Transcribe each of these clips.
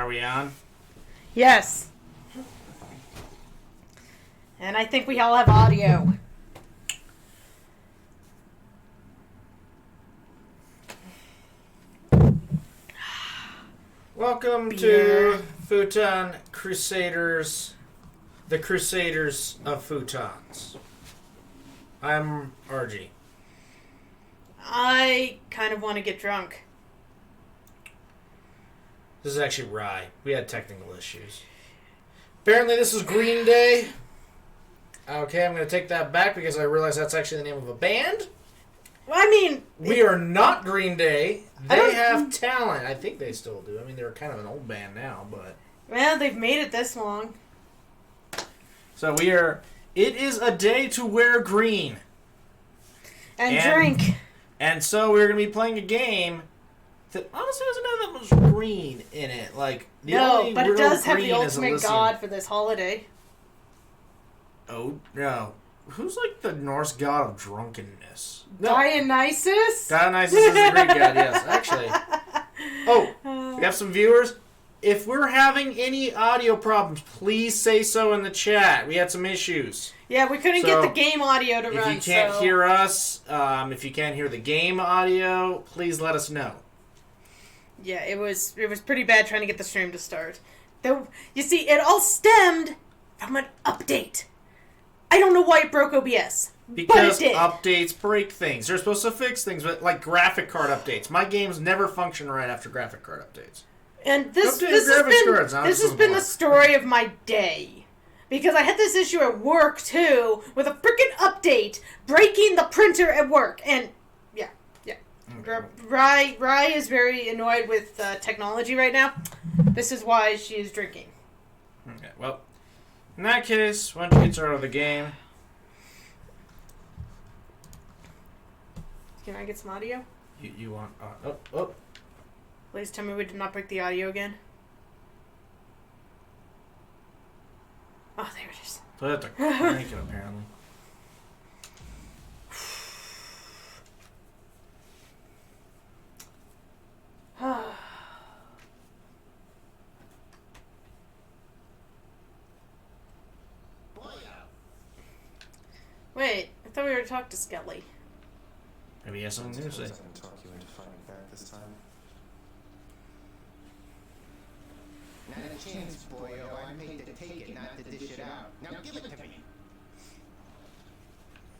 Are we on? Yes. And I think we all have audio. Welcome to Futon Crusaders, the Crusaders of Futons. I'm RG. I kind of want to get drunk. This is actually Rye. We had technical issues. Apparently this is Green Day. Okay, I'm going to take that back because I realize that's actually the name of a band. Well, I mean... We are not Green Day. They have talent. I think they still do. I mean, they're kind of an old band now, but... Well, they've made it this long. So we are... It is a day to wear green. And drink. And so we're going to be playing a game that honestly doesn't have that much green in it. Like, No, but it does have the ultimate god for this holiday. Oh, no. Who's like the Norse god of drunkenness? No. Dionysus? Dionysus is a Greek god, yes. Actually. Oh, we have some viewers. If we're having any audio problems, please say so in the chat. We had some issues. Yeah, we couldn't get the game audio to run. If you can't hear us, if you can't hear the game audio, please let us know. Yeah, it was pretty bad trying to get the stream to start. You see, it all stemmed from an update. I don't know why it broke OBS. Because but it did. Updates break things. They're supposed to fix things, but like graphic card updates. My games never function right after graphic card updates. And this has been the story of my day. Because I had this issue at work, too, with a freaking update breaking the printer at work. And, yeah. Okay. Rye is very annoyed with technology right now. This is why she is drinking. Okay, well, in that case, why don't you get started with the game? Can I get some audio? You want... oh. Please tell me we did not break the audio again. Oh, there it is. So I have to crank it, apparently. Wait, I thought we were talking to Skelly. Maybe he has something new to say. Talk you into fighting back this time. Not a chance, boyo. I'm paid to take it, not to dish it out. Now give it to me.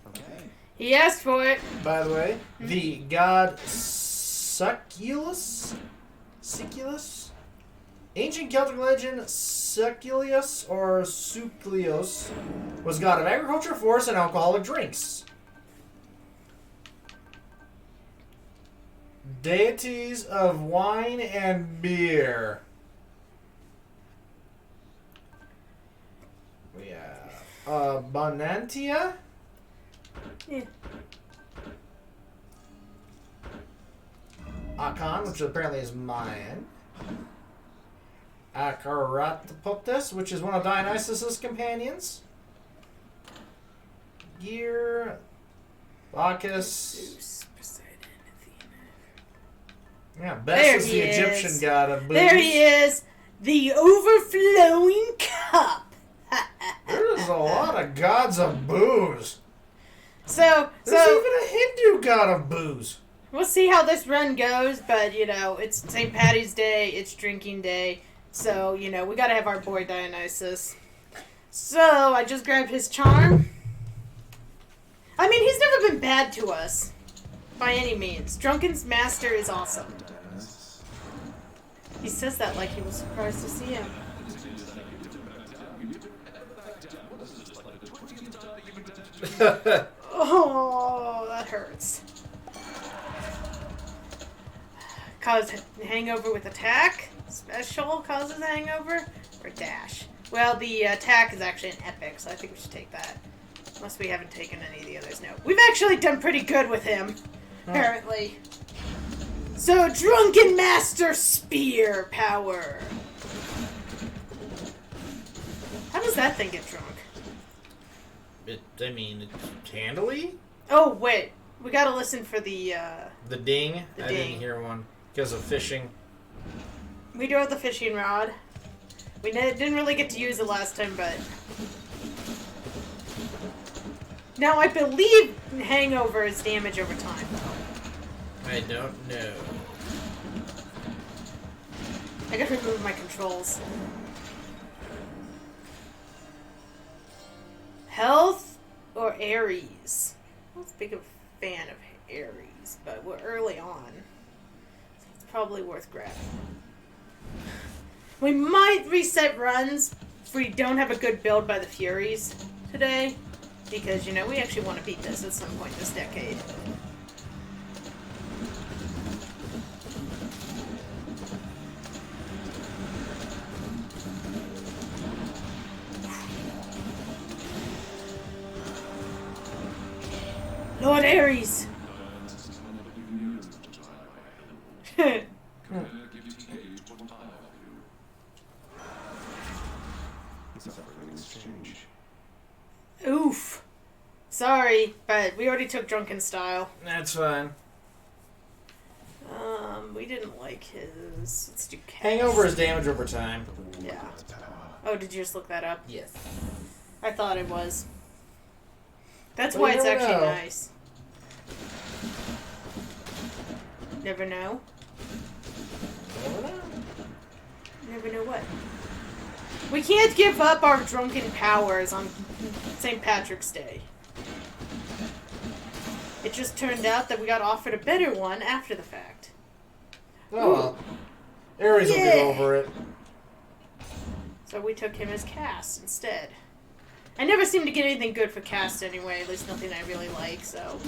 Okay. He asked for it. By the way, the god Siculus? Ancient Celtic legend, Siculus or Suclius was god of agriculture, forest, and alcoholic drinks. Deities of wine and beer. We have Bonantia. Yeah. Akan, which apparently is Mayan. Akaratapotis, which is one of Dionysus' companions. Gear. Bacchus. Zeus, Poseidon, Athena. Yeah, Bess is the Egyptian god of booze. There he is. The overflowing cup. There's a lot of gods of booze. So There's even a Hindu god of booze. We'll see how this run goes, but, it's St. Patty's Day, it's drinking day, so, we gotta have our boy Dionysus. So, I just grabbed his charm. I mean, he's never been bad to us, by any means. Drunken's Master is awesome. He says that like he was surprised to see him. Oh, that hurts. Cause hangover with attack. Special causes hangover. Or dash. Well, the attack is actually an epic, so I think we should take that. Unless we haven't taken any of the others. No. We've actually done pretty good with him. Apparently. So, Drunken Master Spear power. How does that thing get drunk? It's handily? Oh, wait. We gotta listen for the ding? The I ding. didn't hear one because of fishing. We do have the fishing rod. We didn't really get to use it last time, but... Now, I believe Hangover is damage over time, though. I don't know. I gotta remove my controls. Health or Ares? I'm not as big of a fan of Ares, but we're early on. So it's probably worth grabbing. We might reset runs if we don't have a good build by the Furies today. Because, you know, we actually want to beat this at some point this decade. Lord Ares! Oof. Sorry, but we already took Drunken Style. That's fine. We didn't like his... Let's do cast. Hangover is damage over time. Yeah. Oh, did you just look that up? Yes. I thought it was. That's Well, why you it's never actually know. nice. Never know? Never know what? We can't give up our drunken powers on St. Patrick's Day. It just turned out that we got offered a better one after the fact. Oh well. Ares will get over it. So we took him as cast instead. I never seem to get anything good for cast anyway, at least nothing I really like, so...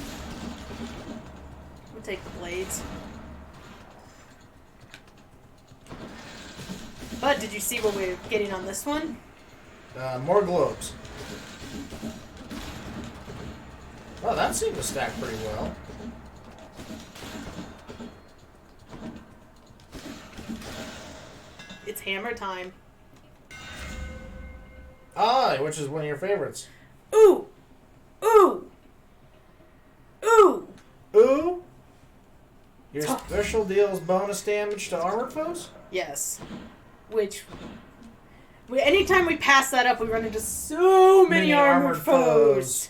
We'll take the blades. But did you see what we're getting on this one? More globes. Oh, that seemed to stack pretty well. It's hammer time. Ah, which is one of your favorites. Ooh! Ooh! Ooh! Ooh! Your special deals bonus damage to armored foes? Yes. Which... anytime we pass that up, we run into so many armored foes.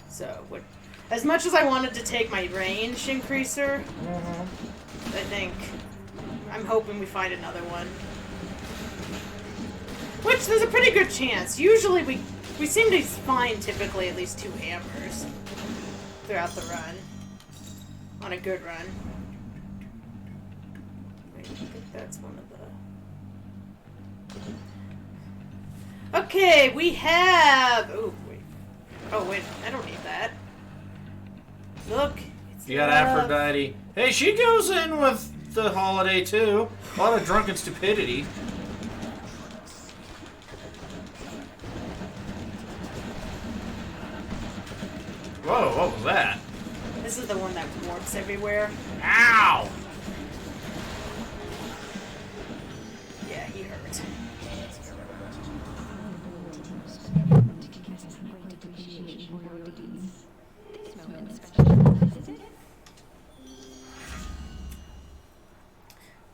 So, as much as I wanted to take my range increaser, I think I'm hoping we find another one. Which there's a pretty good chance. Usually we seem to find typically at least 2 hammers throughout the run. On a good run. Wait, I think that's one of the... Okay, we have... Oh, wait. Oh, wait. I don't need that. Look. It's You got Aphrodite. Hey, she goes in with the holiday, too. A lot of drunken stupidity. Whoa, what was that? This is the one that warps everywhere. Ow! Yeah, he hurt.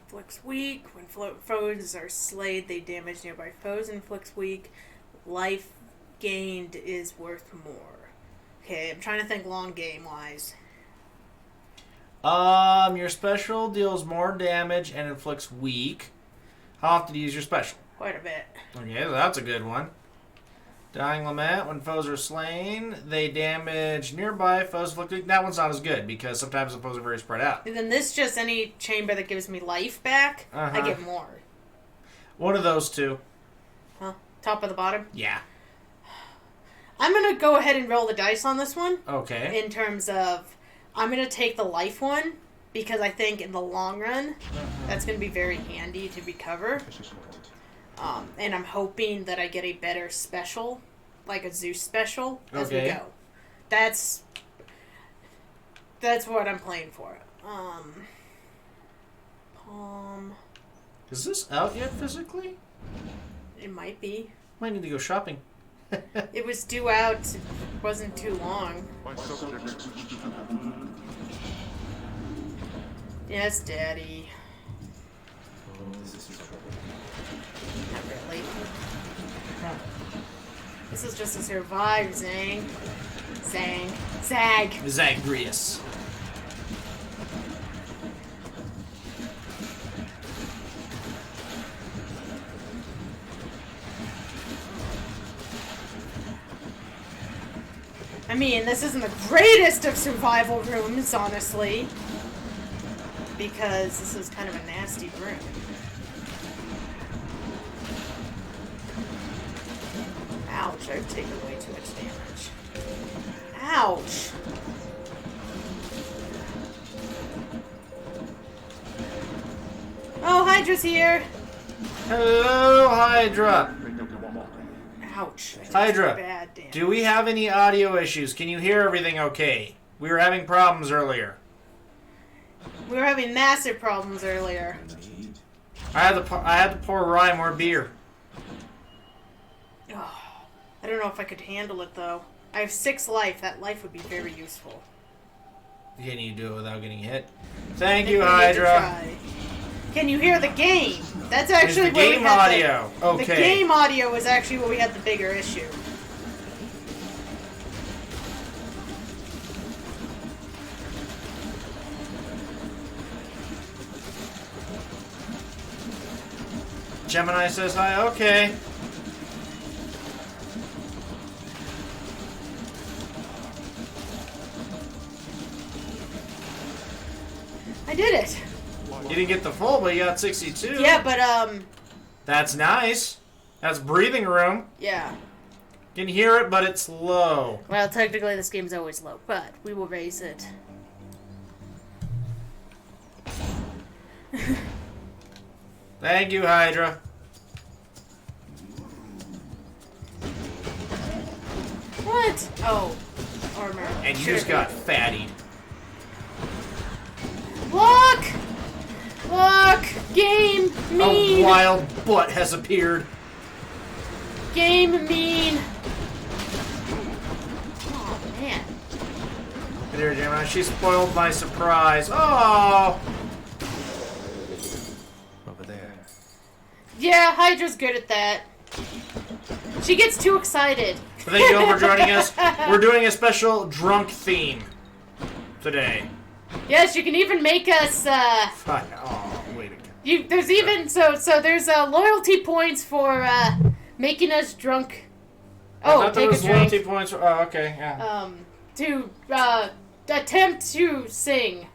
Inflicts weak. When foes are slayed, they damage nearby foes. Inflicts weak. Life gained is worth more. Okay, I'm trying to think long game wise. Your special deals more damage and inflicts weak. How often do you use your special? Quite a bit. Okay, that's a good one. Dying Lament, when foes are slain, they damage nearby foes inflicted. That one's not as good because sometimes the foes are very spread out. And then this just any chamber that gives me life back, I get more. One of those two. Huh? Top or the bottom? Yeah. I'm going to go ahead and roll the dice on this one. Okay. In terms of, I'm going to take the life one because I think in the long run, that's going to be very handy to recover. And I'm hoping that I get a better special, like a Zeus special, as we go. That's what I'm playing for. Palm. Is this out yet physically? It might be. Might need to go shopping. It was due out. It wasn't too long. Yes, Daddy. Not really. This is just to survive, Zang. Zag. Zagreus. I mean, this isn't the greatest of survival rooms, honestly. Because this is kind of a nasty room. Ouch, I've taken way too much damage. Ouch! Oh, Hydra's here! Hello, Hydra. Ouch. I took Hydra, bad damage. do we have any audio issues? Can you hear everything okay? We were having problems earlier. We were having massive problems earlier. I had to pour Rye more beer. Oh, I don't know if I could handle it, though. I have 6 life. That life would be very useful. Can you do it without getting hit? Thank I you, think we need to Hydra. try. Can you hear the game? That's Is actually the where we game had audio? Okay. The game audio is actually where we had the bigger issue. Gemini says hi. Okay. I did it. You didn't get the full, but you got 62. Yeah, but That's nice. That's breathing room. yeah. Can hear it, but it's low. Well, technically this game's always low, but we will raise it. Thank you, Hydra. What? Oh, armor. And you just got fattied. Look! Look! Game mean! A wild butt has appeared. Game mean! Oh, man. Here, Gemini, she spoiled my surprise. Oh! Over there. Yeah, Hydra's good at that. She gets too excited. Thank you all for joining us. We're doing a special drunk theme today. Yes, you can even make us, Fuck. Oh, wait a minute. there's even, so there's, loyalty points for, making us drunk. I Oh, thought there take a was drink. loyalty points. Oh, okay, yeah. To, attempt to sing.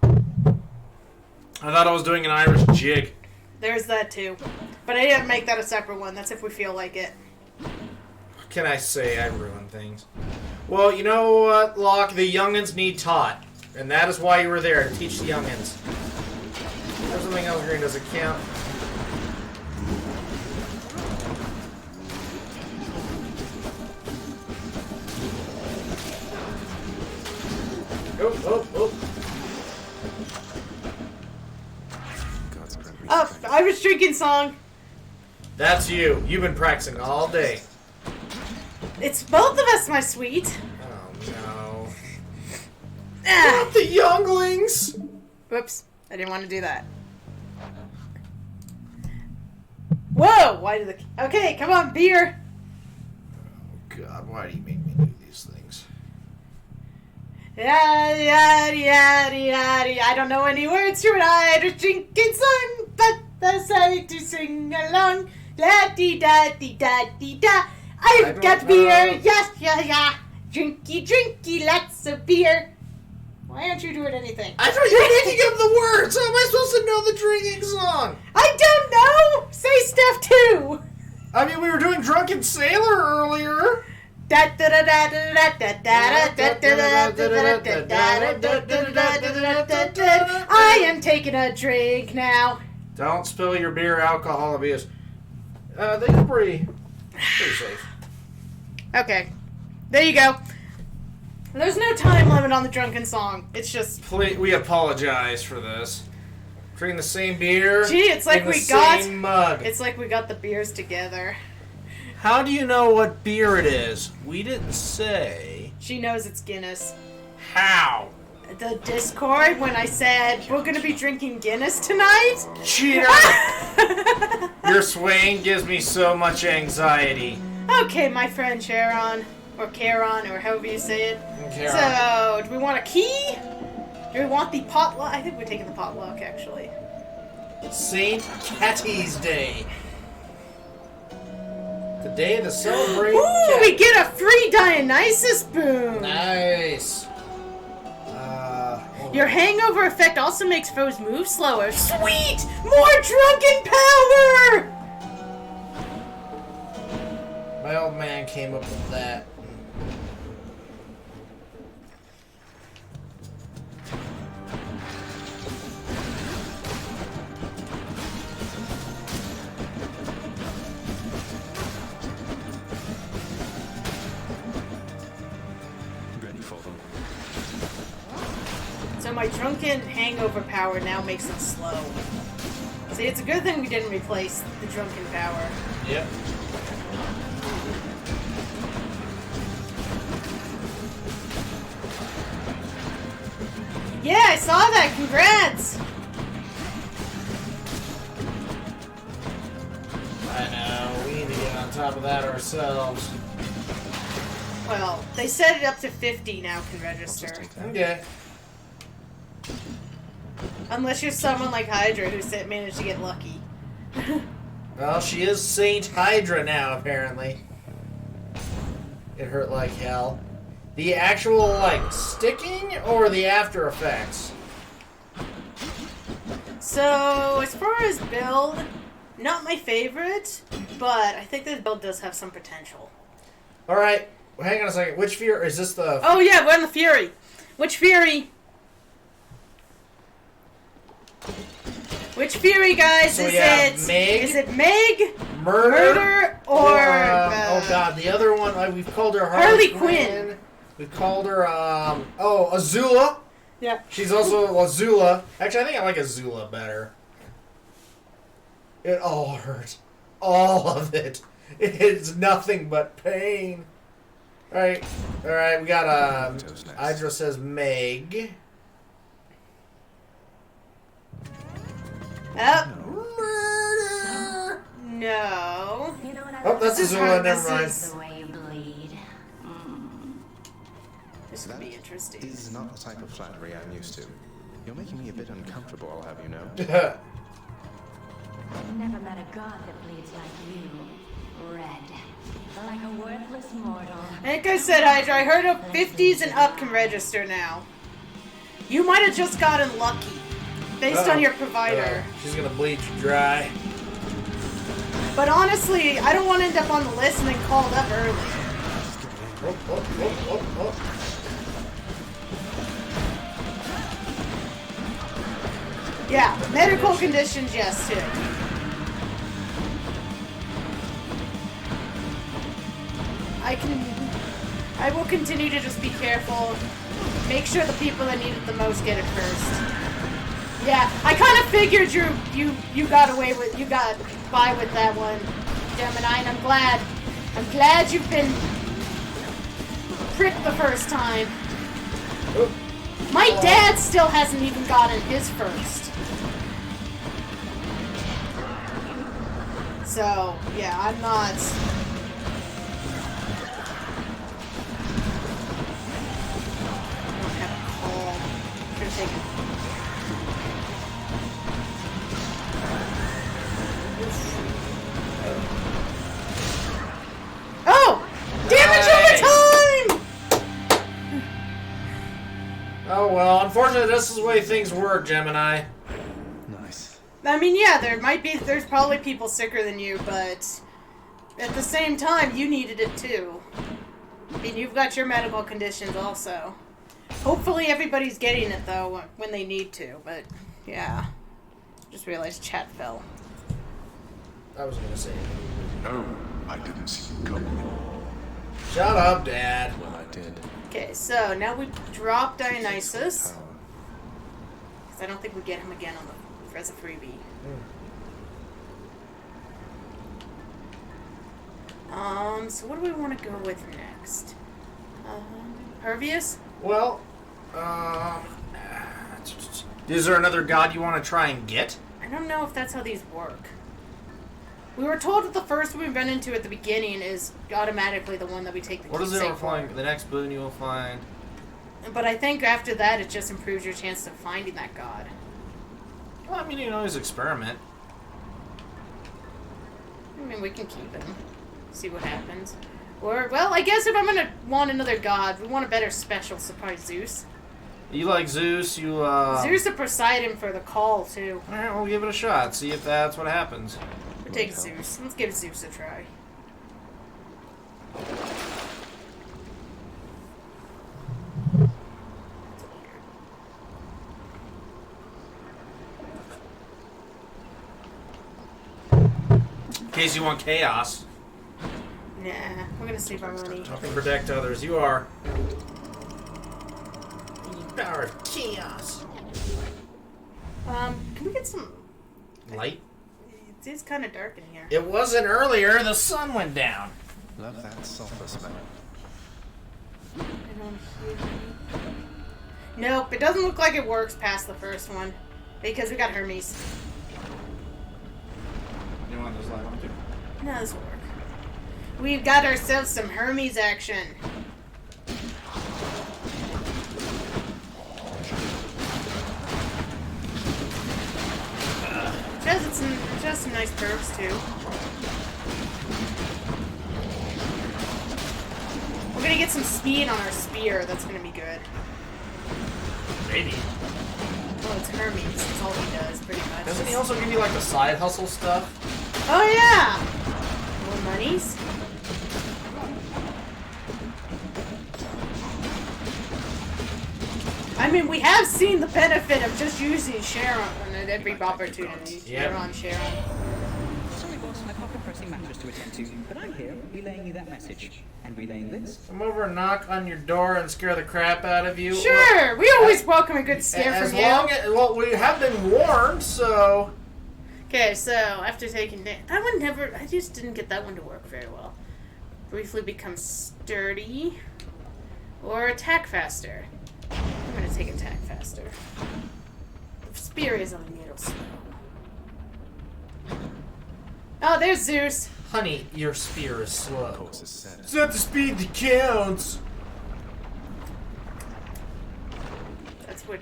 I thought I was doing an Irish jig. There's that too. But I didn't make that a separate one. That's if we feel like it. What can I say? I ruin things. Well, you know what, Locke? The youngins need taught. And that is why you were there, to teach the youngins. There's something else green. Does it count? Oh. God's gonna be Oh, Irish drinking song. That's you. You've been practicing all day. It's both of us, my sweet. Oh, no. Ah. Not the younglings! Whoops. I didn't want to do that. Whoa! Why did the... Okay, come on, beer. Oh, God, why do you make me do these things? Yaddy, yaddy, yaddy, yaddy. I don't know any words to an Irish drinking song, but I say to sing along. Da-dee, da-dee, da-dee, da. I I've don't got know. beer, yes, yeah. Drinky, drinky, lots of beer. Why aren't you doing anything? I thought you were making up the words! How am I supposed to know the drinking song? I don't know! Say stuff too! I mean, we were doing Drunken Sailor earlier. I am taking a drink now. Don't spill your beer, alcohol abuse. They're pretty safe. Okay. There you go. There's no time limit on the drunken song. It's just... Please, we apologize for this. Drinking the same beer. Gee, it's like in the we got... same mug. It's like we got the beers together. How do you know what beer it is? We didn't say. She knows it's Guinness. How? The Discord, when I said, we're gonna be drinking Guinness tonight? Cheater! Your swaying gives me so much anxiety. Okay, my friend Sharon, or Charon, or however you say it. Charon. So, do we want a key? Do we want the potluck? I think we're taking the potluck, actually. St. Catty's Day. The day to celebrate. Ooh, we get a free Dionysus boon! Nice. Your hangover effect also makes foes move slower. Sweet! More drunken power! My old man came up with that. Ready for them. So my drunken hangover power now makes it slow. See, it's a good thing we didn't replace the drunken power. Yep. Yeah, I saw that! Congrats! I know. We need to get on top of that ourselves. Well, they set it up to 50 now can register. Okay. Unless you're someone like Hydra who managed to get lucky. Well, she is Saint Hydra now, apparently. It hurt like hell. The actual, like, sticking or the after effects? So, as far as build, not my favorite, but I think this build does have some potential. Alright, well, hang on a second. Which Fury? Is this the... Oh yeah, we're on the Fury. Which Fury? Which Fury, guys? So is we have it Meg, Is it Meg, Murder, or oh god, the other one, we've called her Harley Quinn. We've called her, Azula. Yeah. She's also Azula. Actually, I think I like Azula better. It all hurt. All of it. It's nothing but pain. Alright, we got, Hydra says Meg. Murder! No. You know what Oh, that's This is Azula, hard. never This mind. is- the way you bleed. This would be interesting. This is not the type of flattery I'm used to. You're making me a bit uncomfortable, I'll have you know. I've never met a god that bleeds like you. Red. Like a worthless mortal. Like I said, Hydra, I heard of 50s and up can register now. You might have just gotten lucky, based on your provider. She's gonna bleed you dry. But honestly, I don't want to end up on the list and then called up early. Oh. Yeah, medical conditions, yes, too. I will continue to just be careful. Make sure the people that need it the most get it first. Yeah, I kind of figured you got by with that one, Gemini, and I'm glad you've been pricked the first time. My dad still hasn't even gotten his first. So, yeah, I'm not... I don't have a call. Should've taken... Oh! Damage over time! Oh well, unfortunately this is the way things work, Gemini. Nice. I mean, yeah, there's probably people sicker than you, but at the same time, you needed it too. I mean, you've got your medical conditions also. Hopefully everybody's getting it, though, when they need to, but, yeah. Just realized chat fell. I was gonna say. No, I didn't see you coming. Shut up, Dad. Well, I did. Okay, so now we drop Dionysus. Power. Because I don't think we get him again on the as a freebie. So what do we want to go with next? Pervious? Well, is there another god you want to try and get? I don't know if that's how these work. We were told that the first one we run into at the beginning is automatically the one that we take the What is it keepsake we're flying? The next boon you will find. But I think after that, it just improves your chance of finding that god. Well, I mean, you can always experiment. I mean, we can keep him. See what happens. Or, well, I guess if I'm gonna want another god, we want a better special, so probably Zeus. You like Zeus, you, Zeus or Poseidon for the call, too. Alright, we'll give it a shot. See if that's what happens. We'll take Zeus. Let's give Zeus a try. In case you want chaos. Nah, we're gonna save our money. You can protect others. You are. The power of chaos. Can we get some... Light? It is kind of dark in here. It wasn't earlier. The sun went down. Love that sulfur smell. I don't hear any. Nope, it doesn't look like it works past the first one. Because we got Hermes. You want this light on too? No, this will work. We've got ourselves some Hermes action. It has some nice perks too. We're gonna get some speed on our spear. That's gonna be good. Maybe. Well, it's Hermes. That's all he does, pretty much. Doesn't he also give you like the side hustle stuff? Oh yeah! More monies? I mean, we have seen the benefit of just using Sharon at every opportunity. Yep. Sharon. Sorry, boss, I've got pressing matters to attend to, but I'm here relaying you that message. And relaying this. Come over and knock on your door and scare the crap out of you. Sure! We always welcome a good scare As from you. long as, well, we have been warned, so... Okay, so after taking that one never, I just didn't get that one to work very well. Briefly become sturdy, or attack faster. I'm gonna take attack faster. The spear is a little slow. Oh, there's Zeus. Honey, your spear is Of slow. course, it's said. It's not the speed that counts. That's what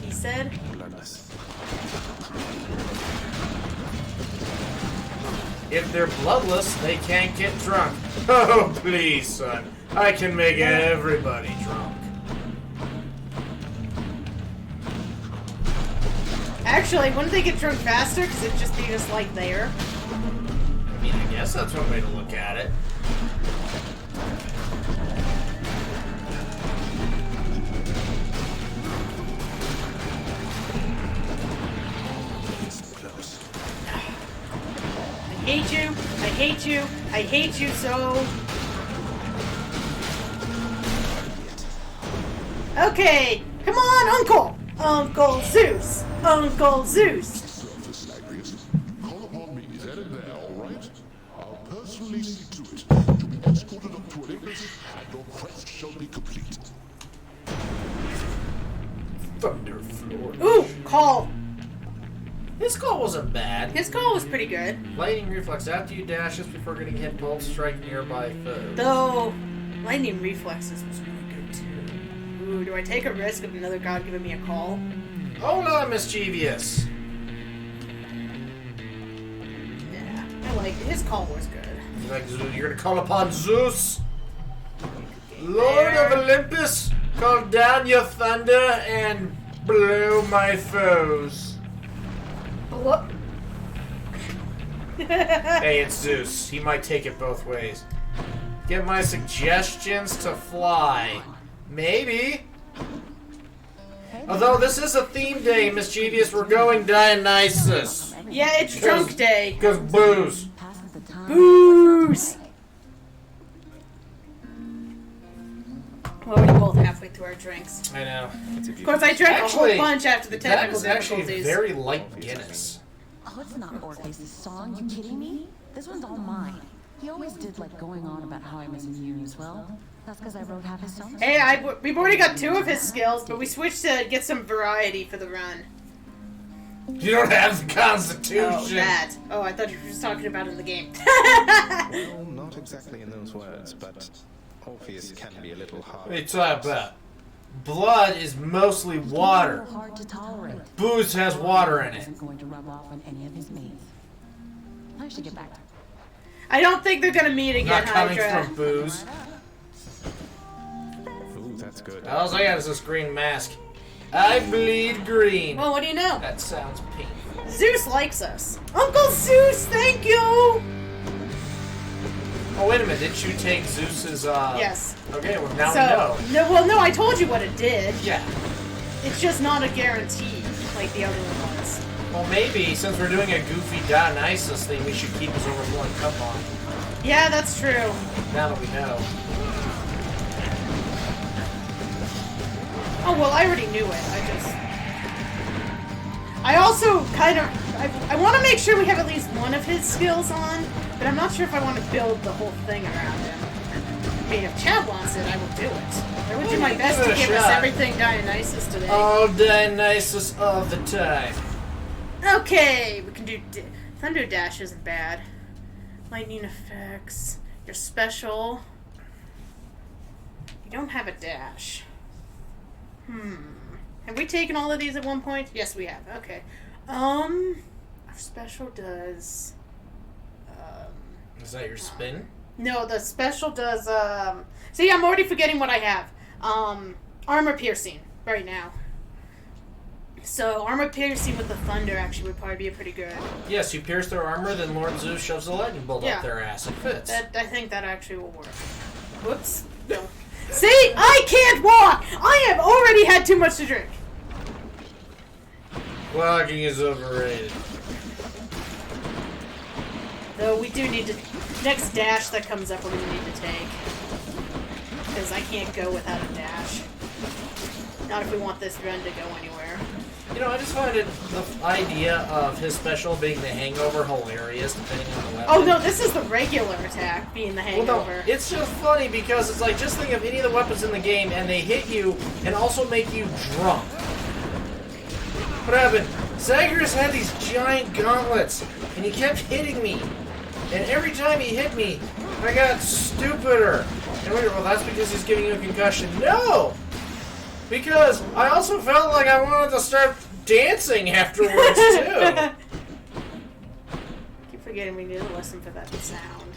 he said. Bloodless. If they're bloodless, they can't get drunk. Oh, please, son. I can make everybody drunk. Actually, wouldn't they get drunk faster? Because it'd just be just like there. I mean, I guess that's one way to look at it. It's close. I hate you. I hate you. I hate you so. Okay, come on, Uncle! Uncle Zeus! Uncle Zeus! Surface Zagreus. Call upon me then and there, all right? I'll personally see to it. To be escorted up to Olympus, and your quest shall be complete. Thunderfloor. Ooh, call! His call wasn't bad. His call was pretty good. Lightning reflex. After you dash just before getting hit, bolt strike nearby foes. Though, lightning reflexes was really good too. Ooh, do I take a risk of another god giving me a call? Hold on, mischievous. Yeah, I like it. His call was good. You're gonna call upon Zeus, Lord of Olympus. Call down your thunder and blow my foes. What? Hey, it's Zeus. He might take it both ways. Get my suggestions to fly. Maybe. Although this is a theme day, mischievous, we're going Dionysus. Yeah, it's drunk day. Because booze. Passes the time. Booze! Well, we're both halfway through our drinks. I know. Of course, I drank a Actually, whole bunch after the That technical is actually difficulties. very light Guinness. Oh, it's not Orpheus' song. You kidding me? This one's all mine. He always did like going on about how I miss you as well. That's because I wrote half his songs. Hey, we've already got 2 of his skills, but we switched to get some variety for the run. You don't have the Constitution. Oh, that. Oh, I thought you were just talking about it in the game. Well, not exactly in those words, but Orpheus can be a little hard. What are you talking about? Blood is mostly water. It's hard to tolerate. Booze has water in it. Isn't going to rub off on any of his mates. I should get back. I don't think they're gonna meet again, Not coming Hydra. from booze. Ooh, that's good. All I got is this green mask. I bleed green. Well, what do you know? That sounds painful. Zeus likes us. Uncle Zeus, thank you! Oh, wait a minute. Didn't you take Zeus's, Yes. Okay, well, now we know. No, I told you what it did. Yeah. It's just not a guarantee like the other one was. Well, maybe, since we're doing a goofy Dionysus thing, we should keep his overflowing cup on. Yeah, that's true. Now that we know. Oh, well, I already knew it. I also kind of... I want to make sure we have at least one of his skills on, but I'm not sure if I want to build the whole thing around him. I mean, if Chad wants it, I will do it. I will do my best to give it a give us shot. everything Dionysus today. All Dionysus of the time. Okay, we can do... Thunder Dash isn't bad. Lightning effects. Your special. You don't have a dash. Have we taken all of these at one point? Yes, we have. Okay. Our special does... Is that your spin? No, the special does, See, I'm already forgetting what I have. Armor piercing right now. So, armor piercing with the thunder actually would probably be pretty good. Yes, you pierce their armor, then Lord Zeus shoves a lightning bolt Yeah. up their ass. It fits. I think that actually will work. Whoops. No. See? I can't walk! I have already had too much to drink. Walking is overrated. Though we do need to... Next dash that comes up we're going to need to take. Because I can't go without a dash. Not if we want this run to go anywhere. You know, I just find the idea of his special being the hangover hilarious, depending on the weapon. Oh no, this is the regular attack being the Well, no, hangover. it's just funny because it's like, just think of any of the weapons in the game and they hit you and also make you drunk. What happened? Zagreus had these giant gauntlets and he kept hitting me. And every time he hit me, I got stupider. And we were, well, that's because he's giving you a concussion. No! Because I also felt like I wanted to start dancing afterwards, too. Keep forgetting we need to listen for that sound.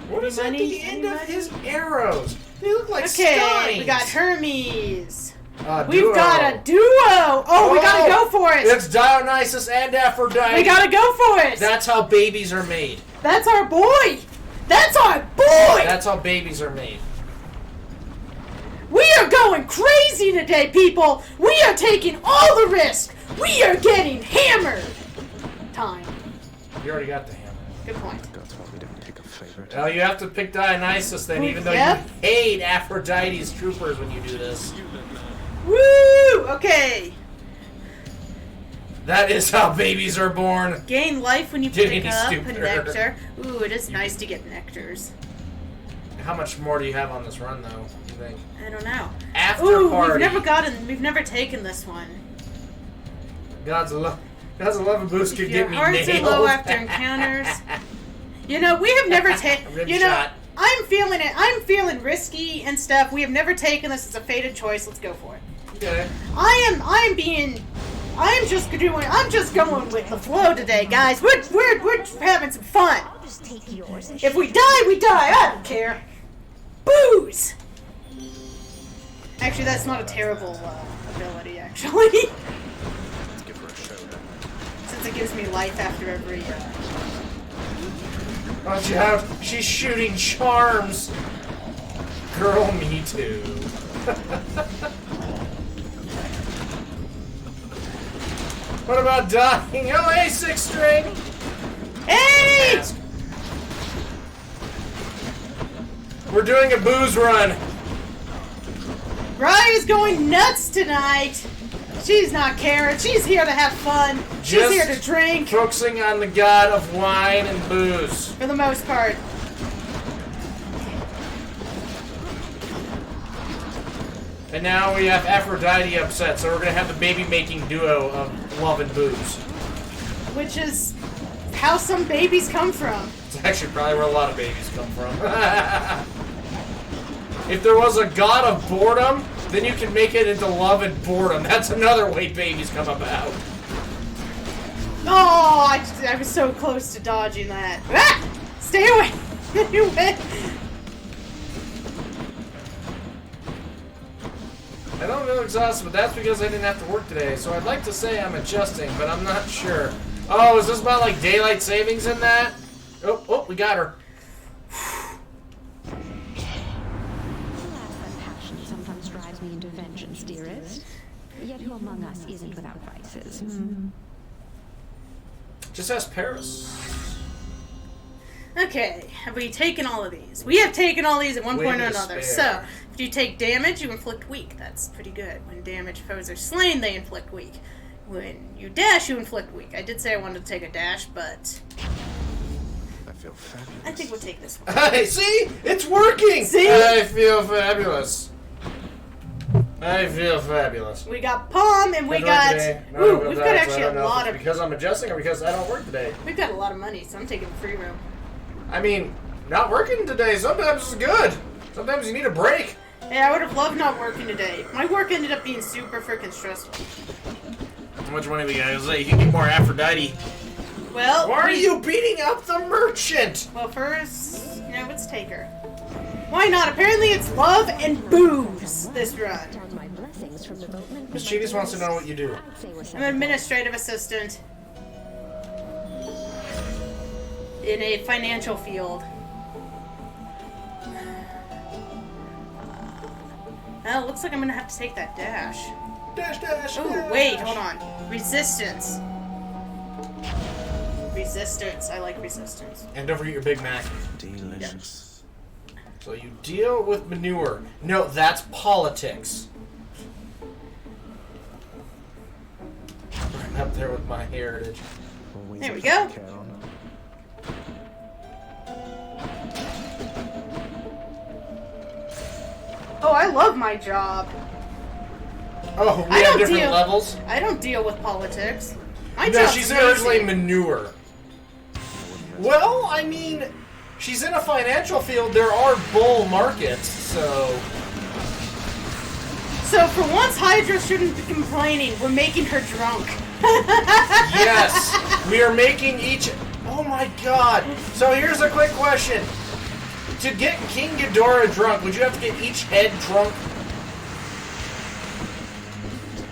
What is at Anybody? the end of Anybody? his arrows? They look like Okay, steins. we got Hermes. Duo. We've got a duo. Oh, we gotta go for it. It's Dionysus and Aphrodite. We gotta go for it. That's how babies are made. That's our boy. That's our boy. That's how babies are made. We are going crazy today, people. We are taking all the risk. We are getting hammered. Time. You already got the hammer. Good point. That's why we don't pick a favorite. Well, you have to pick Dionysus then, even though Yep. you hate Aphrodite's troopers when you do this. Woo! Okay. That is how babies are born. Gain life when you Did pick any up a stupider. nectar. Ooh, it is nice to get nectars. How much more do you have on this run, though, you think? I don't know. After Ooh, party. we've never taken this one. God's love and boost could If your get me hearts are nailed. low after encounters. You know, we have never taken. Rim You know, shot. I'm feeling it. I'm feeling risky and stuff. We have never taken this. It's a fated choice. Let's go for it. Okay. I'm just going with the flow today, guys. We're having some fun. I'll just take yours. If we die, we die. I don't care. Booze. Actually, that's not a terrible ability. Actually, Let's give her a show then. since it gives me life after every. Watch out. She's shooting charms. Girl, me too. What about dying? Oh, hey, six string. Hey! Mask. We're doing a booze run. Rye is going nuts tonight. She's not caring. She's here to have fun. She's Just here to drink. Focusing on the god of wine and booze. For the most part. And now we have Aphrodite upset, so we're gonna have the baby-making duo of love and booze. Which is how some babies come from. It's actually probably where a lot of babies come from. If there was a god of boredom, then you can make it into love and boredom. That's another way babies come about. Oh, I was so close to dodging that. Ah! Stay away! Stay away! I don't feel exhausted, but that's because I didn't have to work today. So I'd like to say I'm adjusting, but I'm not sure. Oh, is this about like daylight savings in that? Oh, we got her. Alas, that passion sometimes drives me into vengeance, dearest. Yet who among us isn't without vices? Just ask Paris. Okay, have we taken all of these? We have taken all these at one point or Wind another. despair. So, if you take damage, you inflict weak. That's pretty good. When damaged foes are slain, they inflict weak. When you dash, you inflict weak. I did say I wanted to take a dash, but I feel fabulous. I think we'll take this one. Hey, see? It's working! See? I feel fabulous. I feel fabulous. We got Palm, and we Didn't work got... today. No, Ooh, no, we've no, got so actually I don't a know if lot it's of... because I'm adjusting or because I don't work today. We've got a lot of money, so I'm taking the free room. I mean, not working today sometimes is good. Sometimes you need a break. Yeah, I would have loved not working today. My work ended up being super freaking stressful. How much money we got? You can get more Aphrodite. Well, Why are you beating up the merchant? Well, first, let's take her. Why not? Apparently it's love and booze this run. My blessings from the boatman. Miss Cheaties wants to know what you do. I'd say we're I'm an administrative assistant in a financial field. Well, it looks like I'm gonna have to take that dash. Dash, dash, Oh, dash. wait, hold on. Resistance. Resistance. I like resistance. And don't forget your Big Mac. Delicious. So you deal with manure. No, that's politics. I'm up there with my heritage. Always There we a go. care on. Oh, I love my job. Oh, we I have don't different deal- levels? I don't deal with politics. My No, job's she's amazing. originally manure. Well, I mean, she's in a financial field. There are bull markets, so... So for once, Hydra shouldn't be complaining. We're making her drunk. Yes, we are making each... Oh my god. So here's a quick question. To get King Ghidorah drunk, would you have to get each head drunk?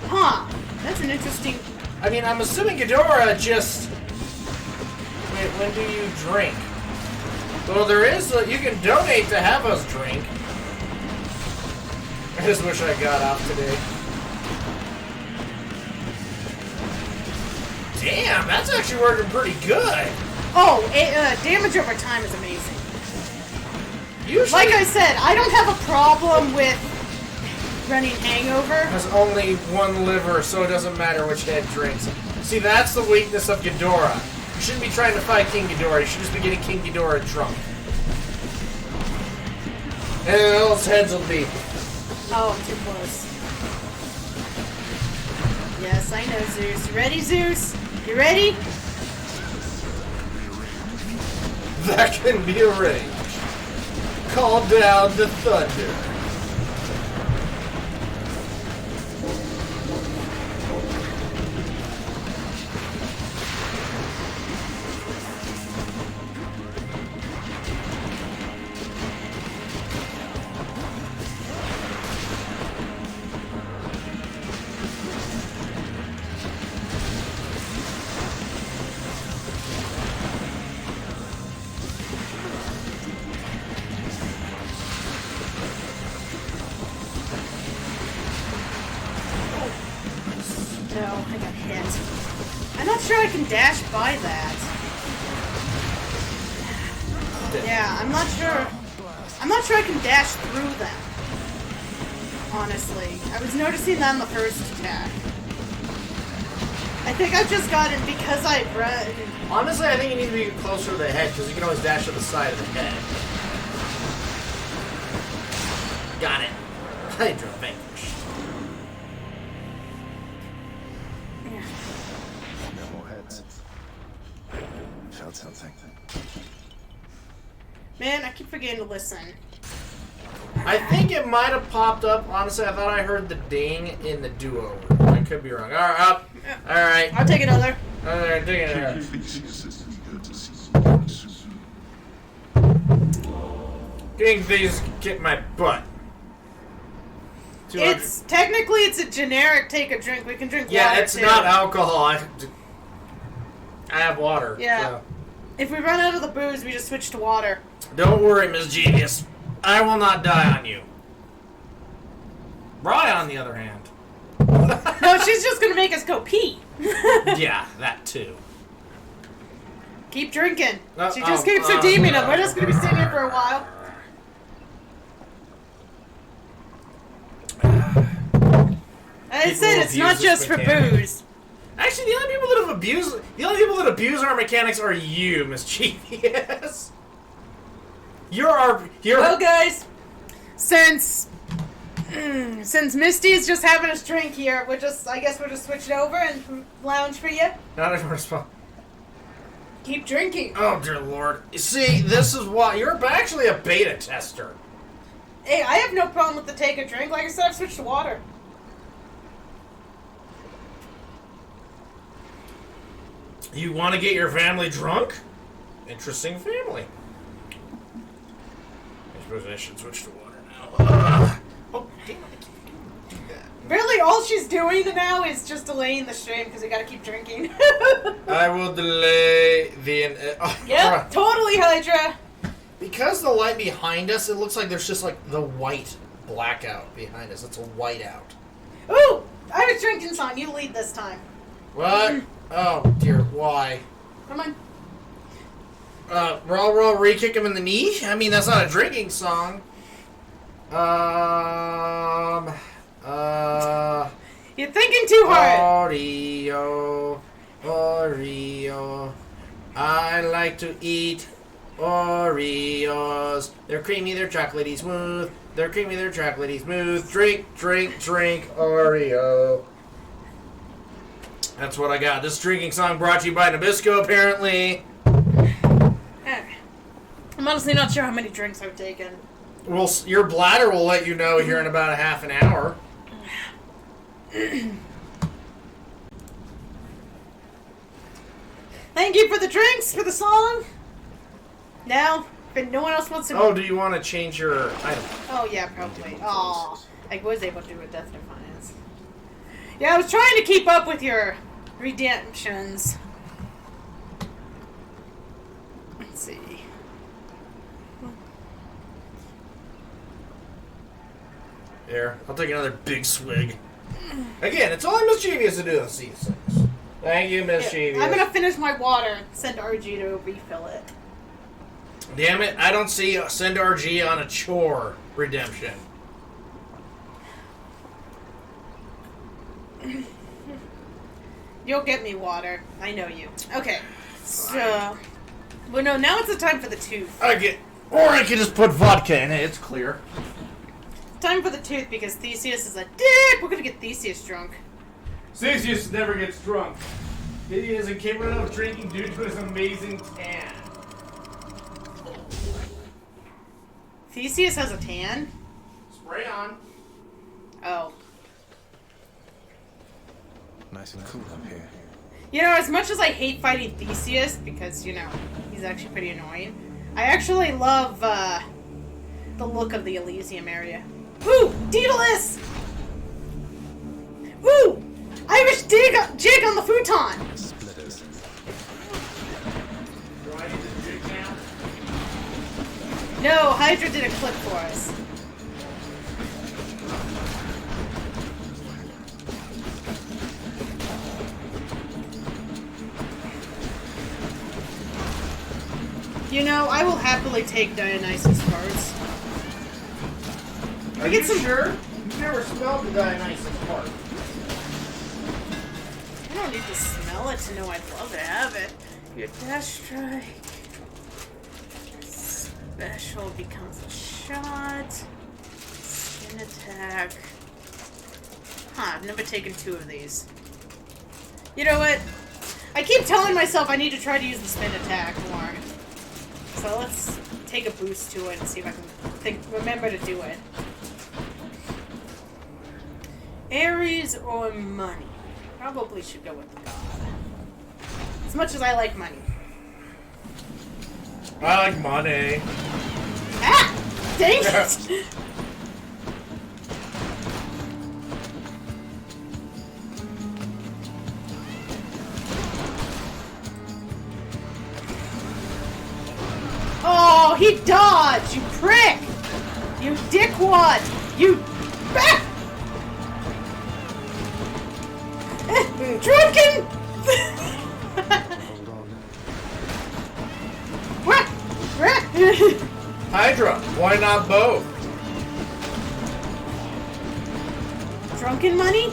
Huh. That's an interesting... I mean, I'm assuming Ghidorah just... Wait, when do you drink? Well, there is... You can donate to have us drink. I just wish I got off today. Damn, that's actually working pretty good. Oh, damage over time is amazing. Usually, Like I said, I don't have a problem with running hangover. has only one liver, so it doesn't matter which head drinks. See, that's the weakness of Ghidorah. You shouldn't be trying to fight King Ghidorah. You should just be getting King Ghidorah drunk. And those heads will be... Oh, I'm too close. Yes, I know, Zeus. You ready, Zeus? You ready? That can be arranged. Call down the thunder. No, I got hit. I'm not sure I can dash by that. Yeah, I'm not sure. I'm not sure I can dash through them. Honestly, I was noticing that on the first attack. I think I've just gotten, because I run. Honestly, I think you need to be closer to the head, because you can always dash to the side of the head. Got it. Hydra vanquished. No more heads. Felt something. Man, I keep forgetting to listen. I think it might have popped up. Honestly, I thought I heard the ding in the duo. I could be wrong. Alright, up. Alright. I'll take another. Alright, dig it there. Theseus is eager to see you soon. King these kick my butt. 200. Technically it's a generic take a drink. We can drink water. Yeah, it's too. not alcohol. I have water. Yeah. So. If we run out of the booze, we just switch to water. Don't worry, Miss Genius. I will not die on you. Rye, on the other hand. No, she's just gonna make us go pee. Yeah, that too. Keep drinking. She just keeps redeeming them. We're just gonna be sitting here for a while. I said it's not just for booze. Actually, the only people that abuse our mechanics are you, Mischievous. You're Well, guys, since Misty is just having us drink here, I guess we'll just switch it over and lounge for you. not even respond. Keep drinking. Oh dear Lord! You see, this is why you're actually a beta tester. Hey, I have no problem with the take a drink. Like I said, I've switched to water. You want to get your family drunk? Interesting family. I suppose I should switch to water now. Oh, damn it. I can't do that. Really, all she's doing now is just delaying the stream because we gotta keep drinking. I will delay the... Yep, totally, Hydra. Because the light behind us, it looks like there's just like the white blackout behind us. It's a whiteout. Ooh, I have a drinking song. You lead this time. What? Oh, dear. Why? Come on. Roll, re-kick him in the knee? I mean, that's not a drinking song. You're thinking too hard. Oreo. I like to eat Oreos. They're creamy, they're chocolatey smooth. They're creamy, they're chocolatey smooth. Drink, Oreo. That's what I got. This drinking song brought to you by Nabisco, apparently. I'm honestly not sure how many drinks I've taken. Well, your bladder will let you know here in about a half an hour. Thank you for the drinks, for the song. Now, if no one else wants to... Oh, do you want to change your item? Oh, yeah, probably. Aw, I was able to do a Death Defiance. Yeah, I was trying to keep up with your redemptions. Let's see. There, I'll take another big swig. Again, it's only Mischievous to do these things. Thank you, Mischievous. I'm gonna finish my water and send RG to refill it. Damn it, I don't see send RG on a chore redemption. You'll get me water. I know you. Okay, so... Well, no, now it's the time for the tooth. Or I could just put vodka in it, it's clear. Time for the tooth because Theseus is a dick. We're gonna get Theseus drunk. Theseus never gets drunk. He is incapable of drinking due to his amazing tan. Theseus has a tan? Spray on. Oh. Nice and cool up here. You know, as much as I hate fighting Theseus, because, you know, he's actually pretty annoying, I actually love, the look of the Elysium area. Ooh! Daedalus! Ooh! Irish jig on the futon! Splitters. Do I need to drink now? No, Hydra did a clip for us. You know, I will happily take Dionysus parts. Are you sure? You've never smelled the Dionysus part. I don't need to smell it to know I'd love to have it. Your dash strike. Special becomes a shot. Spin attack. Huh, I've never taken 2 of these. You know what? I keep telling myself I need to try to use the spin attack more. So let's take a boost to it and see if I can remember to do it. Ares or money? Probably should go with God. As much as I like money. I like money. Ah! Dang it! Oh, he dodged! You prick! You dickwad! You... Ah! Drunken! Hydra, why not both? Drunken money?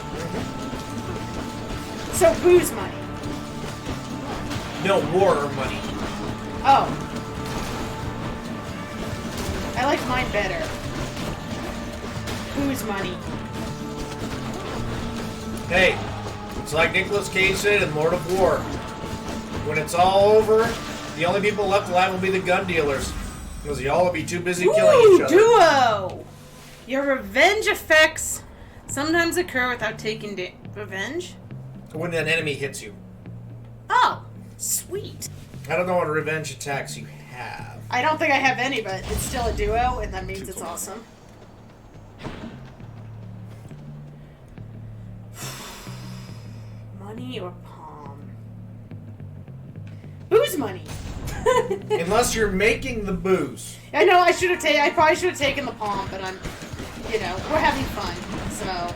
So booze money. No, war money. Oh. I like mine better. Booze money. Hey, it's like Nicolas Cage said in Lord of War. When it's all over, the only people left alive will be the gun dealers. Because y'all will be too busy killing each other. Duo! Your revenge effects sometimes occur without taking revenge? When an enemy hits you. Oh, sweet. I don't know what revenge attacks you have. I don't think I have any, but it's still a duo, and that means it's awesome. Money or palm? Booze money! Unless you're making the booze. I know, I probably should have taken the palm, but I'm, you know, we're having fun, so.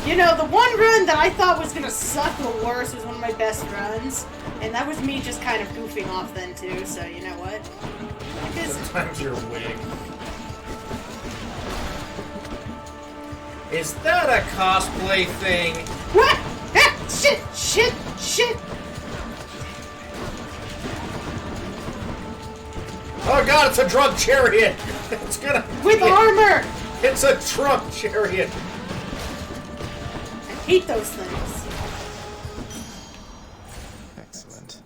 You know, the one run that I thought was gonna suck the worst was one of my best runs, and that was me just kind of goofing off then too, so you know what? Sometimes you're wig. Is that a cosplay thing? What? Ah, shit! Shit! Shit! Oh god, it's a drunk chariot! It's gonna... With armor! It's a drunk chariot! I hate those things. Excellent.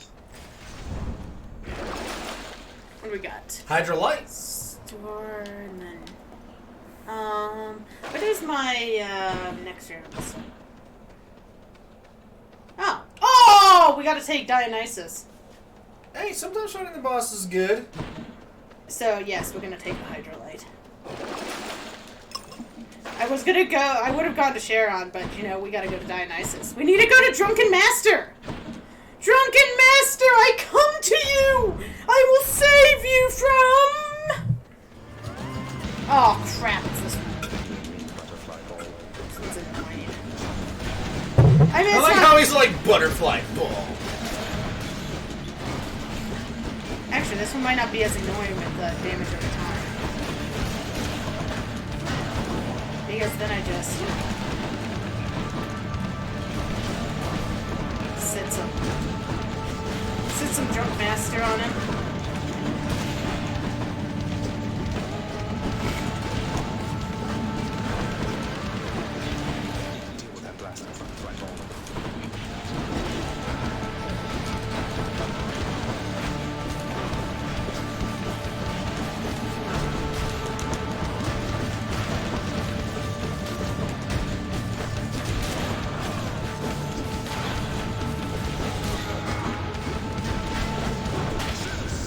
What do we got? Hydra Light. Store, and then... what is my, next rounds? Oh! Oh! We gotta take Dionysus. Hey, sometimes fighting the boss is good. So, yes, we're gonna take the Hydrolite. I would have gone to Charon, but, you know, we gotta go to Dionysus. We need to go to Drunken Master! Drunken Master, I come to you! I will save you from... Oh, crap, it's this one. This one's annoying. I mean, I like how he's like butterfly ball. Actually, this one might not be as annoying with the damage over time. Because then I just... Sit some drunk master on him. Deal with that blast right on.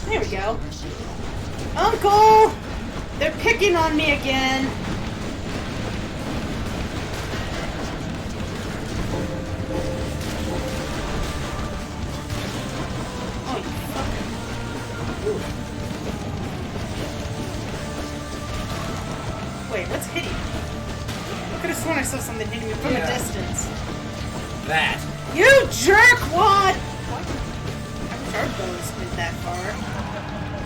There we go. Uncle! They're picking on me again. Oh, you fucker. Wait, what's hitting me? I could have sworn I saw something hitting me from a distance. That. You jerkwad! What? I wish our bows went that far.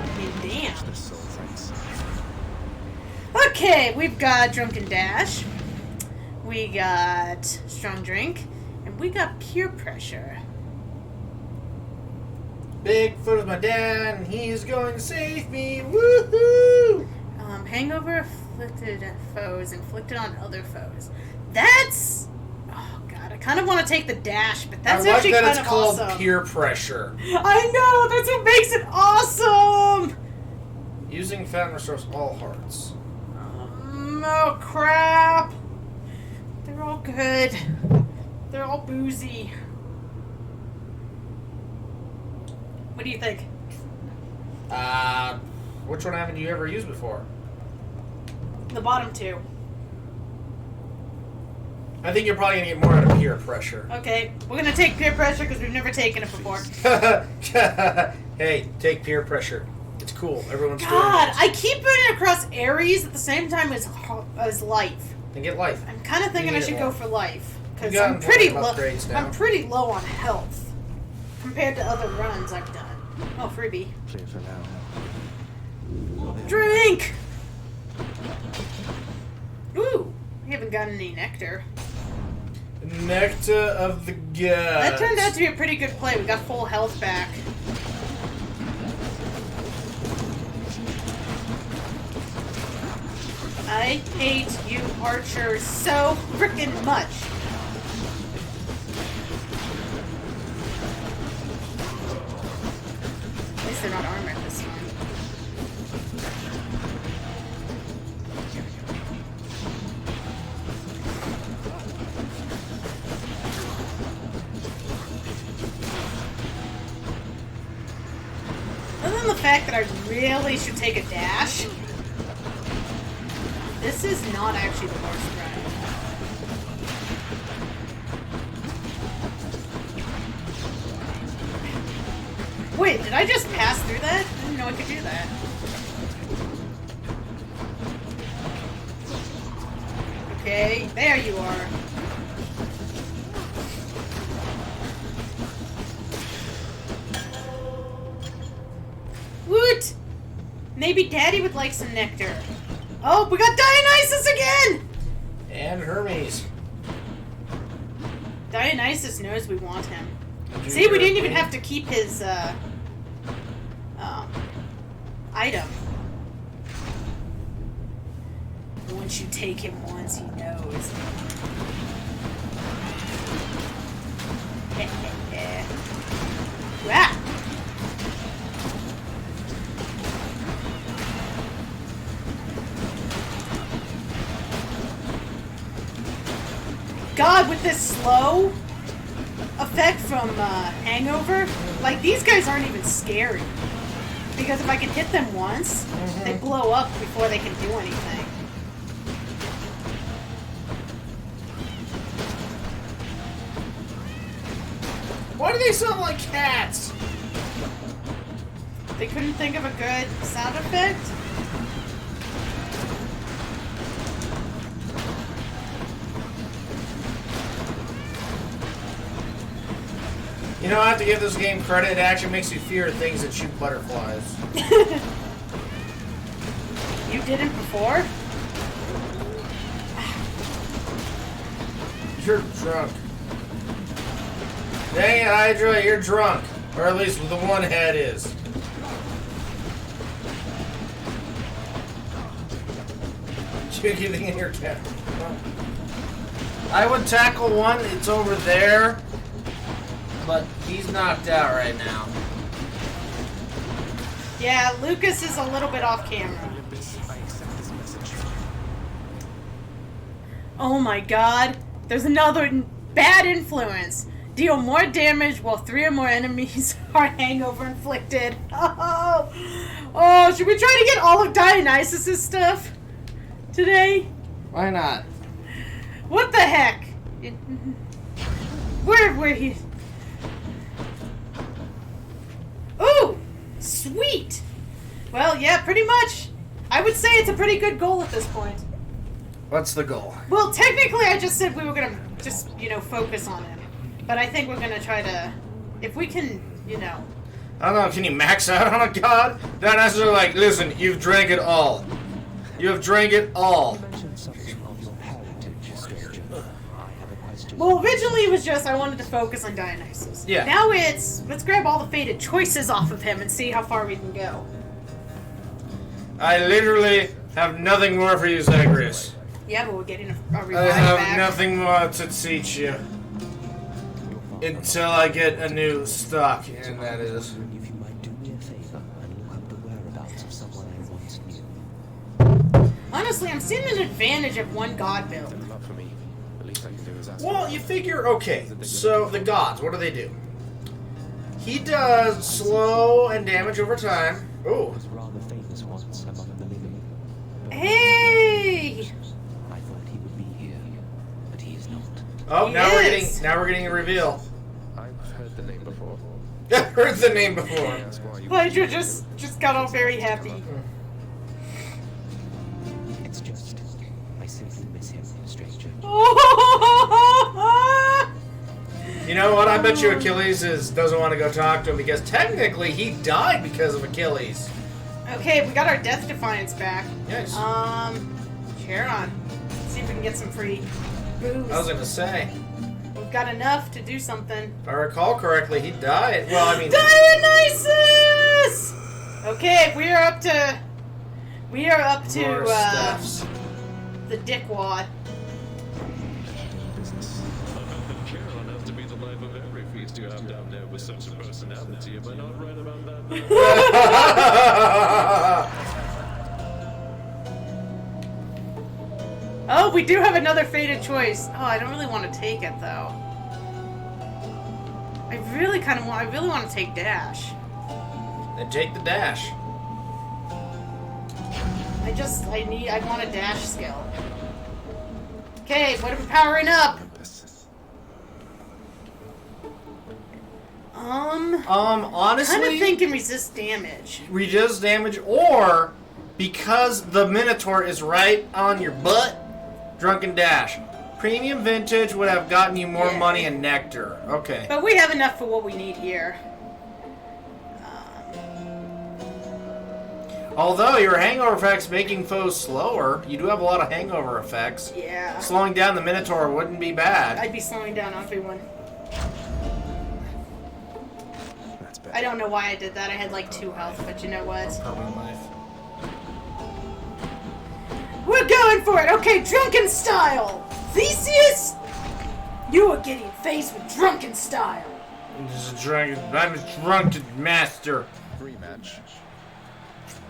I mean, damn. The soul friends. A Okay, we've got Drunken Dash. We got Strong Drink. And we got Peer Pressure. Bigfoot is my dad, and he's going to save me. Woohoo! Hangover afflicted foes, inflicted on other foes. That's... Oh, God. I kind of want to take the dash, but that's I like actually that kind it's of called awesome. peer pressure. I know! That's what makes it awesome! Using fountain restores all hearts. Oh, crap. They're all good. They're all boozy. What do you think? Which one haven't you ever used before? The bottom two. I think you're probably going to get more out of peer pressure. Okay, we're gonna take peer pressure because we've never taken it before. Hey, take peer pressure. It's cool. Everyone's doing God, it. I keep putting across Aries at the same time as life. And get life. I'm kind of thinking You I need should it go more. for life because You got I'm pretty plenty low. of upgrades now. I'm pretty low on health compared to other runs I've done. Oh, freebie. Clear for now. Drink. Ooh, we haven't gotten any nectar. Nectar of the gods. That turned out to be a pretty good play. We got full health back. I hate you archers so freaking much. At least they're not armored this time. Other than the fact that I really should take a dash, this is not actually the worst run. Wait, did I just pass through that? I didn't know I could do that. Okay, there you are. Woot! Maybe Daddy would like some nectar. Oh, we got Dionysus again! And Hermes. Dionysus knows we want him. See, we didn't even have to keep his, item. Once you take him once, he knows. Wow! God, with this slow effect from Hangover, like, these guys aren't even scary. Because if I can hit them once, they blow up before they can do anything. Why do they sound like cats? They couldn't think of a good sound effect? You know, I have to give this game credit. It actually makes you fear things that shoot butterflies. You didn't before? You're drunk. Dang it, Hydra, you're drunk. Or at least the one head is. Anything in your cat? I would tackle one. It's over there. But he's knocked out right now. Yeah, Lucas is a little bit off camera. Oh my god. There's another bad influence. Deal more damage while 3 or more enemies are hangover inflicted. Oh, should we try to get all of Dionysus' stuff today? Why not? What the heck? Where he... Ooh! Sweet! Well, yeah, pretty much. I would say it's a pretty good goal at this point. What's the goal? Well, technically I just said we were gonna just, focus on him. But I think we're gonna try to... If we can, I don't know, can you max out on a god? Dionysus are like, listen, you've drank it all. You have drank it all. You mentioned something of your heritage, stranger. I have a question. Well, originally it was just I wanted to focus on Dionysus. Yeah. Now it's let's grab all the fated choices off of him and see how far we can go. I literally have nothing more for you, Zagreus. Yeah, but we're getting a I revive have back. nothing more to teach you. Until I get a new stock, and that is... If you might do me a favor and look up the whereabouts of someone I once knew. Honestly, I'm seeing an advantage of one god build. Not for me. The least I can do is ask. Well, you figure, okay, so the gods, what do? He does slow and damage over time. Oh. Was rather famous once among the living. Hey! I thought he would be here, but he is not. Oh, He now is. we're getting a reveal. I've heard the name before. Heard the name before. That's why you. Hydra just got all very happy. It's just, I simply miss him, stranger. You know what? I bet you Achilles doesn't want to go talk to him because technically he died because of Achilles. Okay, we got our Death Defiance back. Yes. Charon. See if we can get some free booze. I was gonna say, We've got enough to do something. if I recall correctly, he died. Well, I mean, Dionysus! Okay, we are up to more stuffs. the dickwad. Business. Charon has to be the life of every feast you have down there with such a personality. Am I not right about that? Oh, we do have another fated choice. Oh, I don't really want to take it though. I really want to take Dash. Then take the dash. I want a dash skill. Okay, what are we powering up? Honestly, Kind of thinking resist damage. reduce damage, or because the Minotaur is right on your butt, Drunken Dash. Premium Vintage would have gotten you more Yeah. money and nectar. Okay. But we have enough for what we need here. Although your hangover effects making foes slower, you do have a lot of hangover effects. Yeah. Slowing down the Minotaur wouldn't be bad. I'd be slowing down everyone. That's better. I don't know why I did that. I had like 2 health, but you know what? Permanent life. We're going for it! Okay, drunken style! Theseus! You are getting faced with drunken style! I'm a drunken master. Rematch.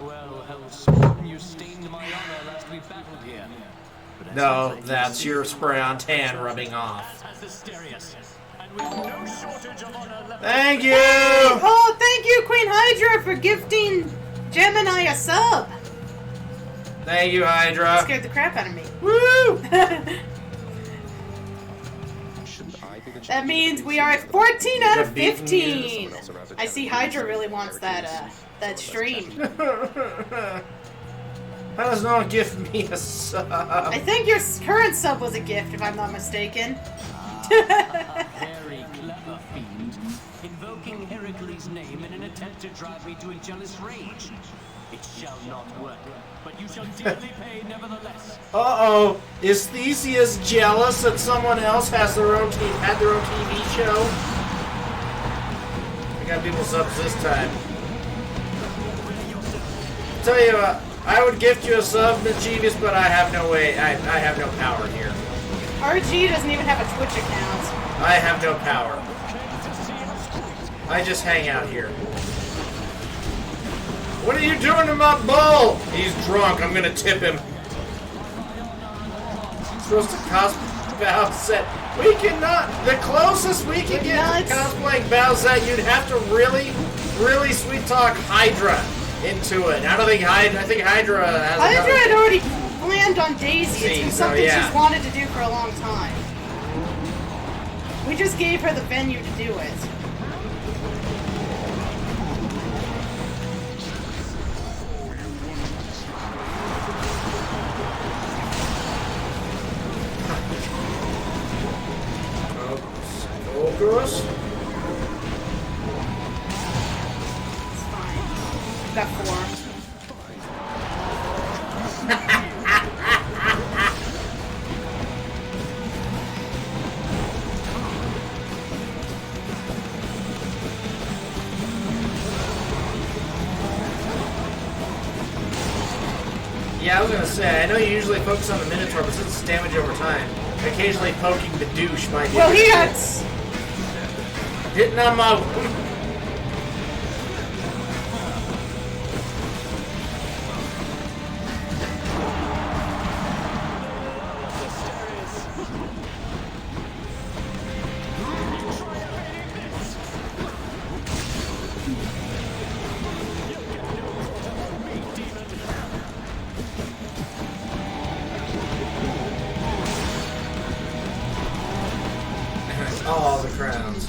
Well, Hellspawn, you stained my honor last we battled here. But No, that's your spray on tan rubbing off. as Asterius, and with no shortage of honor left. Thank you! Oh, thank you, Queen Hydra, for gifting Gemini a sub! Thank you, Hydra. Scared the crap out of me. Woo! Shouldn't I be the That means we are at 14 out of You're beating 15! I see Hydra really wants that stream. How does no one give me a sub? I think your current sub was a gift, if I'm not mistaken. Very clever fiend, invoking Heracles' name in an attempt to drive me to a jealous rage. It shall not work, but you shall dearly pay nevertheless. Uh-oh. Is Theseus jealous that someone else has their own TV show? I got people subs this time. Tell you what, I would gift you a sub, Mischievous, but I have no way. I have no power here. RG doesn't even have a Twitch account. I have no power. I just hang out here. What are you doing to my bull? He's drunk. I'm gonna tip him. Supposed to cosplay Bowsette. We cannot. The closest we can get to cosplaying Bowsette, you'd have to really, really sweet talk Hydra into it. I think Hydra has. Hydra had already planned on Daisy. It's been So, something yeah. she's wanted to do for a long time. We just gave her the venue to do it. Zagreus? It's fine. Got 4. Yeah, I was gonna say, I know you usually focus on the Minotaur, but since it's damage over time, occasionally poking the douche might be... Well, he got... Hitting on my... all the crowns.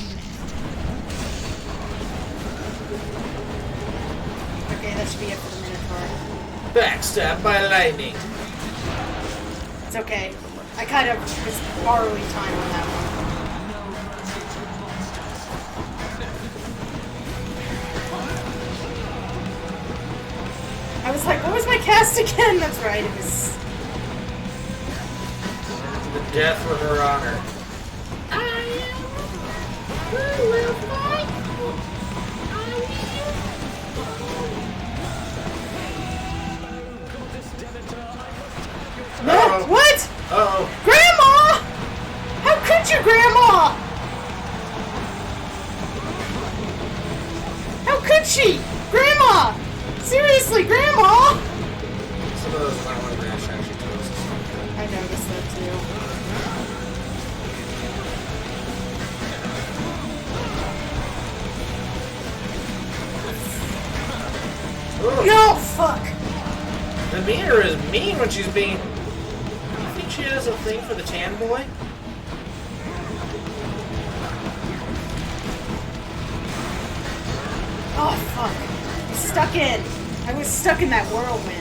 Okay, that should be it for the Minotaur. Backstab by lightning. It's okay. I kind of was borrowing time on that one. I was like, what was my cast again? That's right, it was... The death for her honor. No! What? Uh-oh. Grandma! How could you, Grandma? How could she? Grandma! Seriously, Grandma! Some of those might want to dash actually toast. I noticed that too. Ugh. No, fuck! The meter is mean when she's being... You think she has a thing for the tan boy? Oh, fuck. I was stuck in that whirlwind.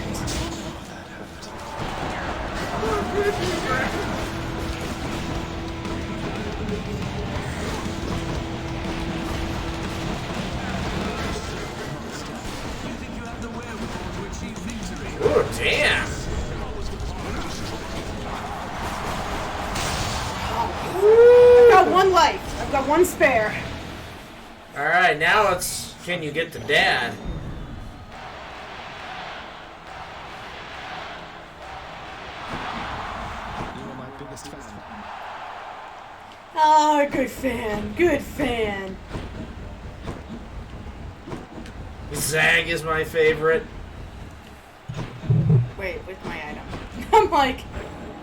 Ooh, damn! I've got one life. I've got one spare. Alright, now it's... Can you get to Dad? You're my biggest fan. Oh, good fan. Good fan. Zag is my favorite. Wait, with my item. I'm like,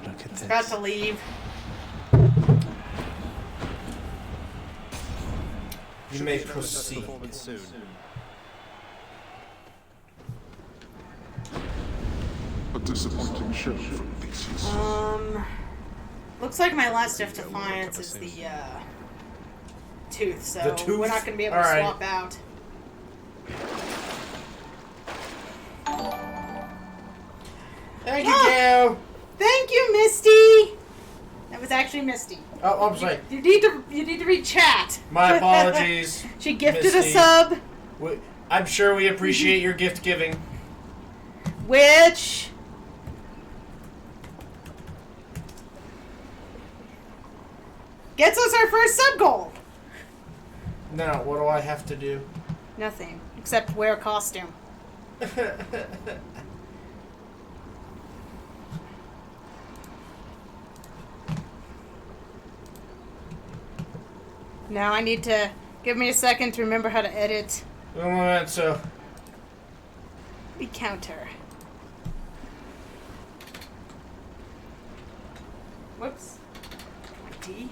Look at it's this. about to leave. You may proceed. Performance soon. A disappointing show from Theseus. Looks like my last Death Defiance is the, tooth, so The tooth? we're not going to be able Alright. to swap out. Thank you, Gale. Thank you, Misty! That was actually Misty. Oh, I'm sorry. You need to read chat. My apologies. She gifted Misty. a sub, I'm sure we appreciate your gift giving. which... gets us our first sub goal. Now, what do I have to do? Nothing, except wear a costume. Now I need to... give me a second to remember how to edit One moment, so... the counter. Whoops. 20.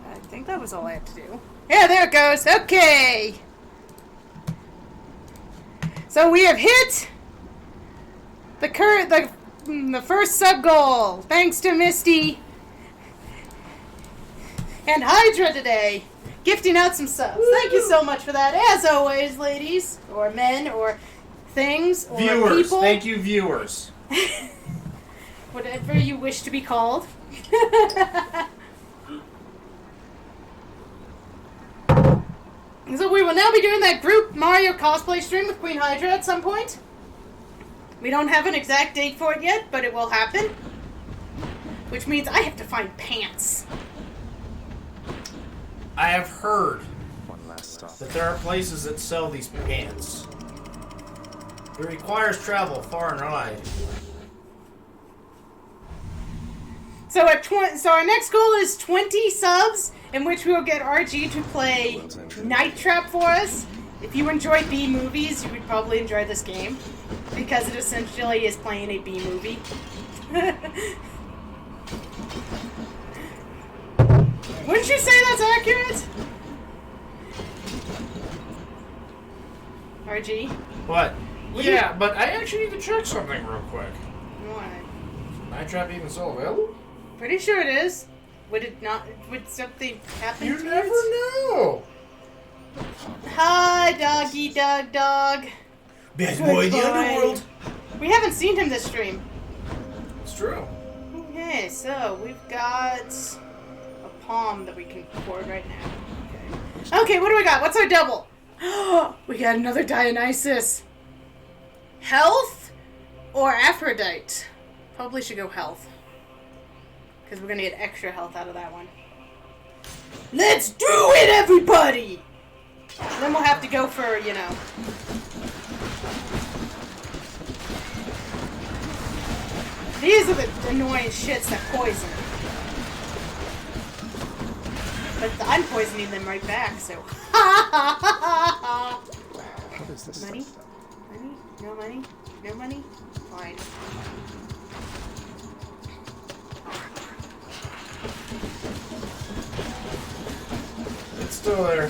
I think that was all I had to do. Yeah, there it goes. Okay. So we have hit the first sub goal, thanks to Misty and Hydra today, gifting out some subs. Woo! Thank you so much for that, as always, ladies, or men, or things, or Viewers. people. Thank you, viewers. Whatever you wish to be called. So we will now be doing that group Mario cosplay stream with Queen Hydra at some point. We don't have an exact date for it yet, but it will happen. Which means I have to find pants. I have heard. One last must stop. that there are places that sell these pants. It requires travel far and wide. So our next goal is 20 subs, in which we will get RG to play Night Trap for us. If you enjoy B movies, you would probably enjoy this game, because it essentially is playing a B movie. Wouldn't you say that's accurate? RG? What? Yeah, but I actually need to check something real quick. Why? Night Trap even still available? Pretty sure it is. Would it not? Would something happen You to never it? know. Hi, doggy dog. Bad boy in the Goodbye. underworld. We haven't seen him this stream. It's true. Okay, so we've got a palm that we can record right now. Okay, what do we got? What's our double? We got another Dionysus. Health or Aphrodite? Probably should go health. Because we're going to get extra health out of that one. Let's do it, everybody! Then we'll have to go for, you know... These are the annoying shits that poison. But I'm poisoning them right back, so... What is this? Money? Money? No money? No money? Fine. It's still there.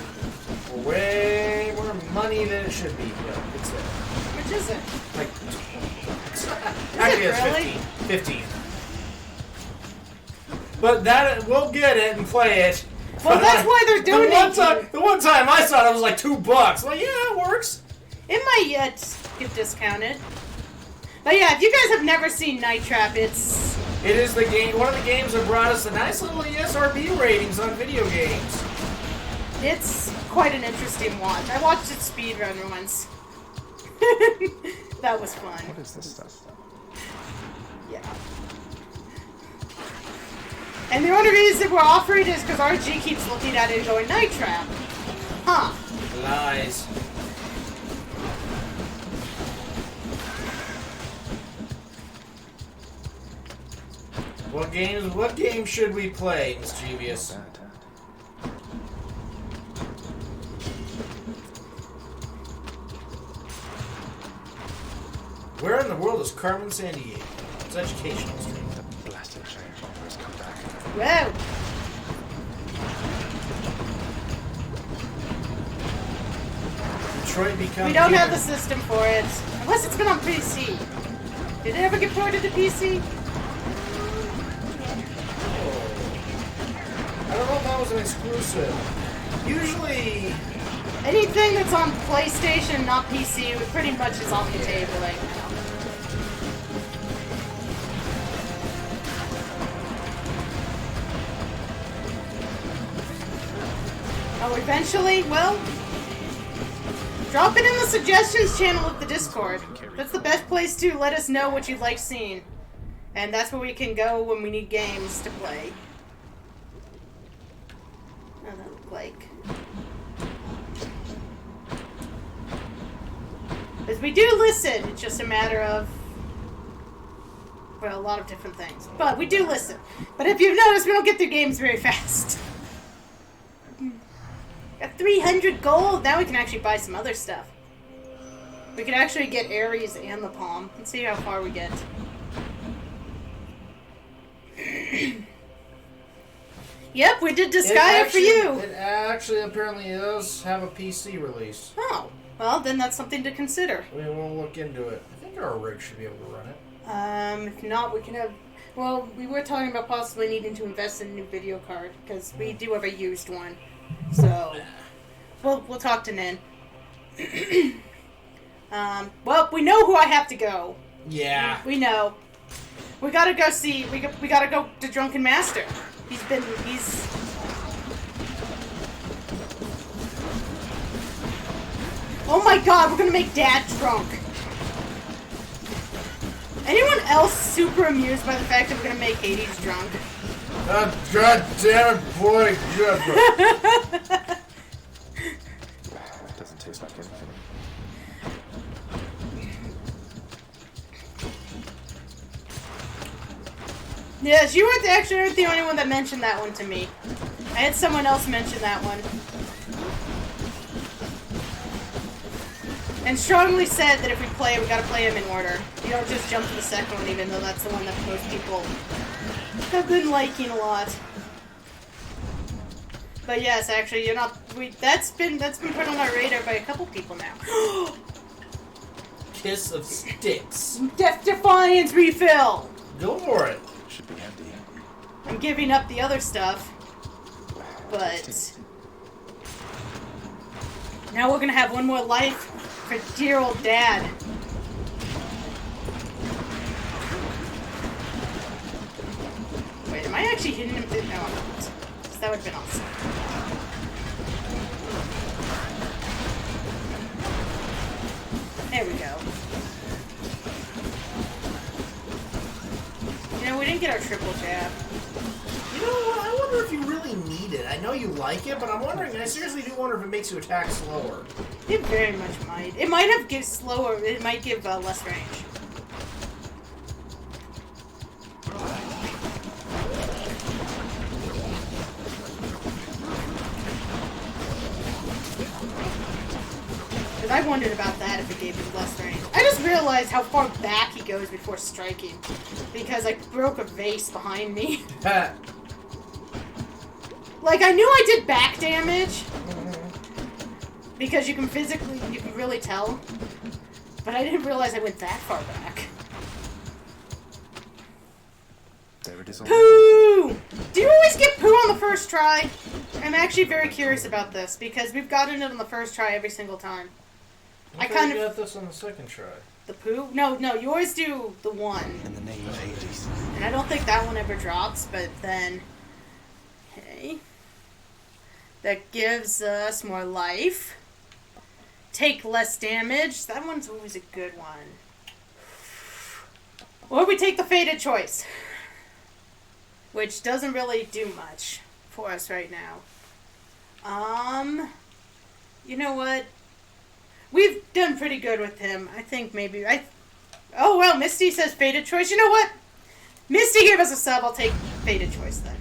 Way more money than it should be, but it's there. Which is it? Like, Actually, it's really? 15. But that we'll get it and play it. Well, that's why they're doing The one time I saw it, it was like $2. Like, yeah, it works. It might yet get discounted. But yeah, if you guys have never seen Night Trap, It is the game. One of the games that brought us a nice little ESRB ratings on video games. it's quite an interesting watch. I watched it speedrun once. That was fun. What is this stuff? Yeah. And the only reason we're offering it is because RG keeps looking at it and going, Night Trap. Huh. Lies. What game should we play, Mischievous? Where in the world is Carmen Sandiego? It's educational stream. The blasted giant bombers come back. Whoa. Detroit becomes. We don't have the system for it. Unless it's been on PC. Did it ever get ported to PC? I don't know if that was an exclusive. Usually, Anything that's on PlayStation, not PC, it pretty much is on the table right now. Oh, eventually, well, drop it in the suggestions channel of the Discord. That's the best place to let us know what you'd like seen. And that's where we can go when we need games to play. What does that look like? Because we do listen, it's just a matter of, well, a lot of different things. But we do listen. But if you've noticed, we don't get through games very fast. Got 300 gold, now we can actually buy some other stuff. We can actually get Ares and the Palm. Let's see how far we get. Yep, we did Disgaea for you. It actually apparently does have a PC release. Oh, well, then that's something to consider. We will look into it. I think our rig should be able to run it. If not, we can have... Well, we were talking about possibly needing to invest in a new video card, because we do have a used one. So, we'll talk to Nin. Well, we know who I have to go. Yeah. We know. We gotta go see... We gotta go to Drunken Master. He's... Oh my god, we're gonna make Dad drunk. Anyone else super amused by the fact that we're gonna make Hades drunk? God damn it, boy. Yes, you weren't actually the only one that mentioned that one to me. I had someone else mention that one. And strongly said that if we play, we gotta play them in order. You don't just jump to the second one, even though that's the one that most people have been liking a lot. But yes, actually, you're not. That's been put on our radar by a couple people now. Kiss of sticks. Death Defiance refill. Go for it. Should be handy. I'm giving up the other stuff, but now we're gonna have one more life for dear old Dad. Wait, am I actually hitting him? No, I'm not. That would have been awesome. There we go. You know, we didn't get our triple jab. You know what? I wonder if you really need it. I know you like it, but I'm wondering, I seriously do wonder if it makes you attack slower. It very much might. It might have give slower. It might give less range. Because I wondered about that if it gave him less range. I just realized how far back he goes before striking. Because I broke a vase behind me. Like, I knew I did back damage. Because you can really tell. But I didn't realize I went that far back. There it is. Poo! Do you always get poo on the first try? I'm actually very curious about this, because we've gotten it on the first try every single time. I kind of got this on the second try. The poo? No, you always do the one. In the name of Hades. And I don't think that one ever drops, but then... Okay. That gives us more life. Take less damage. That one's always a good one. Or we take the fated choice. Which doesn't really do much for us right now. You know what? We've done pretty good with him. I think maybe oh well, Misty says fated choice. You know what? Misty gave us a sub. I'll take fated choice then.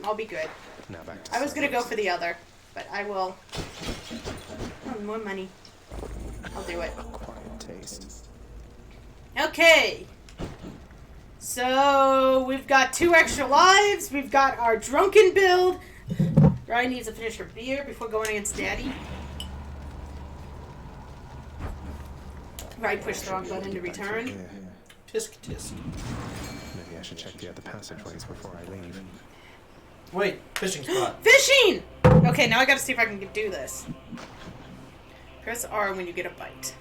I'll be good. Now back to I was gonna go for the other, but I will. Oh, more money. I'll do it. quiet taste. Okay. So we've got 2 extra lives. We've got our drunken build. Ryan needs to finish her beer before going against Daddy. Right, push the wrong button to return. Tisk tisk. Maybe I should check the other passageways before I leave. Wait, fishing spot. Fishing! Okay, now I gotta see if I can do this. Press R when you get a bite.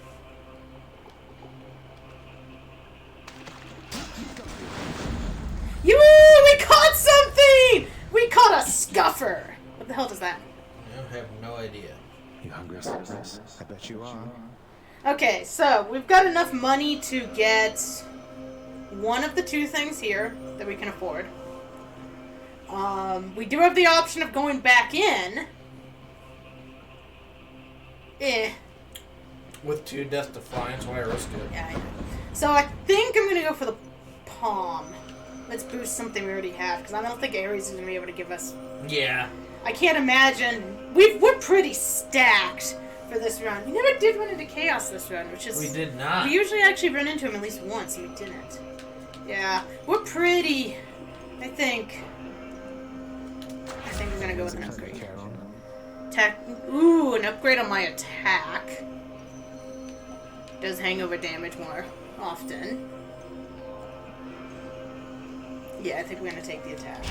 We caught something! We caught a scuffer! What the hell does that mean? I have no idea. You hungry, Zagreus? I bet you are. Okay, so we've got enough money to get one of the 2 things here that we can afford. We do have the option of going back in. With 2 Death Defiance, why risk it? Yeah, I know. So I think I'm gonna go for the palm. Let's boost something we already have, because I don't think Ares is gonna be able to give us. Yeah. I can't imagine. We're pretty stacked for this round. We never did run into Chaos this round, which is... We did not. We usually actually run into him at least once, and we didn't. Yeah, we're pretty... I think we're gonna go with an upgrade. Ooh, an upgrade on my attack. Does hangover damage more often. Yeah, I think we're gonna take the attack.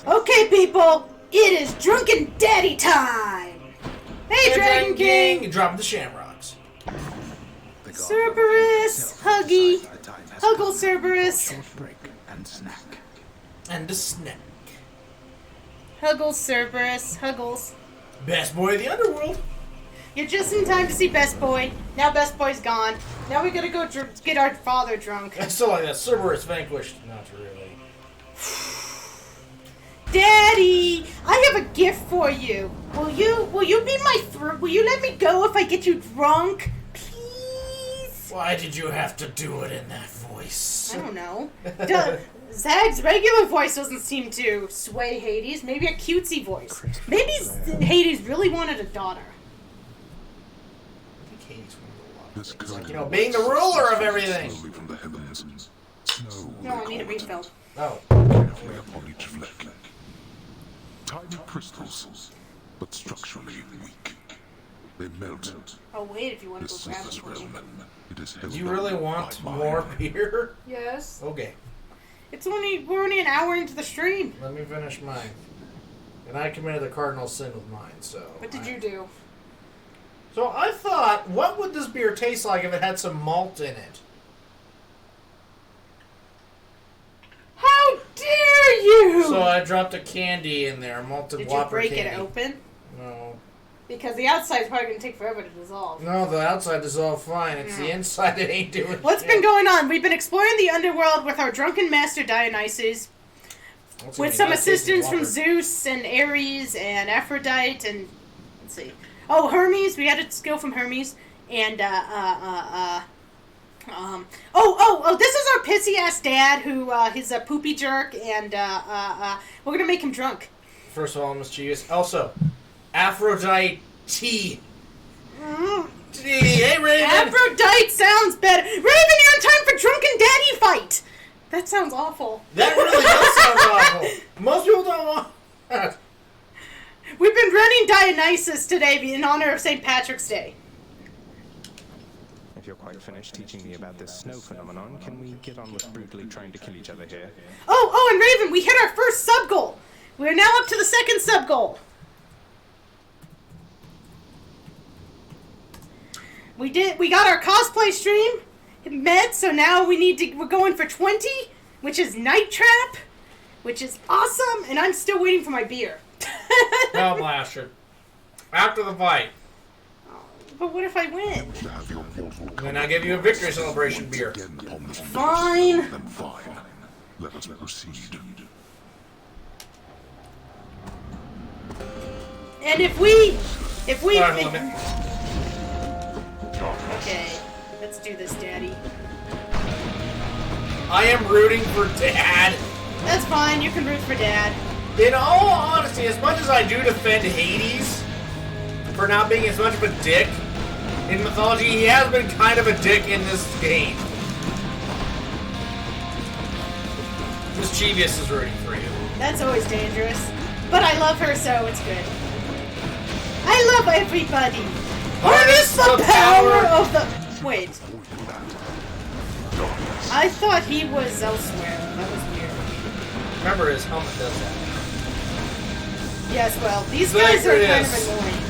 Okay, people! It is Drunken Daddy time! Hey, Dragon King! Drop the shamrocks. Cerberus! Huggy! Huggle Cerberus! And a snack. Huggles Cerberus. Huggles. Best boy of the underworld. You're just in time to see Best Boy. Now Best Boy's gone. Now we gotta go get our father drunk. I still like that. Cerberus vanquished. Not really. Daddy, I have a gift for you. Will you be my will you let me go if I get you drunk? Please? Why did you have to do it in that voice? voice? I don't know. Zag's regular voice doesn't seem to sway Hades. Maybe a cutesy voice. Maybe Hades really wanted a daughter. I think Hades wanted a lot. This It's like, curtain being the ruler of everything. slowly from the heavens. Snow No, I need a refill. Oh. carefully upon each fleck. Tiny crystals, but structurally weak. They melt. Oh, wait, if you want to This go grab it surface for me. realm. It is held Do you up really by want mine. more beer? Yes. Okay. We're only an hour into the stream. Let me finish mine. And I committed the cardinal sin with mine, so... What did you do? So I thought, what would this beer taste like if it had some malt in it? How dare you! So I dropped a candy in there, a malted Did you Whopper break candy. it open? No. Because the outside's probably going to take forever to dissolve. No, the outside is all fine. It's the inside that ain't doing What's shit. been going on? We've been exploring the underworld with our drunken master Dionysus, What's with in some that tasty assistance from Whopper? Zeus and Ares and Aphrodite and let's see. Oh, Hermes. We had a skill from Hermes and this is our pissy ass dad who he's a poopy jerk and we're gonna make him drunk. First of all, mischievous. Also, Aphrodite. Hey, Raven! Aphrodite sounds better. Raven, you're in time for drunken daddy fight. That sounds awful. That really does sound awful. Most people don't want that. We've been running Dionysus today in honor of St. Patrick's Day. If you're quite finished teaching me about this snow phenomenon, can we get on with brutally trying to kill each other here? Oh, and Raven, we hit our first sub goal. We're now up to the second sub goal. We got our cosplay stream met, so now we're going for 20, which is Night Trap, which is awesome, and I'm still waiting for my beer. Hell Blaster. After the fight. But what if I win? To have your portal Then I give you a victory celebration beer. again upon this Fine. Then fine. Let us proceed. And if we Alright, limit. okay, let's do this, Daddy. I am rooting for Dad. That's fine. You can root for Dad. In all honesty, as much as I do defend Hades for not being as much of a dick, in mythology, he has been kind of a dick in this game. Mischievous is rooting for you. That's always dangerous. But I love her, so it's good. I love everybody. Harness the power of the... Wait. I thought he was elsewhere. That was weird. Remember, his helmet does that. Yes, well, these guys are kind of Zagreus. annoying.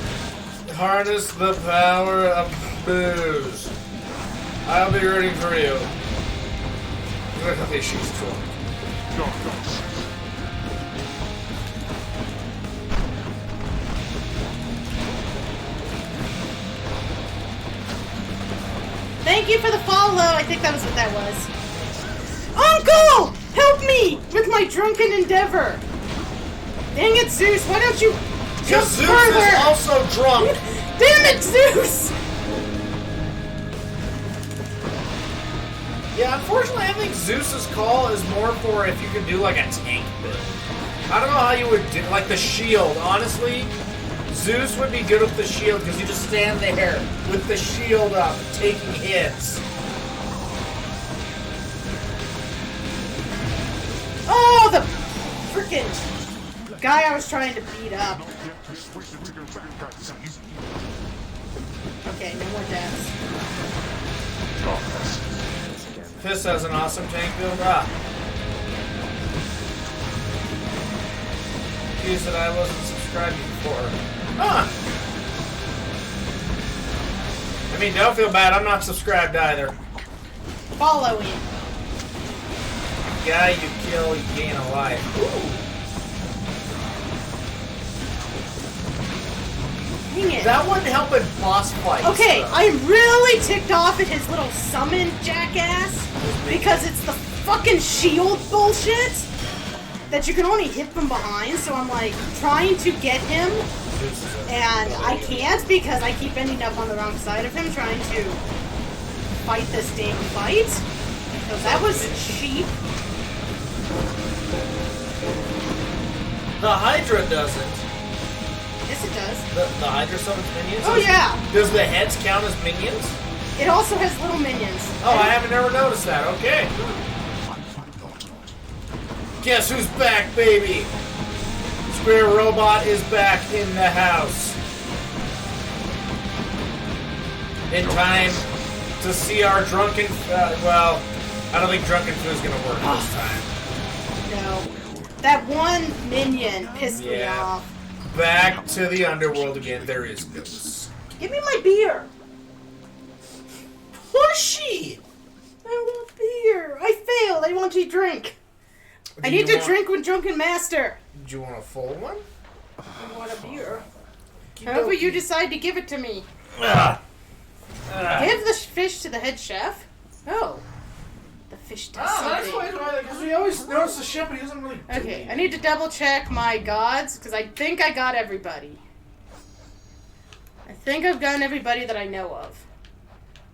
Harness the power of booze. I'll be rooting for you. Really, she's drunk. Thank you for the follow. I think that was what that was. Uncle! Help me with my drunken endeavor. Dang it, Zeus. Why don't you jump Because Zeus further? is also drunk. Damn it, Zeus! Yeah, unfortunately, I think Zeus's call is more for if you can do like a tank build. I don't know how you would do, like the shield. Honestly, Zeus would be good with the shield because you just stand there with the shield up, taking hits. Oh, the freaking guy I was trying to beat up. Okay, no more deaths. Fist has an awesome tank build. Excuse that I wasn't subscribed before. I mean, don't feel bad. I'm not subscribed either. Follow him. Guy you kill, you gain a life. Ooh. Dang it. That wouldn't help in boss fights. Okay, though. I'm really ticked off at his little summon jackass because it's the fucking shield bullshit that you can only hit from behind, so I'm like trying to get him and I can't because I keep ending up on the wrong side of him trying to fight this damn fight. So that was cheap. The Hydra doesn't. Yes, it does. The Hydra summons minions? Oh, yeah. Does the heads count as minions? It also has little minions. Oh, I haven't ever noticed that. Okay. Guess who's back, baby? Square Robot is back in the house. In time to see our drunken... well, I don't think drunken foo is going to work this time. No. That one minion pissed me off. Back to the underworld again. There is Zeus. Give me my beer. Pushy! I want beer. I failed. I want to drink. I need to drink with Drunken Master. Do you want a full one? I want a beer. However you decide to give it to me. Give the fish to the head chef. Oh. The fish does something. That's why, because we always notice the chef, but he doesn't really do Okay, I need to double check my gods, because I think I got everybody. I think I've gotten everybody that I know of.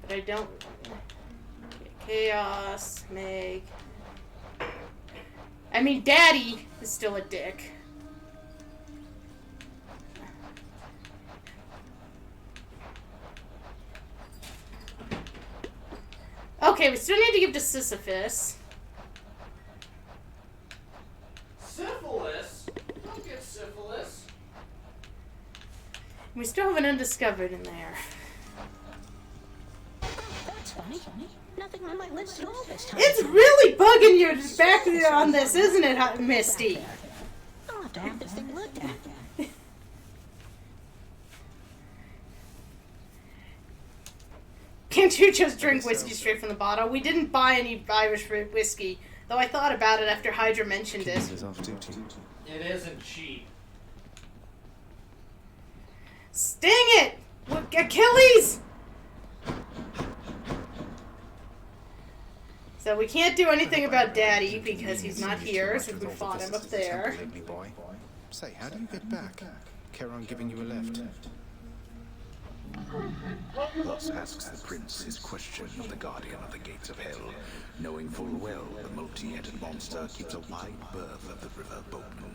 But I don't... Okay, Chaos, Meg... I mean, Daddy is still a dick. Okay, we still need to give to Sisyphus. Syphilis? Don't get syphilis. We still have an undiscovered in there. That's funny. Nothing on my list at all this time. It's really bugging you back on this, isn't it, Misty? I'll have to have this thing looked at. Can't you just drink whiskey straight from the bottle? We didn't buy any Irish whiskey, though I thought about it after Hydra mentioned it. It isn't cheap. Sting it! Achilles! So we can't do anything about Daddy because he's not here, since we fought him up there. Boy. Say, how do you get back? Charon giving you a lift. Thus asks the prince his question of the guardian of the gates of hell, knowing full well the multi-headed monster keeps a wide berth of the river Bodmin.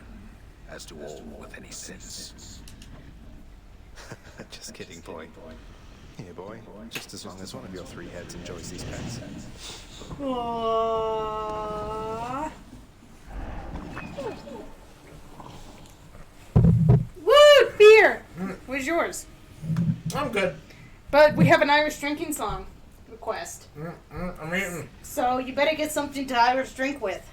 As to all with any sense. Just kidding, boy. Here, boy. Just as long as one of your three heads enjoys these pets. Aww. Woo! Beer! Where's yours? I'm good. But we have an Irish drinking song request. I'm eating. So you better get something to Irish drink with.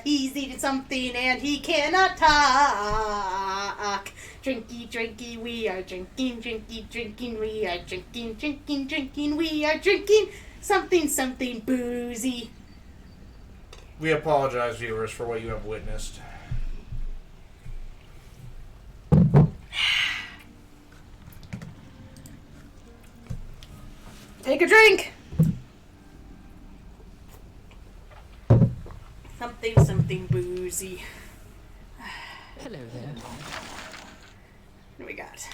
He's eating something and he cannot talk. Drinky, drinky, we are drinking, drinky, drinking, we are drinking, drinking, drinking, we are drinking something, something boozy. We apologize, viewers, for what you have witnessed. Take a drink. Something, something boozy. Hello there. What do we got?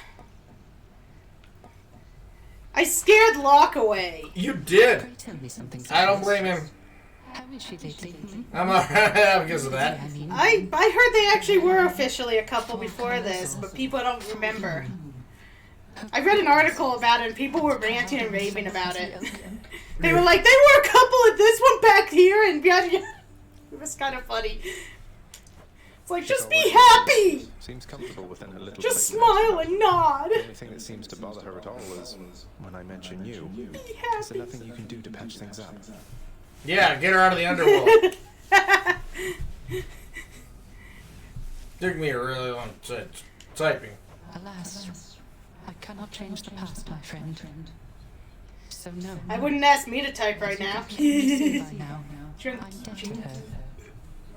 I scared Locke away. You did. Tell me something. I don't blame him. How is she lately? I'm alright because of that. I heard they actually were officially a couple before this, but people don't remember. I read an article about it and people were ranting and raving about it. They were like, they were a couple at this one back here and yada yada. It was kind of funny. It's like, just be happy! Seems comfortable within a little Just place. smile and nod. The only thing that seems to bother her at all was when I mention you. Be Is there happy. nothing you can do to patch things up? Yeah, get her out of the underworld. Took me a really long time typing. Alas, I cannot change the past, my friend. So no. I wouldn't ask me to type right now. By now, Drink. I'm dead to her.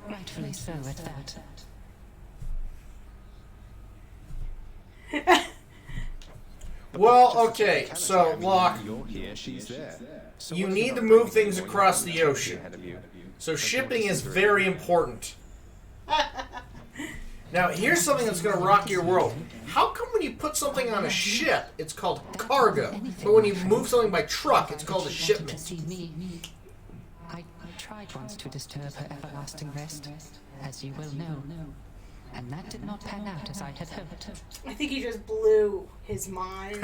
Rightfully so at that. Well, okay, so, Locke, You're here, she's there. So you what's need not to doing move when things you're across the directly ocean. ahead of you? So shipping is very important. Now, here's something that's going to rock your world. How come when you put something on a ship, it's called cargo, but when you move something by truck, it's called a shipment? I tried once to disturb her everlasting rest, as you will know, and that did not pan out as I had hoped. I think he just blew his mind.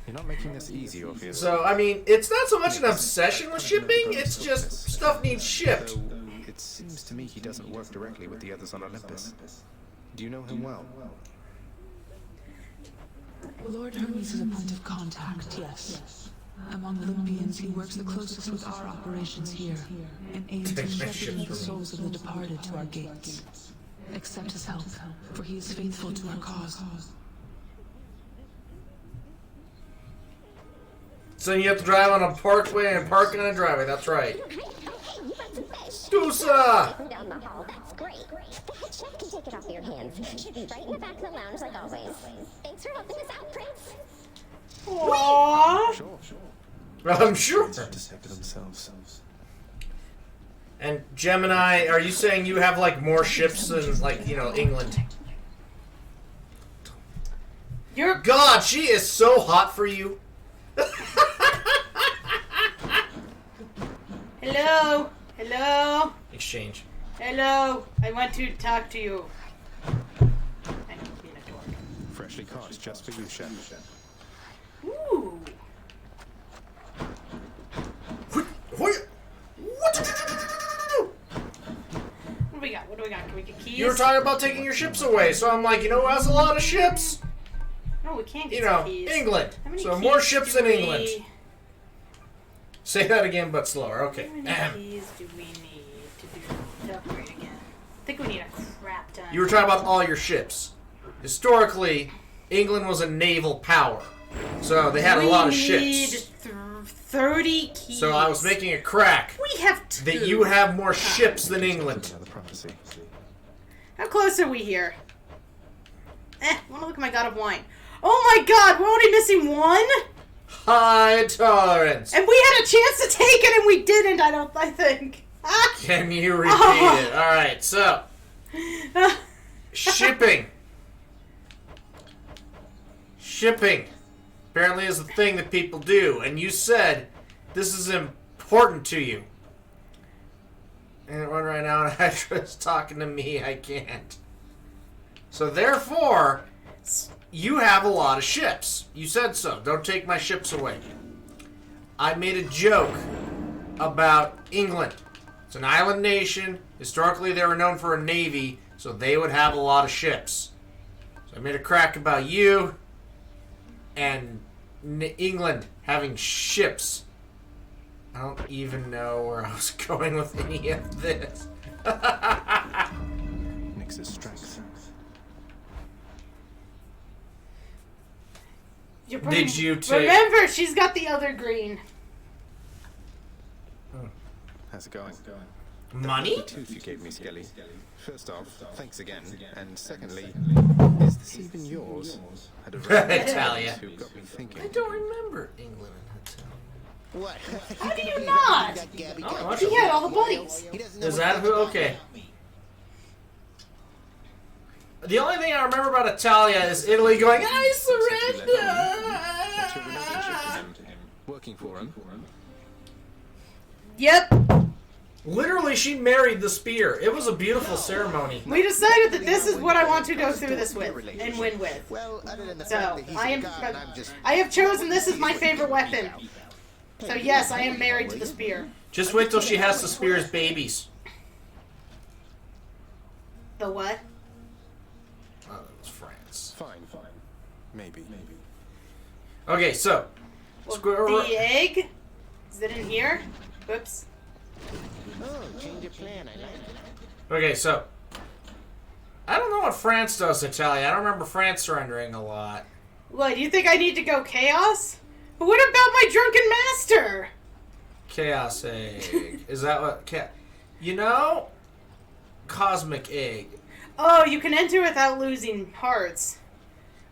You're not making this easy, Orpheus. So, I mean, it's not so much an obsession with shipping, it's just stuff needs shipped. Though it seems to me he doesn't work directly with the others on Olympus. Do you know him well? Lord Hermes is a point of contact, yes. Among Olympians, he works the closest with our operations here, and aims in shepherding the souls of the departed to our gates. Accept his help, for he is faithful to our cause. So you have to drive on a parkway and park on a driveway, that's right. Stusa! Down the hall, that's great. The head chef can take it off your hands. Should be right in the back of the lounge like always. Thanks for helping us out, Prince. Aww. Sure. I'm sure. To say for themselves. And Gemini, are you saying you have like more ships than like, you know, England? Your God, she is so hot for you. Hello? Hello? Exchange. Hello? I want to talk to you. I know, being a dork. Freshly caught, just for you, chef. Ooh. What What do we got? What do we got? Can we get keys? You were talking about taking your ships away, so I'm like, you know who has a lot of ships? No, we can't get You know, keys. England. How many So keys more ships do in we- England. Say that again, but slower. Okay. How many keys do we need to upgrade again? I think we need a crap ton. You were talking about all your ships. Historically, England was a naval power, so they had a lot of ships. We need 30 keys. So I was making a crack We have 2. that you have more ships than England. Another prophecy. How close are we here? I want to look at my God of Wine. Oh my God, we're only missing 1? High tolerance. And we had a chance to take it and we didn't, I think. Can you repeat it? Alright, so. Shipping. Shipping. Apparently is a thing that people do. And you said this is important to you. And one right now, and Hydra's talking to me, I can't. So therefore, you have a lot of ships. You said so. Don't take my ships away. I made a joke about England. It's an island nation. Historically, they were known for a navy, so they would have a lot of ships. So I made a crack about you and England having ships. I don't even know where I was going with any of this. Nix's strength. Did you take... Remember, she's got the other green. How's it going? Money? The tooth you gave me, Skelly. First off, thanks again. And secondly, is this even yours? Had a Italia. who got me thinking. I don't remember England and Italia. What? How do you not? Oh, He had all the buddies. Is that who? Okay. The only thing I remember about Italia is Italy going, I What's your relationship to him? Working for him? Yep. Literally, she married the spear. It was a beautiful ceremony. We decided that this is what I want to go through this with and win with. Well, other than the So fact that he's a god, I'm just... I have chosen this as my favorite weapon. So yes, I am married to the spear. Just wait till she has the spear's babies. The what? Oh, that was France. Fine. Maybe. Okay, so. Well, the egg? Is it in here? Whoops. Oh, change your plan, I like it. Okay, so. I don't know what France does to Italia. I don't remember France surrendering a lot. What, you think I need to go chaos? But what about my drunken master? Chaos egg. Is that what? You know? Cosmic egg. Oh, you can enter without losing hearts.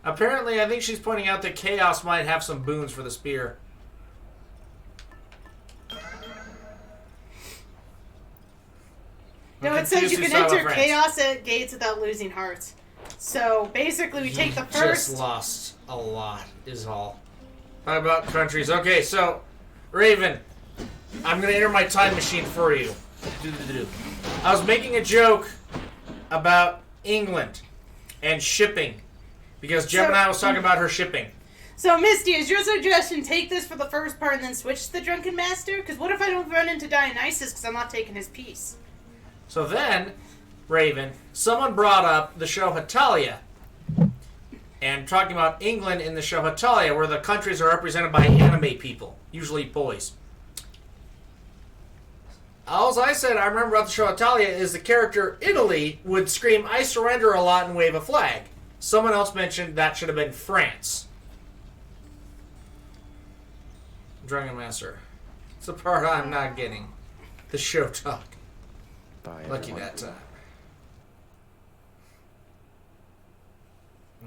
Apparently, I think she's pointing out that Chaos might have some boons for the spear. No, it says you can enter chaos at gates without losing hearts. So basically, we take the first. Just lost a lot, is all. How about countries? Okay, so Raven, I'm gonna enter my time machine for you. I was making a joke about England and shipping because Gemini was talking about her shipping. So, Misty, is your suggestion take this for the first part and then switch to the Drunken Master? Because what if I don't run into Dionysus because I'm not taking his piece? So then, Raven, someone brought up the show Hatalia. And talking about England in the show Hatalia, where the countries are represented by anime people, usually boys. All I said I remember about the show Hatalia is the character Italy would scream, "I surrender" a lot and wave a flag. Someone else mentioned that should have been France. Drunken Master. It's the part I'm not getting. The show talk. Lucky that time.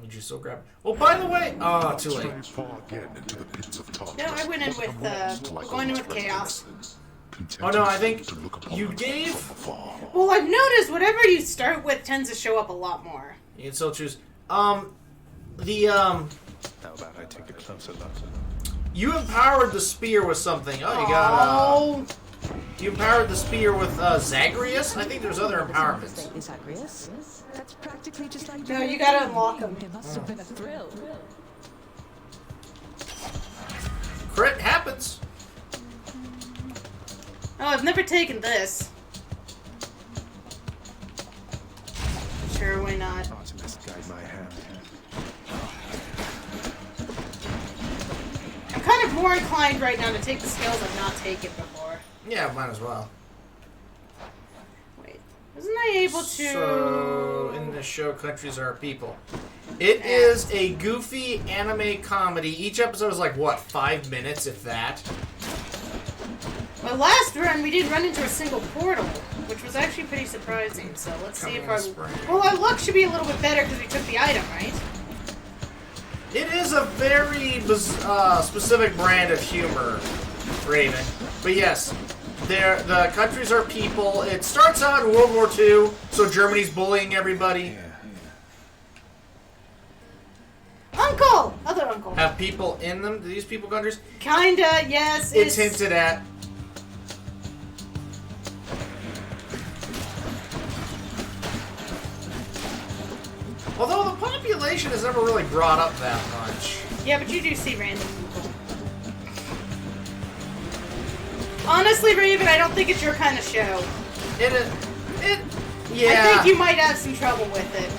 Did you still grab? Well, by the way, oh, too late. No, I went in with going in with chaos. Oh no, I think you gave. Well, I've noticed whatever you start with tends to show up a lot more. You can still choose. How about I take a closer look? You empowered the spear with something. Oh, you got. You empowered the spear with Zagreus. I think there's other empowerments. Zagreus? That's practically just like. No, you gotta unlock them. It must have been a thrill. Crit happens. Oh, I've never taken this. Sure, why not? Artemis, guide my hand. I'm kind of more inclined right now to take the skills I've not taken before. Yeah, might as well. Wait, wasn't I able to? So, in the show, countries are people. It is a goofy anime comedy. Each episode is like, what, 5 minutes, if that? Well, last run we didn't run into a single portal, which was actually pretty surprising. So let's see if our luck should be a little bit better because we took the item, right? It is a very specific brand of humor, Raven. But yes, the countries are people. It starts out in World War II, so Germany's bullying everybody. Uncle! Other uncle. Have people in them? Do these people countries? Kinda, yes. It's hinted at. Although the population is never really brought up that much. Yeah, but you do see random people. Honestly, Raven, I don't think it's your kind of show. Yeah. I think you might have some trouble with it.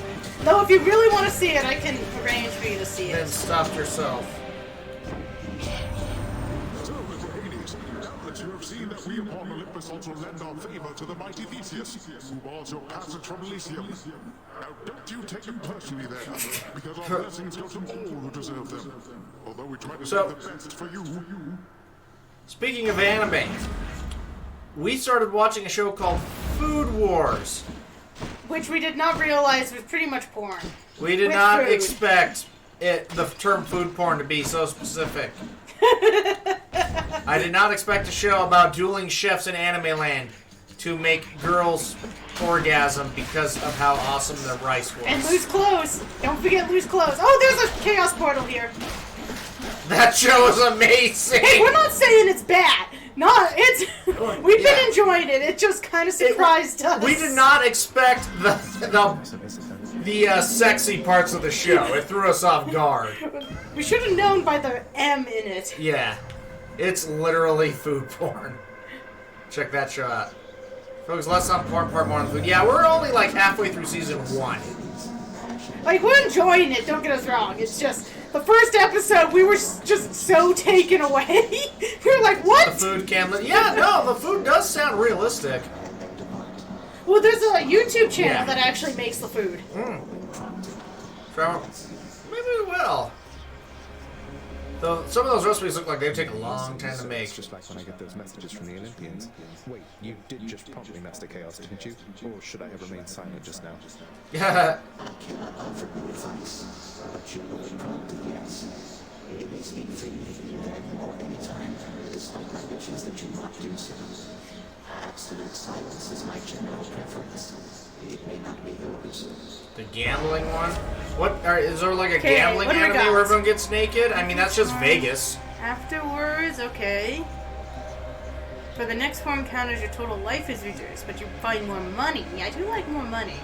Though, if you really want to see it, I can arrange for you to see it. Then stop yourself. So, Mr. Hades, now that you have seen that we upon Olympus also lend our favor to the mighty Theseus, who bars your passage from Elysium. Now, don't you take it personally there, because our blessings go to all who deserve them. Although we try to do the best for you. Speaking of anime, we started watching a show called Food Wars. Which we did not realize was pretty much porn. We did not expect the term food porn to be so specific. I did not expect a show about dueling chefs in anime land to make girls orgasm because of how awesome the rice was. And loose clothes. Don't forget loose clothes. Oh, there's a chaos portal here. That show is amazing. Hey, we're not saying it's bad. We've been enjoying it. It just kind of surprised us. We did not expect the sexy parts of the show. It threw us off guard. We should have known by the M in it. Yeah. It's literally food porn. Check that show out. Folks, less on porn, part more on food. Yeah, we're only like halfway through season 1. Like, we're enjoying it, don't get us wrong. It's just, the first episode, we were just so taken away. We were like, what? The food camera. Yeah, no, the food does sound realistic. Well, there's a YouTube channel that actually makes the food. Trevor, maybe we will. Though some of those recipes look like they take a long time to make. Just like when I get those messages from the Olympians. Wait, you did just prompt me, Master Chaos, didn't you? Or should I have remained silent just now? Yeah. I cannot offer you advice, but you know it prompted yes. You may speak freely here and or anytime, despite my wishes that you not do so. Absolute silence is my general preference. It may not be yours. The gambling one? Is there like a Okay, gambling what do we anime got? where everyone gets naked? I mean, that's just Vegas. Afterwards, okay. For the next 4 encounters, your total life is reduced, but you find more money. I do like more money.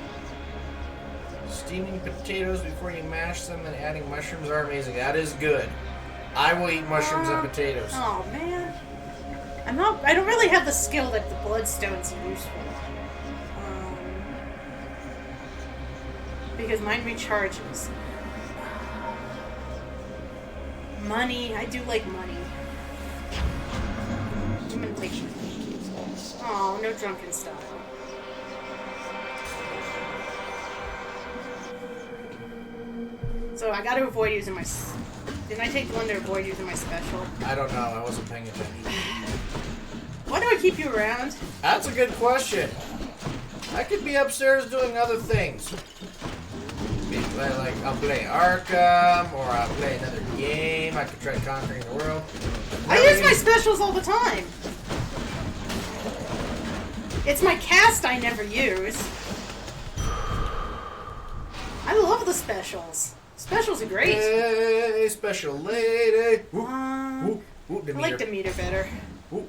Steaming potatoes before you mash them and adding mushrooms are amazing. That is good. I will eat mushrooms and potatoes. Oh man, I don't really have the skill that the bloodstone's useful. Because mine recharges. Money, I do like money. I'm gonna take. Oh, no drunken style. So I gotta avoid using my. Didn't I take the one to avoid using my special? I don't know. I wasn't paying attention. Why do I keep you around? That's a good question. I could be upstairs doing other things. Like I'll play Arkham, or I'll play another game. I could try conquering the world. I use my specials all the time. It's my cast I never use. I love the specials. Specials are great. Hey, special lady. I like Demeter better. Ooh.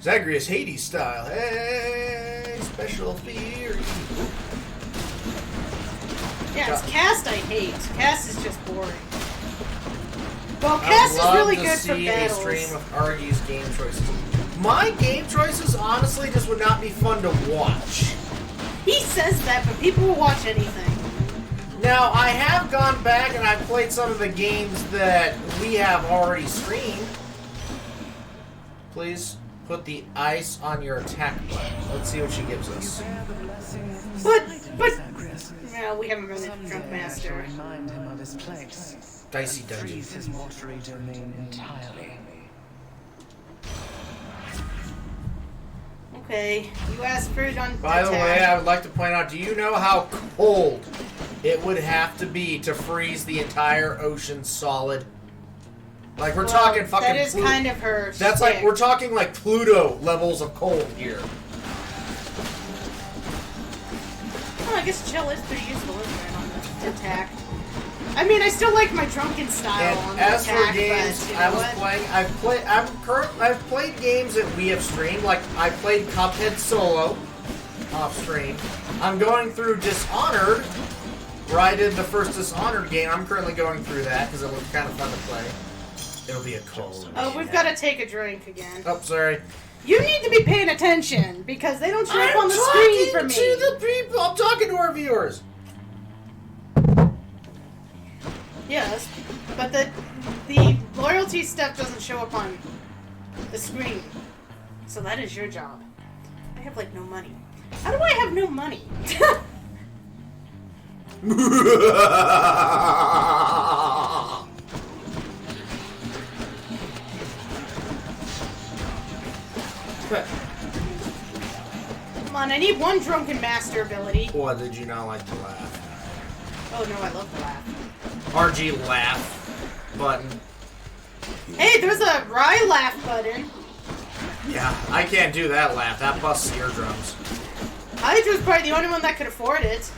Zagreus Hades style. Hey, special theory. Yeah, it's cast I hate. Cast is just boring. Well, cast is really good for battles. A stream of Argy's game choices. My game choices, honestly, just would not be fun to watch. He says that, but people will watch anything. Now, I have gone back and I've played some of the games that we have already streamed. Please put the ice on your attack button. Let's see what she gives us. But, well, we haven't run the Drunk Master. Remind him of his place. Dicey dungeon. Freeze his watery domain entirely. Okay, you asked for it on. By the way, I would like to point out, do you know how cold it would have to be to freeze the entire ocean solid? Like, we're talking fucking that is kind of her That's shtick. like, we're talking like Pluto levels of cold here. Oh, I guess chill is pretty useful, isn't it, on the attack? I mean, I still like my drunken style on And the as attack, for games but, you I know was what? playing, I've played games that we have streamed. Like, I played Cuphead solo off stream. I'm going through Dishonored, where I did the first Dishonored game. I'm currently going through that because it looked kind of fun to play. It'll be a cold. Oh, we've got to take a drink again. Oh, sorry. You need to be paying attention because they don't show up on the screen for me. To the people. I'm talking to our viewers. Yes, but the loyalty stuff doesn't show up on the screen. So that is your job. I have like no money. How do I have no money? Come on, I need one drunken master ability. What, did you not like to laugh? Oh no, I love the laugh. RG laugh button. Hey, there's a Rye laugh button. Yeah, I can't do that laugh. That busts eardrums. Hydra's probably the only one that could afford it.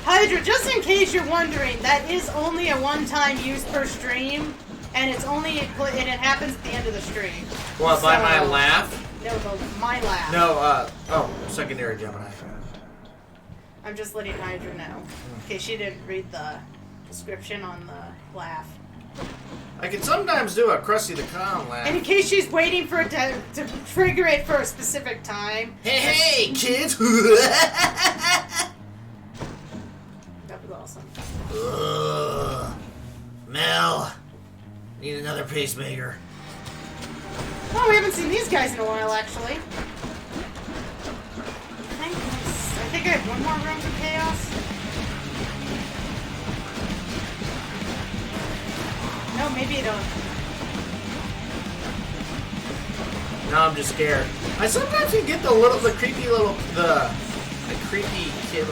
Hydra, just in case you're wondering, that is only a one-time use per stream, and it happens at the end of the stream. What, by my laugh? No, my laugh. No, secondary Gemini. I'm just letting Hydra know. Okay, she didn't read the description on the laugh. I can sometimes do a Krusty the Clown laugh. And in case she's waiting for it to trigger it for a specific time. Hey, kids! That was awesome. Mel, need another pacemaker. Oh, we haven't seen these guys in a while, actually. I think I have one more room for chaos. No, maybe I don't. No, I'm just scared. I sometimes can get the creepy kid.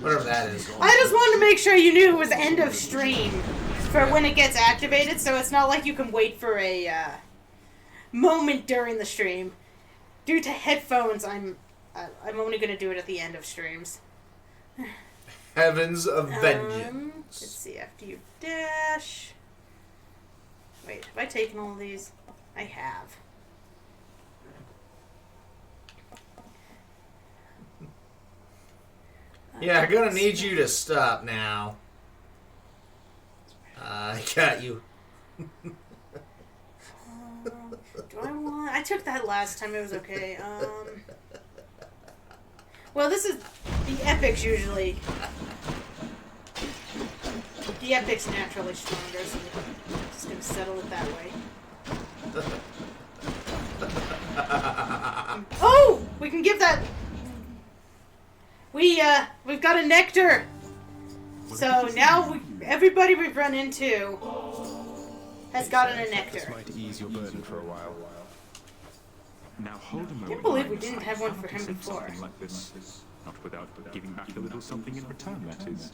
Whatever that is. I just wanted to make sure you knew it was end of stream. for when it gets activated, so it's not like you can wait for a moment during the stream. Due to headphones, I'm only going to do it at the end of streams. Heavens of Vengeance. Let's see, after you dash... Wait, have I taken all of these? I have. Yeah, I'm gonna need you to stop now. I got you. Do I want... I took that last time, it was okay. Well, this is... The Epic's usually... The Epic's naturally stronger, so I'm just gonna settle it that way. Oh! We can give that... We've got a nectar! So now everybody we've run into has gotten a nectar. This might ease your burden for a while. Now hold a moment. I can't believe we didn't have one for him before. Something like this, not without giving back a little something in return, that is.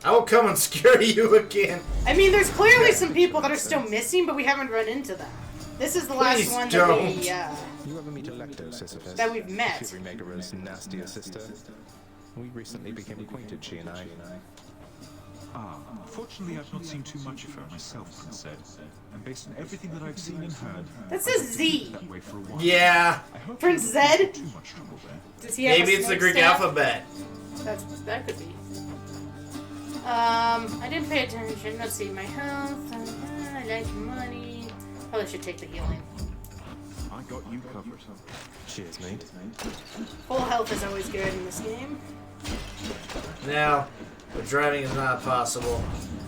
I will come and scare you again. I mean, there's clearly some people that are still missing, but we haven't run into them. This is the last one that You ever meet Electo, Sisyphus? that we've met. Fury Megara's nastier sister. We recently became acquainted, she and I. Ah, fortunately I've not seen too much of her myself, Prince said. And based on everything that I've seen and heard... That says Z. That way for a while. Yeah. Prince Zed? Too much trouble there. Does he have Maybe it's the Greek alphabet. That could be. I didn't pay attention. Let's see, my health. I like money. Probably should take the healing. I got you covered. Cheers, mate. Full health is always good in this game. Now, but driving is not possible.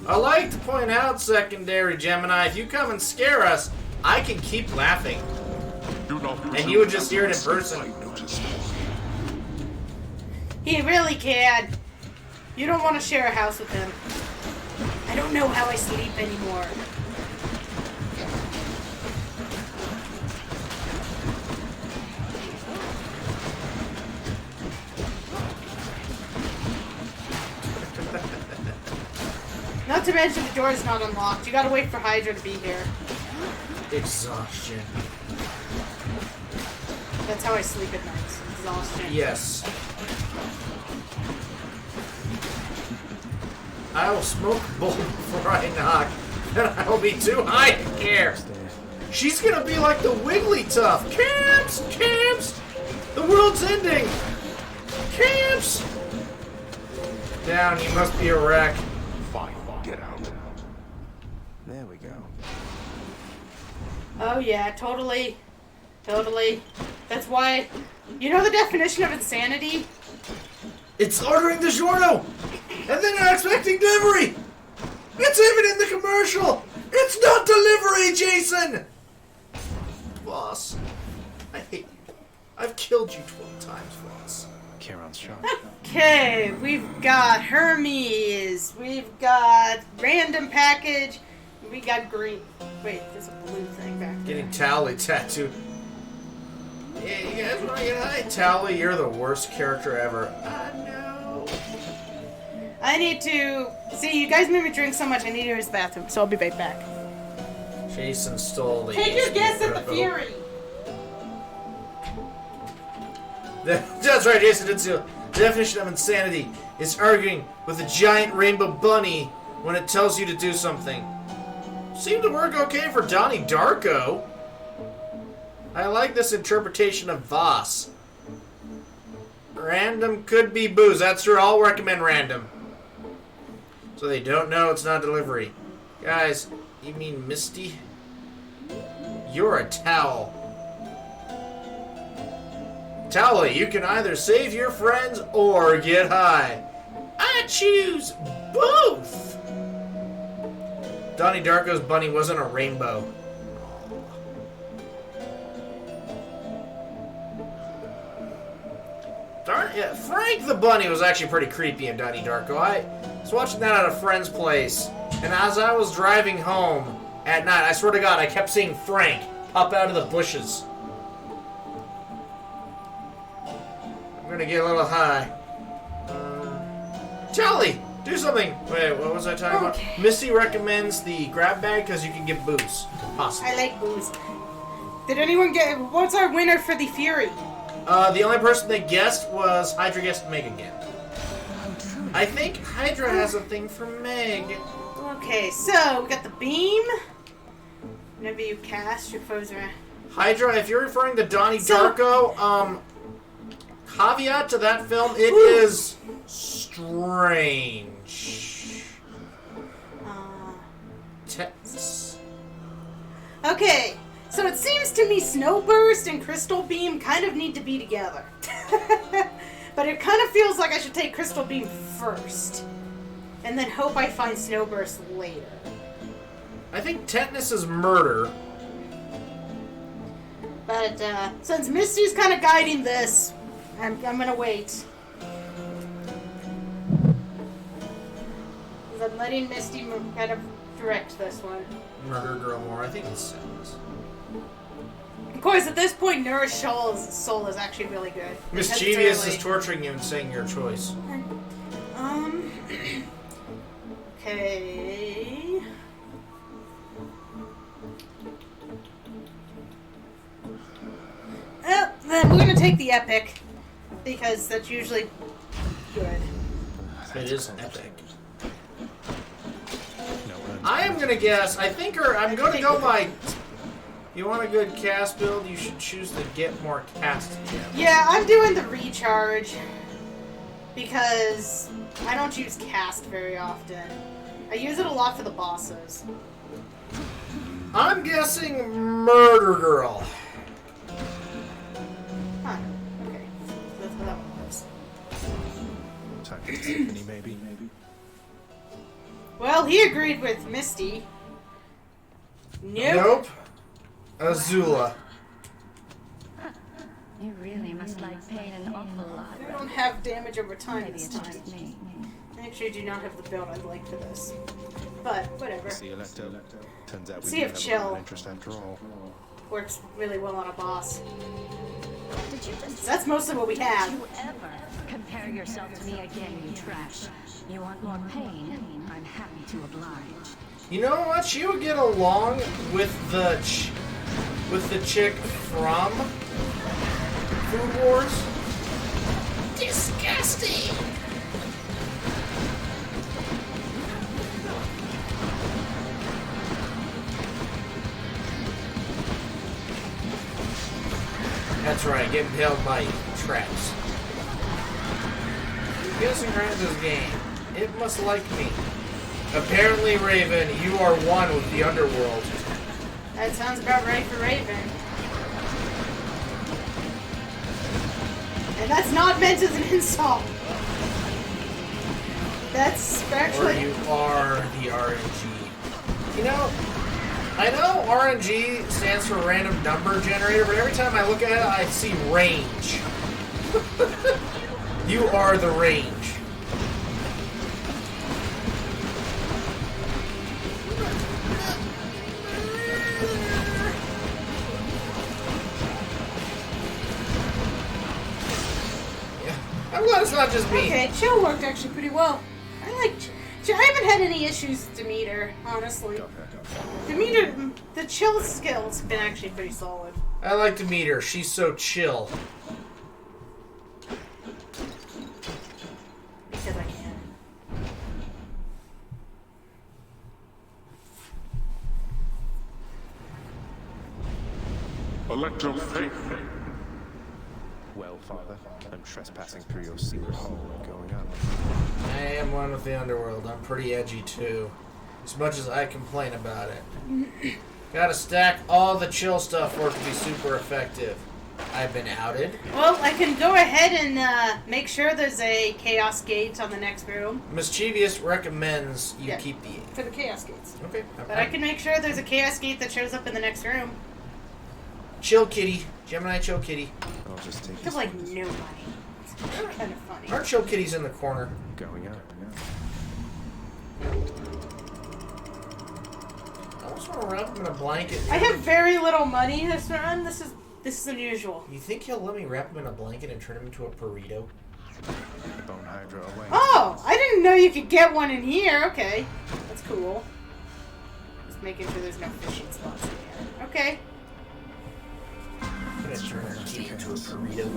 I like to point out, secondary Gemini, if you come and scare us, I can keep laughing. And you would just hear it in person. He really can. You don't want to share a house with him. I don't know how I sleep anymore. Not to mention the door is not unlocked. You gotta wait for Hydra to be here. Exhaustion. That's how I sleep at nights. Exhaustion. Yes. I will smoke a bowl before I knock, and I will be too high to care. She's gonna be like the Wigglytuff. Camps! Camps! The world's ending! Camps! Down, you must be a wreck. Fine, get out. There we go. Oh yeah, totally. Totally. That's why... You know the definition of insanity? It's ordering the giorno! And then you're expecting delivery! It's even in the commercial! It's not delivery, Jason! Boss, I hate you. I've killed you 12 times, boss. Kieran's shot. Okay, we've got Hermes, we've got random package, we got green. Wait, there's a blue thing back there. Getting Tally tattooed. Yeah, you guys want to get high? Tally, you're the worst character ever. No. I need to... See, you guys made me drink so much, I need to use the bathroom, so I'll be right back. Jason stole the... Take your guess at the Fury! That's right, Jason did steal. The definition of insanity is arguing with a giant rainbow bunny when it tells you to do something. Seemed to work okay for Donnie Darko. I like this interpretation of Voss. Random could be booze. That's true. I'll recommend random. So they don't know it's not delivery. Guys, you mean Misty? You're a towel. Towel, you can either save your friends or get high. I choose both. Donnie Darko's bunny wasn't a rainbow. Darn, yeah, Frank the bunny was actually pretty creepy in Donnie Darko. I was watching that at a friend's place, and as I was driving home at night, I swear to God, I kept seeing Frank pop out of the bushes. I'm gonna get a little high. Charlie, Do something. Wait, what was I talking about? Misty recommends the grab bag because you can get booze. Possibly. I like booze. Did anyone get... What's our winner for the Fury? The only person they guessed was Hydra guessed Meg again. I think Hydra has a thing for Meg. Okay, so we got the beam. Whenever you cast, your foes are... Hydra, if you're referring to Donnie Darko, caveat to that film, it is strange. Tetanus. Okay, so it seems to me Snowburst and Crystal Beam kind of need to be together. But it kind of feels like I should take Crystal Beam first. And then hope I find Snowburst later. I think tetanus is murder. But since Misty's kind of guiding this, I'm gonna wait. I'm letting Misty kind of direct this one. Murder Girl more. I think it's tetanus. Of course, at this point, Nourish Soul is actually really good. Mischievous is torturing you and saying your choice. Okay. Then we're gonna take the epic because that's usually good. It is epic. I am gonna guess. I'm gonna go by. You want a good cast build? You should choose to get more cast gems. Yeah, I'm doing the recharge because I don't use cast very often. I use it a lot for the bosses. I'm guessing Murder Girl. Huh. Okay. That's how that one works. Time for Tiffany, maybe. Well, he agreed with Misty. Nope. Azula. You really must like pain an awful lot. I don't have damage over time Maybe this it's time. just me. I actually do not have the build I'd like for this. But, whatever. See you later. Turns out we Sea of have Chill. an interest after all. Works really well on a boss. Did you just... That's mostly what we have. Did you ever compare yourself to me again, you trash? You want more pain? I'm happy to oblige. You know what? She would get along with the chick from Food Wars. Disgusting. That's right. Get impaled by traps. Guessing around this game. It must like me. Apparently, Raven, you are one with the underworld. That sounds about right for Raven. And that's not meant as an insult. That's actually... Or you are the RNG. You know, I know RNG stands for random number generator, but every time I look at it, I see range. You are the range. I'm glad it's not just me. Okay, Chill worked actually pretty well. I like Chill. I haven't had any issues with Demeter, honestly. Demeter, the Chill skills have been actually pretty solid. I like to meet her. She's so chill. Because I can. Elect your faith. Well, Father, I'm trespassing through your secret hole and going up. I am one with the underworld. I'm pretty edgy too. As much as I complain about it. Gotta stack all the chill stuff for it to be super effective. I've been outed. Well, I can go ahead and make sure there's a Chaos Gate on the next room. Mischievous recommends you Yeah. keep the... For the Chaos Gates. Okay. But I can make sure there's a Chaos Gate that shows up in the next room. Chill Kitty. Gemini Chill Kitty. I'll just take I this have like one. no money. It's kind of funny. Our Chill Kitty's in the corner. Going up. I almost want to wrap him in a blanket. I have very little money this run. This is unusual. You think he'll let me wrap him in a blanket and turn him into a burrito? The bone hydra away. Oh, I didn't know you could get one in here. Okay, that's cool. Just making sure there's no fishing spots in here. Okay. I'm gonna turn our kitty into a burrito.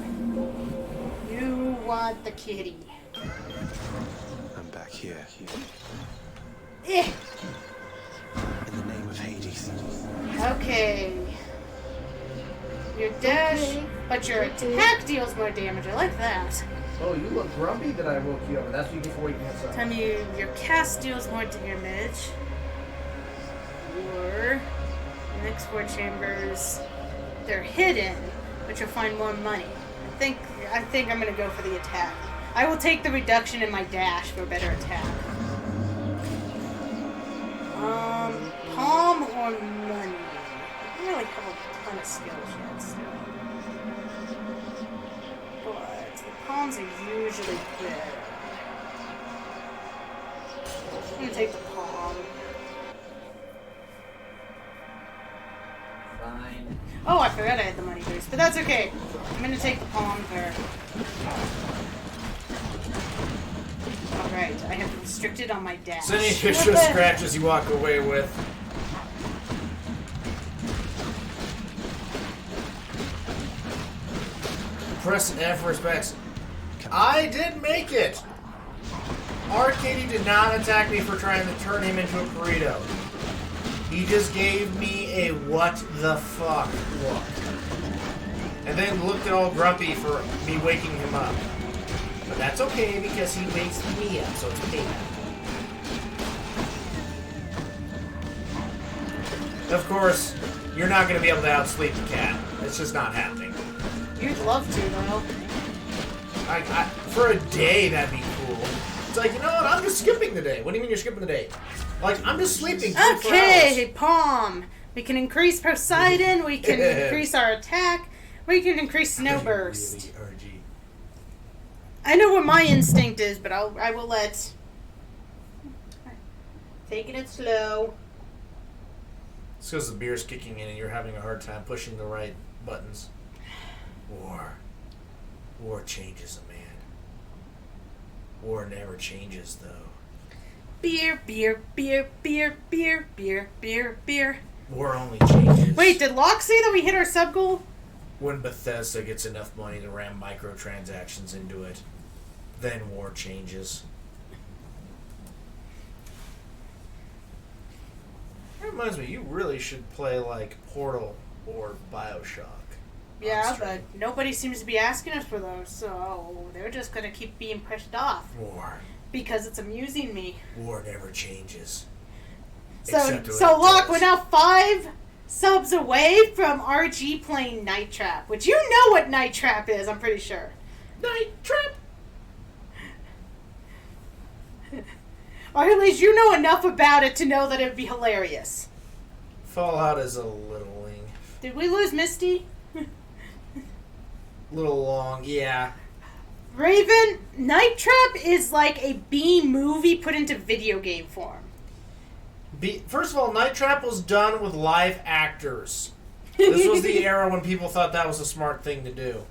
You want the kitty. I'm back here. Eh. In the name of Hades. Okay. Your dash, but your attack deals more damage. I like that. Oh, you look grumpy that I woke you up. That's before you can up. Tell me your cast deals more damage. Or the next 4 chambers, they're hidden, but you'll find more money. I think I'm gonna go for the attack. I will take the reduction in my dash for a better attack. Palm or money? I don't really have a ton of skills yet, so. But the palms are usually better. I'm gonna take the palm. Fine. Oh, I forgot I had the money boost, but that's okay. I'm gonna take the palm there. Alright, I have restricted on my dash. So any extra scratches you walk away with. Press F for specs. I did make it! Arcady did not attack me for trying to turn him into a burrito. He just gave me a what the fuck look. And then looked all grumpy for me waking him up. But that's okay because he wakes me up, so it's payback. Of course, you're not going to be able to outsleep the cat. It's just not happening. You'd love to, though. For a day, that'd be cool. It's like, you know what? I'm just skipping the day. What do you mean you're skipping the day? Like, I'm just sleeping 24 hours. Okay, palm. We can increase Poseidon. We can increase our attack. We can increase snow burst. I know what my instinct is, but I will let. Taking it slow. It's because the beer's kicking in and you're having a hard time pushing the right buttons. War changes a man. War never changes, though. Beer, beer, beer, beer, beer, beer, beer, beer. War only changes. Wait, did Locke say that we hit our sub goal? When Bethesda gets enough money to ram microtransactions into it, then war changes. That reminds me, you really should play like Portal or Bioshock. Yeah, but nobody seems to be asking us for those, so they're just gonna keep being pushed off. War. Because it's amusing me. War never changes. So Locke, we're now 5 subs away from RG playing Night Trap, which you know what Night Trap is, I'm pretty sure. Night Trap! Or at least you know enough about it to know that it would be hilarious. Fallout is a littling. Did we lose Misty? Little long, yeah. Raven, Night Trap is like a B movie put into video game form. First of all, Night Trap was done with live actors. This was the era when people thought that was a smart thing to do.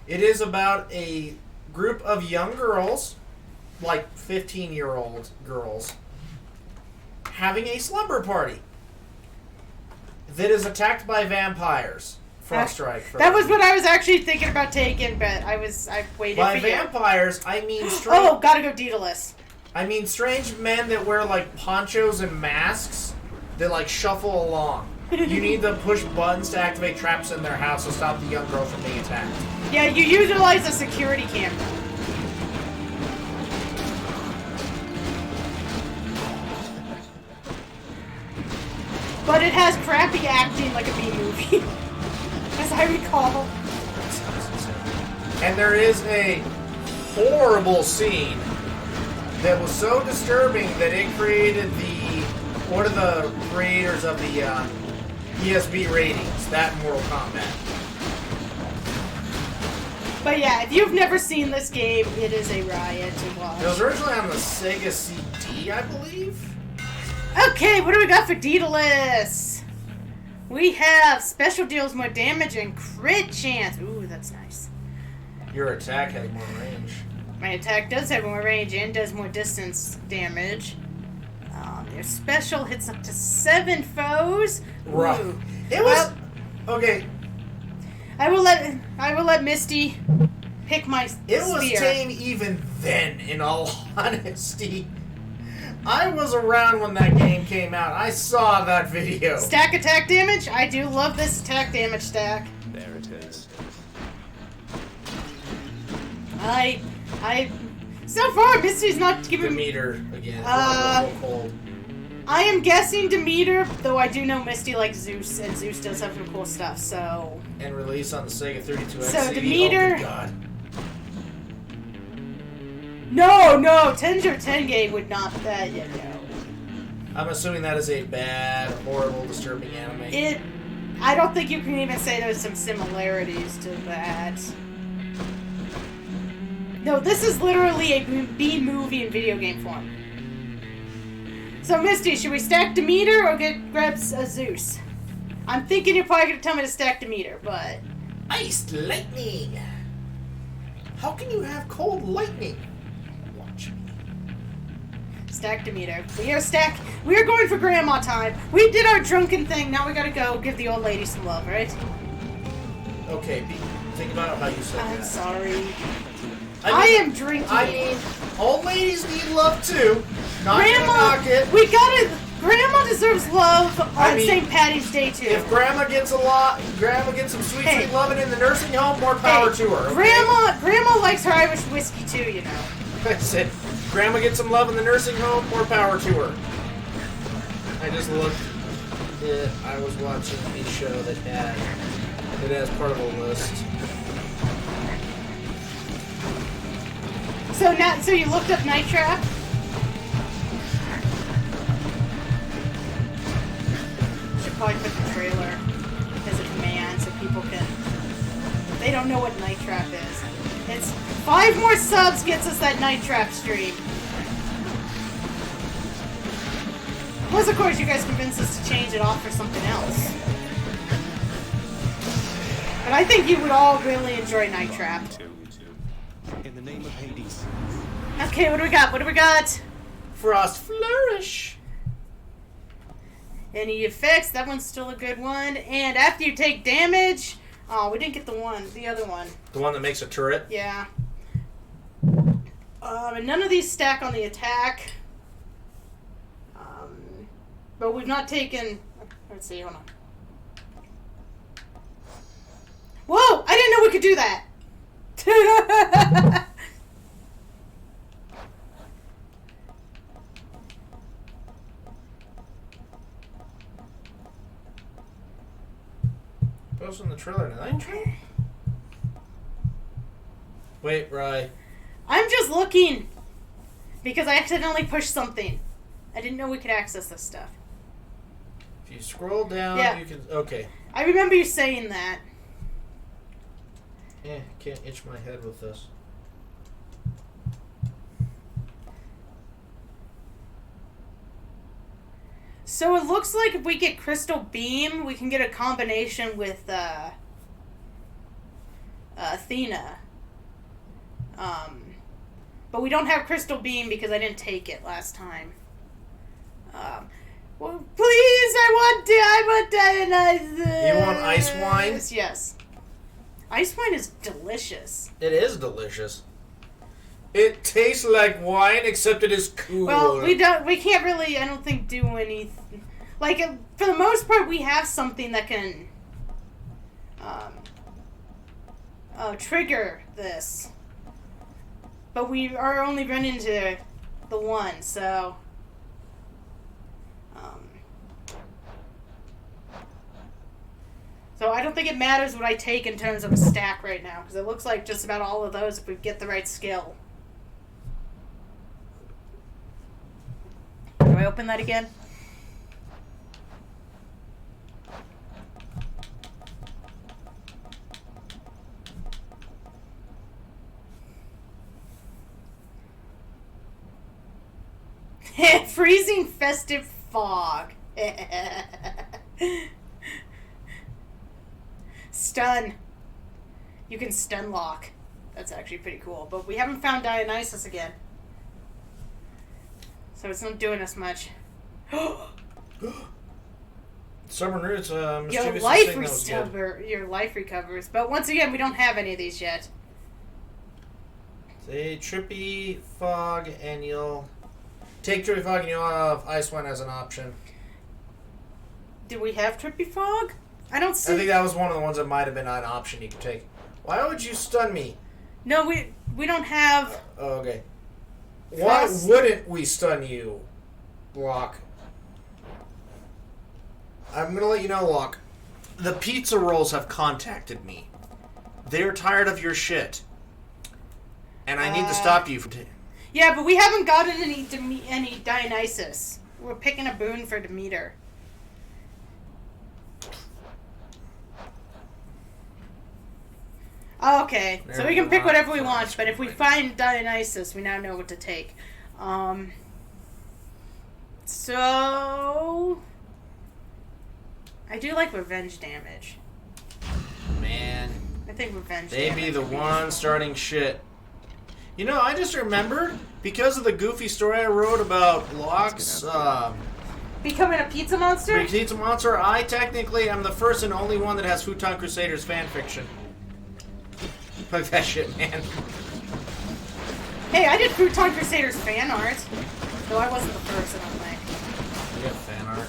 It is about a group of young girls, like 15-year-old girls, having a slumber party that is attacked by vampires. Froststrike. That was what I was actually thinking about taking, but I waited by for you. By vampires, I mean strange... Oh, gotta go Daedalus. I mean strange men that wear, like, ponchos and masks that, like, shuffle along. You need to push buttons to activate traps in their house to stop the young girl from being attacked. Yeah, you utilize a security camera. But it has crappy acting like a B movie. As I recall. And there is a horrible scene that was so disturbing that it created one of the creators of the ESB ratings, that Mortal Kombat. But yeah, if you've never seen this game, it is a riot to watch. It was originally on the Sega CD, I believe. Okay, what do we got for Daedalus? We have special deals more damage and crit chance. Ooh, that's nice. Your attack has more range. My attack does have more range and does more distance damage. Your special hits up to 7 foes. Right. Ooh. It was okay. I will let Misty pick my It was spear. tame even then, in all honesty. I was around when that game came out. I saw that video. Stack attack damage? I do love this attack damage stack. There it is. So far, Misty's not giving Demeter again. Cold. I am guessing Demeter, though I do know Misty likes Zeus, and Zeus does have some cool stuff, so... And release on the Sega 32X So, CD. Demeter... Oh, good God. No, Tenjo Tenge would not... no. I'm assuming that is a bad, horrible, disturbing anime. I don't think you can even say there's some similarities to that. No, this is literally a B-movie in video game form. So, Misty, should we stack Demeter or grab Zeus? I'm thinking you're probably going to tell me to stack Demeter, but... Iced lightning! How can you have cold lightning? Watch me. Stack Demeter. We are going for grandma time. We did our drunken thing, now we gotta go give the old lady some love, right? Okay, think about how you said that. I'm sorry. I am drinking. I mean, old ladies need love too. Not gonna knock it. Grandma deserves love on St. Patty's Day too. If Grandma gets some sweet loving in the nursing home, more power to her. Okay? Grandma likes her Irish whiskey too, you know. I said, Grandma gets some love in the nursing home, more power to her. I just looked. I was watching a show that had it as part of a list. So you looked up Night Trap? Should probably put the trailer as a command so people can... They don't know what Night Trap is. It's 5 more subs gets us that Night Trap stream. Plus, of course, you guys convinced us to change it off for something else. But I think you would all really enjoy Night Trap. In the name of Hades. Okay, what do we got? Frost Flourish. Any effects? That one's still a good one. And after you take damage... Oh, we didn't get the other one. The one that makes a turret? Yeah. And none of these stack on the attack. But we've not taken... Let's see, hold on. Whoa! I didn't know we could do that! Post in the trailer tonight. Wait, Rye. I'm just looking. Because I accidentally pushed something. I didn't know we could access this stuff. If you scroll down, you can... Okay. I remember you saying that. Can't itch my head with this. So it looks like if we get Crystal Beam, we can get a combination with Athena. But we don't have Crystal Beam because I didn't take it last time. Well, please, I want Dionysus. You want ice wine? Yes. Ice wine is delicious. It is delicious. It tastes like wine, except it is cool. Well, we can't really, I don't think, do anything. Like, for the most part, we have something that can trigger this. But we are only running into the one, so... So I don't think it matters what I take in terms of a stack right now, because it looks like just about all of those if we get the right skill. Do I open that again? Freezing festive fog. Stun. You can stun lock. That's actually pretty cool. But we haven't found Dionysus again. So it's not doing us much. Stubborn Roots, Your mischievous life thing that was good. your life recovers. But once again, we don't have any of these yet. Say Trippy Fog, and you'll take Trippy Fog, and you'll have Icewind as an option. Do we have Trippy Fog? I don't see. I think that was one of the ones that might have been an option you could take. Why would you stun me? No, we don't have. Oh, okay. Why wouldn't we stun you, Locke? I'm gonna let you know, Locke. The pizza rolls have contacted me. They're tired of your shit, and I need to stop you from. Yeah, but we haven't gotten any Dionysus. We're picking a boon for Demeter. Okay, so we can pick whatever we want, but if we find Dionysus, we now know what to take. So I do like revenge damage. Man, I think revenge. They be the one starting shit. You know, I just remembered because of the goofy story I wrote about Locke's becoming a pizza monster. Pizza monster. I technically am the first and only one that has Futon Crusaders fanfiction. Fuck that shit, man. Hey, I did Futon Crusaders fan art. Though I wasn't the first, I don't think. You got fan art?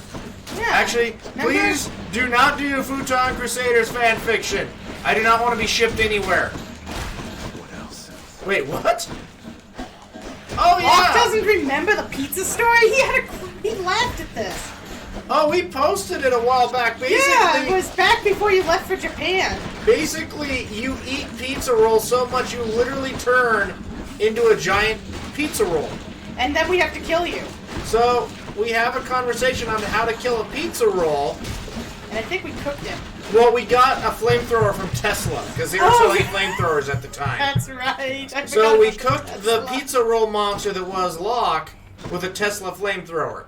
Yeah. Actually, please do not do Futon Crusaders fanfiction. I do not want to be shipped anywhere. What else? Wait, what? Oh, yeah! Locke doesn't remember the pizza story? He laughed at this. Oh, we posted it a while back. Basically, yeah, it was back before you left for Japan. Basically, you eat pizza rolls so much you literally turn into a giant pizza roll. And then we have to kill you. So, we have a conversation on how to kill a pizza roll. And I think we cooked him. Well, we got a flamethrower from Tesla, because they were selling flamethrowers at the time. That's right. So we cooked the pizza roll monster that was Locke with a Tesla flamethrower.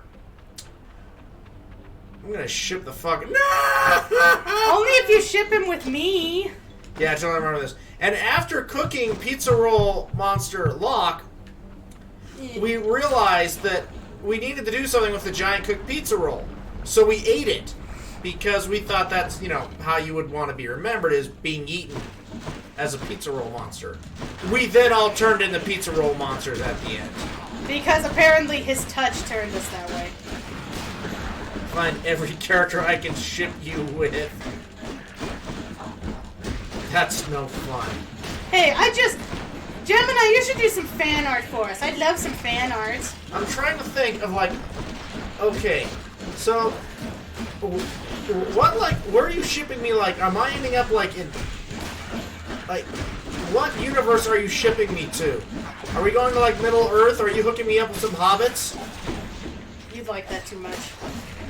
I'm gonna ship the fucking... No! Only if you ship him with me. Yeah, until I remember this. And after cooking pizza roll monster Locke, we realized that we needed to do something with the giant cooked pizza roll. So we ate it. Because we thought that's, you know, how you would want to be remembered, is being eaten as a pizza roll monster. We then all turned into pizza roll monsters at the end. Because apparently his touch turned us that way. Find every character I can ship you with. That's no fun. Hey, Gemini, you should do some fan art for us. I'd love some fan art. I'm trying to think of, like, okay, so, what, like, where are you shipping me, like, am I ending up, like, in, like, what universe are you shipping me to? Are we going to, like, Middle Earth? Are you hooking me up with some hobbits? You'd like that too much.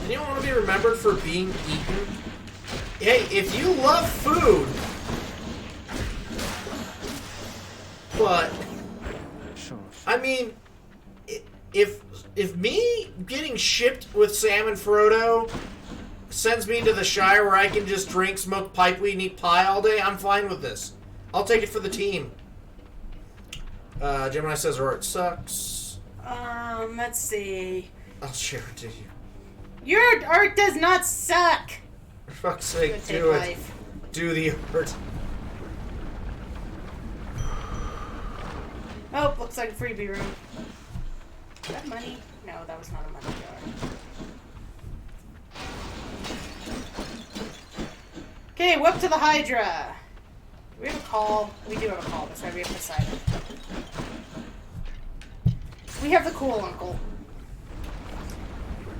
And you don't want to be remembered for being eaten? Hey, if you love food, but, I mean, if me getting shipped with Sam and Frodo sends me to the Shire where I can just drink, smoke pipeweed, and eat pie all day, I'm fine with this. I'll take it for the team. Gemini says art sucks. Let's see. I'll share it to you. Your art does not suck! For fuck's sake, do it. Life. Do the art. Oh, looks like a freebie room. Is that money? No, that was not a money jar. Okay, whip to the Hydra. Do we have a call? We do have a call. That's why we have Poseidon. We have the cool uncle.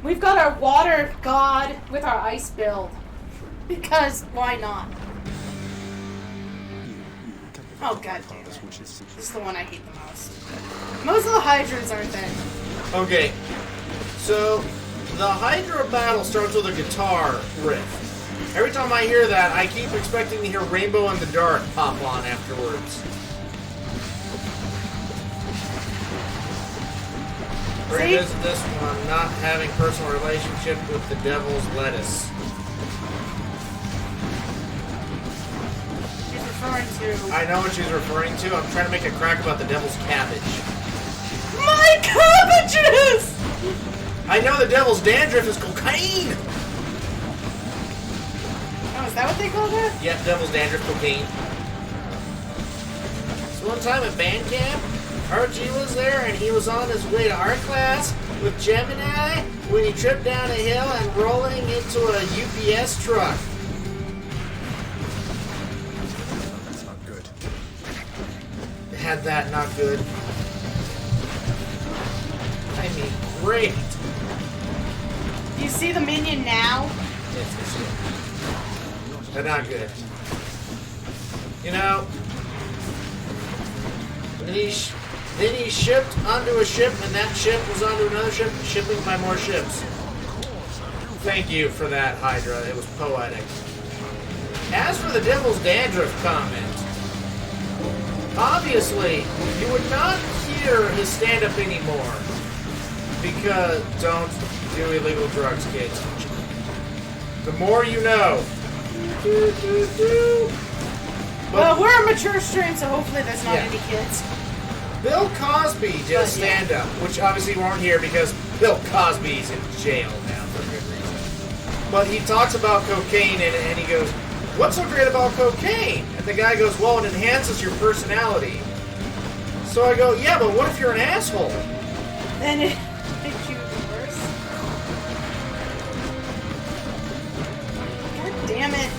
We've got our water god with our ice build. Because, why not? Oh, god damn it. This is the one I hate the most. Most of the Hydras aren't that. Okay, so the Hydra battle starts with a guitar riff. Every time I hear that, I keep expecting to hear Rainbow in the Dark pop on afterwards. Revisit this one, not having personal relationship with the devil's lettuce. referring to. I know what she's referring to. I'm trying to make a crack about the devil's cabbage. My cabbages! I know the devil's dandruff is cocaine! Oh, is that what they call that? Yep, devil's dandruff, cocaine. So one time at band camp, RG was there and he was on his way to art class with Gemini when he tripped down a hill and rolling into a UPS truck. That's not good. Had that not good. I mean, great. Do you see the minion now? They're not good. You know, then he shipped onto a ship, and that ship was onto another ship, shipping by more ships. Thank you for that, Hydra. It was poetic. As for the devil's dandruff comment, obviously, you would not hear his stand-up anymore. Because don't do illegal drugs, kids. The more you know. Well, we're a mature stream, so hopefully there's not Yeah. any kids. Bill Cosby did a stand-up, which obviously you won't hear because Bill Cosby's in jail now for good reason. But he talks about cocaine in it, and he goes, "What's so great about cocaine?" And the guy goes, "Well, it enhances your personality." So I go, "Yeah, but what if you're an asshole?" Then it makes you worse. God damn it.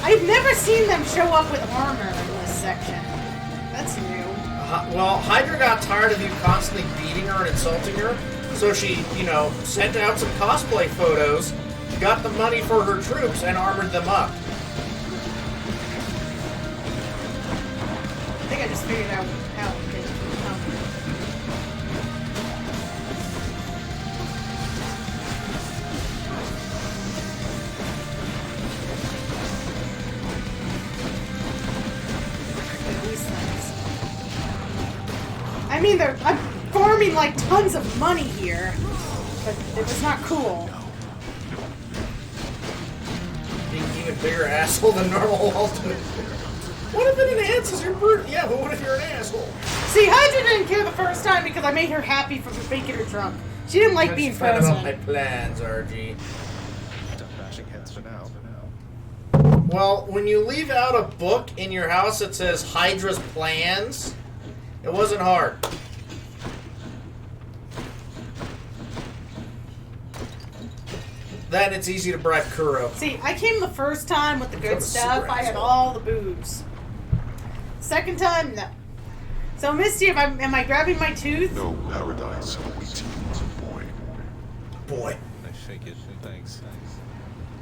I've never seen them show up with armor in this section. That's new. Well, Hydra got tired of you constantly beating her and insulting her, so she, sent out some cosplay photos, got the money for her troops, and armored them up. I think I just figured out how it did. I mean, I'm farming like tons of money here, but it was not cool. Being an even bigger asshole than normal Walton. What if it enhances your brute? Yeah, but what if you're an asshole? See, Hydra didn't care the first time because I made her happy for making her drunk. She didn't like being frozen. frozen. About my plans, RG. Done bashing heads for now. Well, when you leave out a book in your house that says Hydra's plans, it wasn't hard. Then it's easy to bribe Kuro. See, I came the first time with the good Become a stuff. super I had asshole. all the boobs. Second time, no. So, Misty, am I grabbing my tooth? No paradise awaits you, boy. Boy. I figured. Thanks.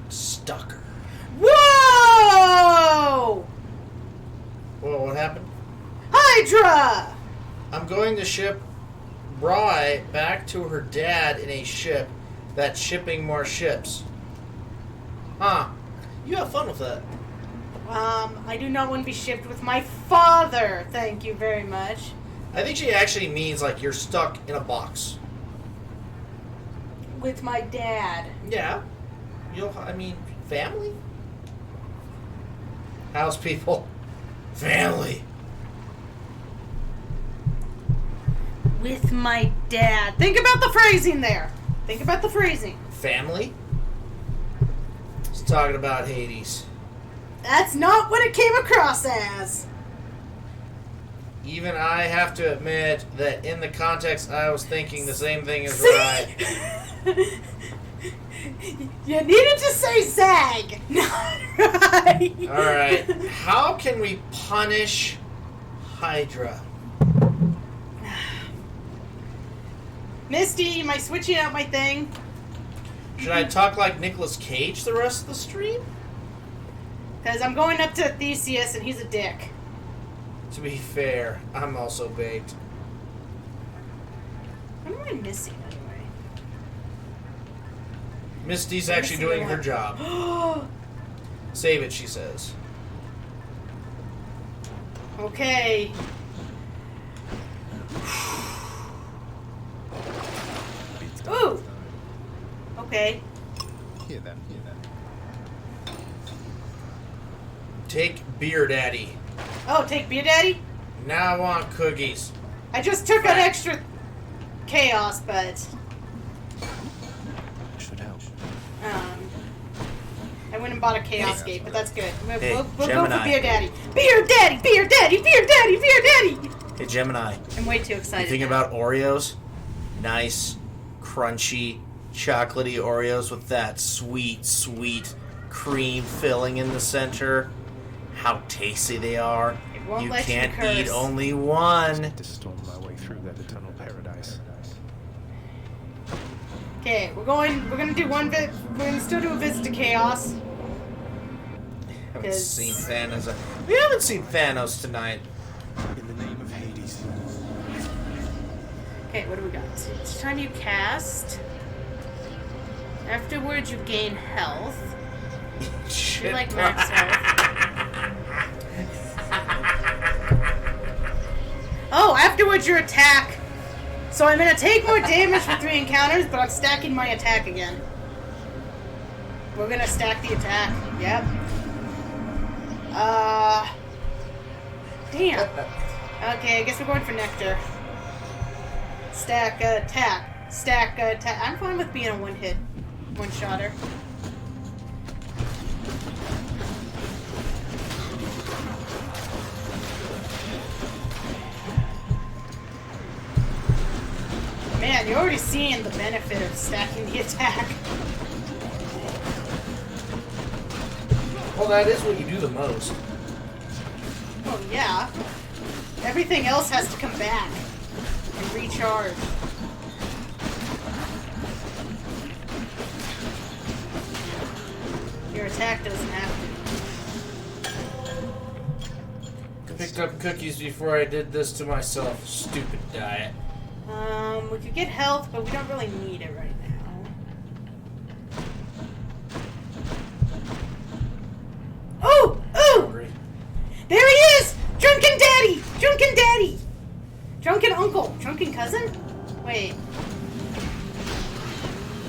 Stalker. Whoa! Well, what happened? Hydra! I'm going to ship Rye back to her dad in a ship that's shipping more ships. Huh. You have fun with that. I do not want to be shipped with my father. Thank you very much. I think she actually means like you're stuck in a box. With my dad. Yeah. Family? House people. Family. With my dad. Think about the phrasing there. Think about the phrasing. Family? It's talking about Hades. That's not what it came across as. Even I have to admit that in the context I was thinking the same thing as Rye. You needed to say Zag, not right. Alright. How can we punish Hydra? Misty, am I switching out my thing? Should I talk like Nicolas Cage the rest of the stream? Because I'm going up to Theseus and he's a dick. To be fair, I'm also baked. What am I missing anyway? Misty's actually doing her job. Save it, she says. Okay. Ooh. Okay. Here then. Take Beer Daddy. Oh, take Beer Daddy? Now I want cookies. I just took an extra chaos, but Should help. I went and bought a chaos gate, but that's good. We'll go for Gemini. Beer Daddy. Beer Daddy! Beer Daddy! Beer Daddy! Beer Daddy! Hey, Gemini. I'm way too excited. You think about Oreos? Nice, crunchy, chocolatey Oreos with that sweet, sweet cream filling in the center. How tasty they are. won't You let you can't curse. eat only one. To storm my way through that eternal paradise. Okay, we're gonna do one bit. We're gonna still do a visit to Chaos. Haven't seen Thanos. We haven't seen Thanos tonight. In the name of Hades. Okay, what do we got? Each time you cast, afterwards you gain health. You like max health. Oh, afterwards your attack. So I'm gonna take more damage for 3 encounters, but I'm stacking my attack again. We're gonna stack the attack. Yep. Damn. Okay, I guess we're going for Nectar. Stack attack. Stack attack. I'm fine with being a one-hit, one-shotter. Man, you're already seeing the benefit of stacking the attack. Well, that is what you do the most. Oh, yeah. Everything else has to come back and recharge. Your attack doesn't have to. Picked up cookies before I did this to myself. Stupid diet. We could get health, but we don't really need it right now. Oh! Oh! There he is! Drunken Daddy! Drunken Daddy! Drunken Uncle! Drunken Cousin? Wait.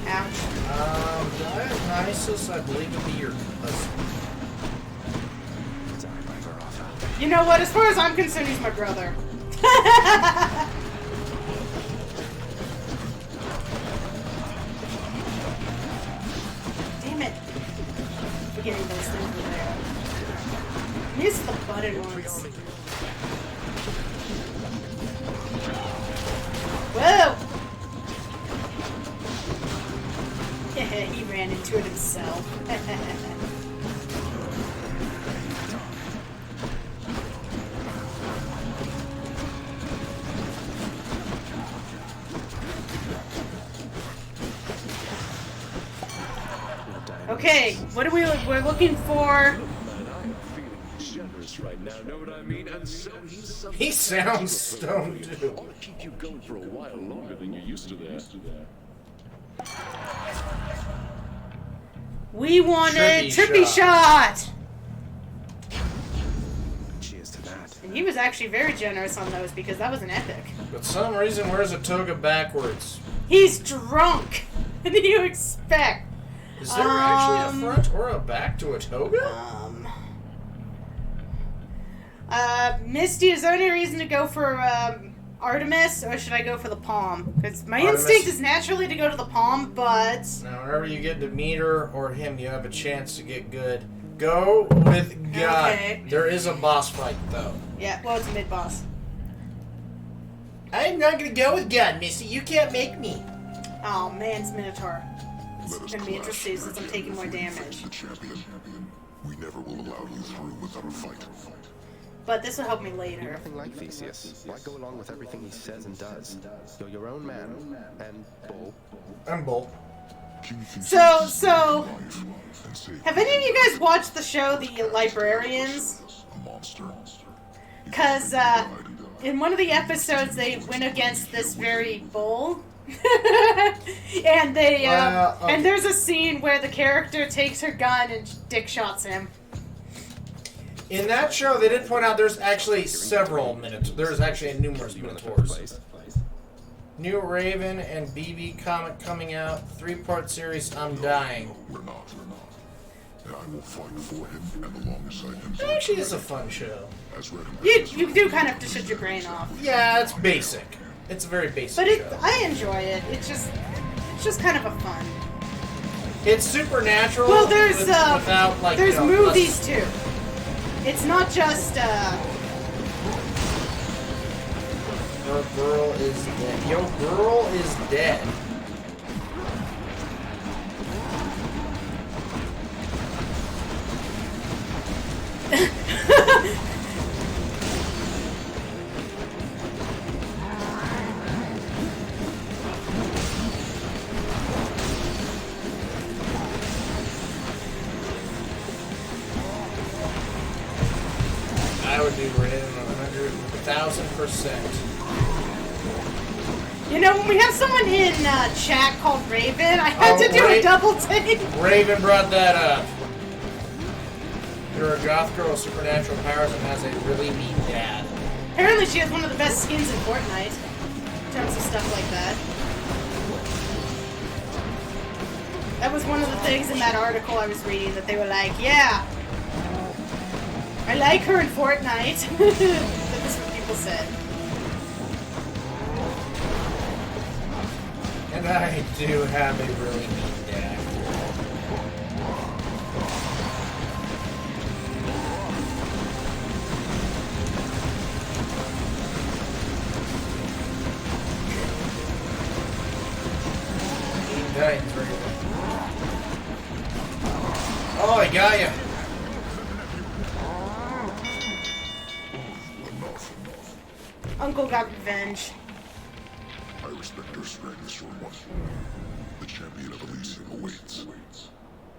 Ouch. Dionysus, I believe, would be your cousin. You know what? As far as I'm concerned, he's my brother. Damn it. Forgetting those things were there. Missed the button ones. Whoa! He ran into it himself. Okay, what are we're looking for? Generous right now, know what I mean? And so He sounds stoned too. I want to keep you going for a while longer than you used to there. We wanted Trippy Shot! Cheers to that. And he was actually very generous on those because that was an epic. But some reason wears a toga backwards. He's drunk! What do you expect? Is there actually a front or a back to a toga? Misty, is there any reason to go for Artemis, or should I go for the Palm? Because my Artemis. instinct is naturally to go to the Palm, but... Now, whenever you get Demeter or him, you have a chance to get good. Go with God. Okay. There is a boss fight, though. Yeah, well, it's a mid-boss. I'm not gonna go with God, Missy. You can't make me. Oh, man, it's Minotaur. It's gonna be interesting since I'm taking more damage. We never will allow you through without a fight. But this will help me You're later. nothing like Theseus. Why go along with everything he says and does? You're your own man, and Bull. I'm Bull. So, have any of you guys watched the show The Librarians? Because, in one of the episodes, they went against this very bull. And they, and there's a scene where the character takes her gun and dick shots him. In that show, they did point out there's actually several Minotaurs. There's actually numerous Minotaurs. New Raven and BB comic coming out. 3-part series, I'm Dying. and I will fight for him and alongside him. It actually is a fun show. As read You do kind of have to shut your brain off. Yeah, it's basic. It's a very basic But show. I enjoy it. It's just kind of a fun. It's supernatural. Well, there's without, like, there's you know, movies too. It's not just Your girl is dead. Your girl is dead. I would do Raven 100,000%. You know, when we have someone in chat called Raven, I had to do a double take. Raven brought that up. You're a goth girl with supernatural powers and has a really mean dad. Apparently she has one of the best skins in Fortnite. In terms of stuff like that. That was one of the things in that article I was reading that they were like, yeah, I like her in Fortnite. That is what people said. And I do have a really mean dad. Titans right here. Oh, I got you. Uncle got revenge. I respect your strength, Short One. The champion of Elysium awaits.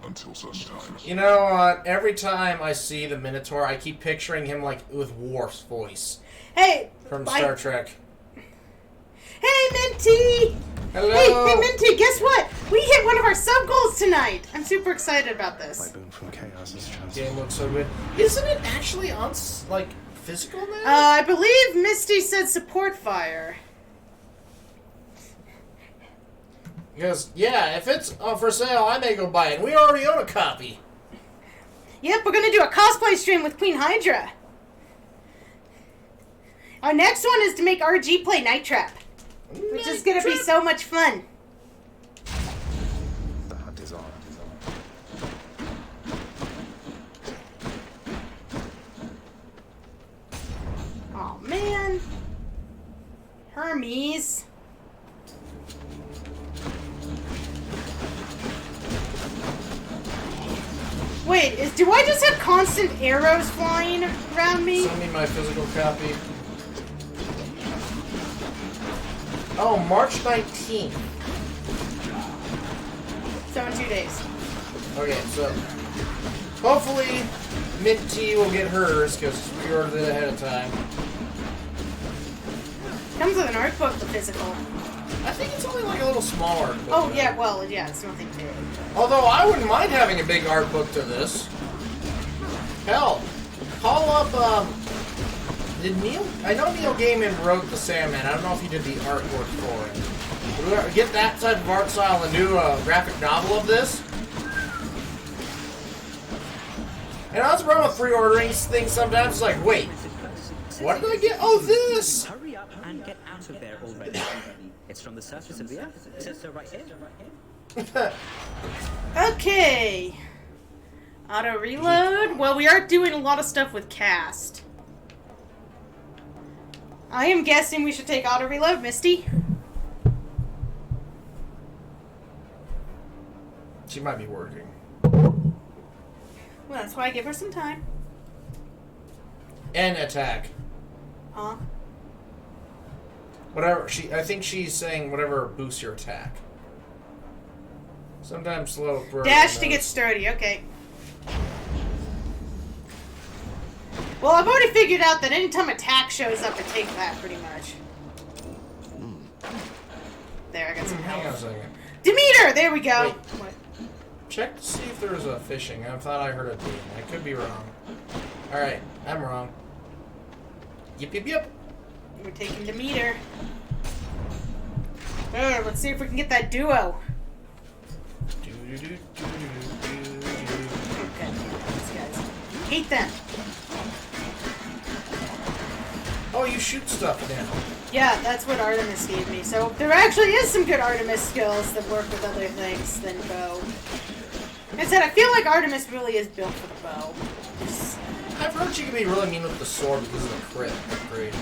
Until such time. You know what? Every time I see the Minotaur, I keep picturing him like with Worf's voice. Hey! From Star Trek. Hey, Minty! Hello! Hey, Minty, guess what? We hit one of our sub-goals tonight! I'm super excited about this. My boon from chaos is transformed. Game looks so good. Isn't it actually on, like, physical now? I believe Misty said support fire. Because, yeah, if it's for sale, I may go buy it. We already own a copy. Yep, we're gonna do a cosplay stream with Queen Hydra. Our next one is to make RG play Night Trap. Which is gonna be so much fun. The hunt is on. Oh man. Hermes. Wait, do I just have constant arrows flying around me? Send me my physical copy. Oh, March 19th. So in 2 days. Okay, so hopefully Minty will get hers because we ordered it ahead of time. Comes with an art book, the physical. I think it's only like a little small art book. Oh yeah, well yeah, it's nothing big. Although I wouldn't mind having a big art book to this. Hell, call up. Did Neil? I know Neil Gaiman wrote The Sandman. I don't know if he did the artwork for it. We'll get that type of art style and do a graphic novel of this. And that's the problem with pre-ordering things sometimes. It's like, wait, what did I get? Oh, this! Hurry up and get out of there already. It's from the surface of the earth. It says so right here. Okay. Auto reload. Well, we are doing a lot of stuff with cast. I am guessing we should take auto reload, Misty. She might be working. Well, that's why I give her some time. And attack. Huh? Whatever I think she's saying whatever boosts your attack. Sometimes slow. Dash to get sturdy. Okay. Well, I've already figured out that anytime attack shows up, I take that pretty much. There, I got some Hang on a health. second. Demeter! There we go. Wait. What? Check to see if there's a fishing. I thought I heard a theme. I could be wrong. Alright, I'm wrong. Yip, yip, yip. We're taking Demeter. Let's see if we can get that duo. hate them. Oh, you shoot stuff now. Yeah, that's what Artemis gave me. So there actually is some good Artemis skills that work with other things than bow. Like I said, I feel like Artemis really is built for the bow. I've heard you can be really mean with the sword because of the crit upgrade.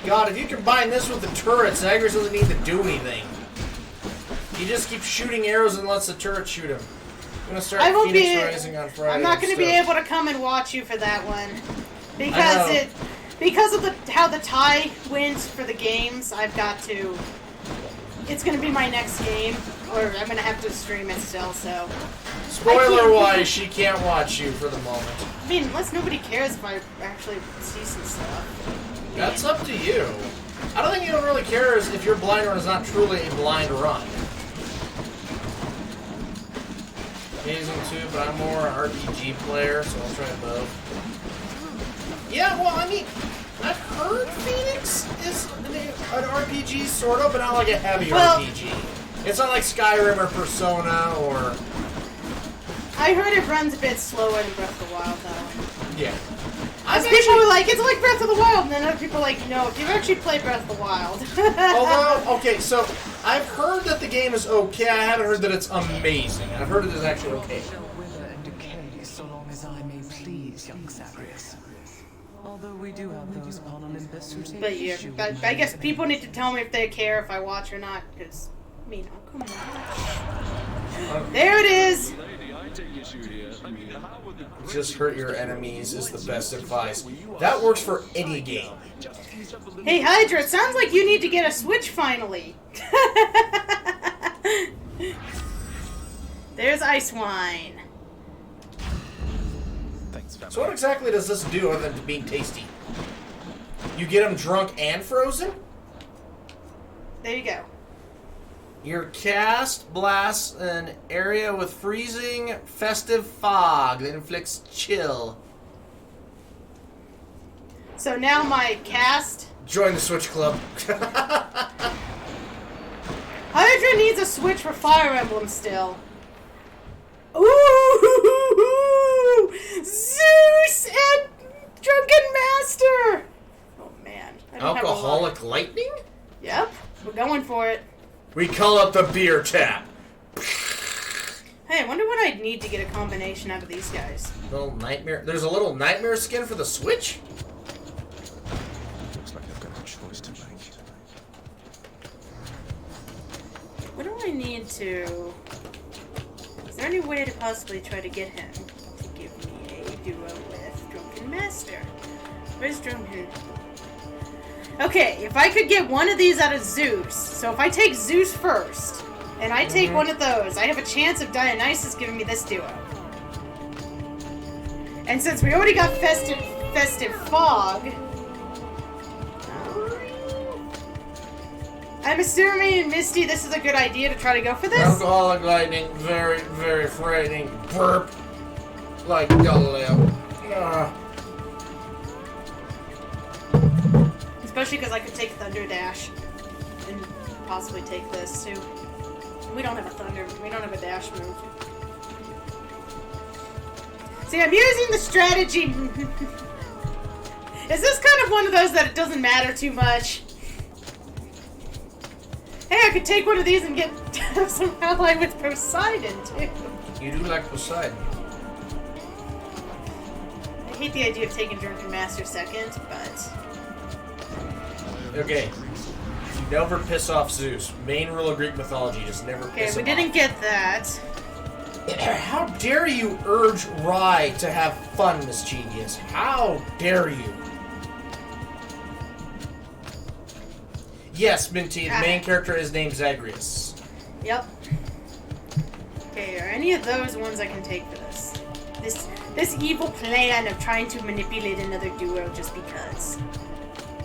God, if you combine this with the turrets, Zagreus doesn't need to do anything. He just keeps shooting arrows and lets the turret shoot him. I'm gonna start Phoenix Rising on Friday. I'm not going to be able to come and watch you for that one because of how the tie wins for the games. I've got to. It's going to be my next game, or I'm going to have to stream it still. So. Spoiler-wise, she can't watch you for the moment. I mean, unless nobody cares if I actually see some stuff. That's up to you. I don't think you don't really care if your blind run is not truly a blind run. Amazing too, but I'm more an RPG player, so I'll try both. Yeah, well, I mean, I've heard Phoenix is an RPG, sort of, but not like a heavy RPG. It's not like Skyrim or Persona or... I heard it runs a bit slower than Breath of the Wild, though. Yeah. People were like, it's like Breath of the Wild, and then other people are like, no, if you've actually played Breath of the Wild. Although, okay, so I've heard that the game is okay. I haven't heard that it's amazing. I've heard it is actually okay. Wither and decay so long as I may please, young Zagreus. Although we do have those upon Olympus who take But yeah, issue with I guess people need to tell me if they care if I watch or not, because, I mean, oh, come on. There it is! Just hurt your enemies is the best advice. That works for any game. Hey, Hydra, it sounds like you need to get a Switch finally. There's Ice Wine. Thanks, So what exactly does this do other than being tasty? You get them drunk and frozen? There you go. Your cast blasts an area with freezing festive fog that inflicts chill. So now my cast... Join the Switch Club. Hydra needs a Switch for Fire Emblem still. Ooh! Zeus and Drunken Master! Oh man. I don't Alcoholic Lightning? Yep. We're going for it. We call it the beer tap. Hey, I wonder what I'd need to get a combination out of these guys. Little nightmare. There's a little nightmare skin for the Switch? Looks like I've got a choice to make. What do I need to... Is there any way to possibly try to get him to give me a duo with Drunken Master? Where's Drunken? Okay, if I could get one of these out of Zeus, so if I take Zeus first, and I take one of those, I have a chance of Dionysus giving me this duo. And since we already got Festive Fog, I'm assuming, Misty, this is a good idea to try to go for this? Alcoholic Lightning, very, very frightening. Burp. Like Galileo. Especially because I could take Thunder Dash and possibly take this too. We don't have a Thunder. We don't have a Dash move. See, I'm using the strategy. Is this kind of one of those that it doesn't matter too much? Hey, I could take one of these and get some ally with Poseidon too. You do like Poseidon. I hate the idea of taking Drunken Master second, but... Okay. You never piss off Zeus. Main rule of Greek mythology, just never piss him Okay, we didn't get that. How dare you urge Rai to have fun, Mischievous? How dare you? Yes, Minty, the main character is named Zagreus. Yep. Okay, are any of those ones I can take for this? This evil plan of trying to manipulate another duo just because.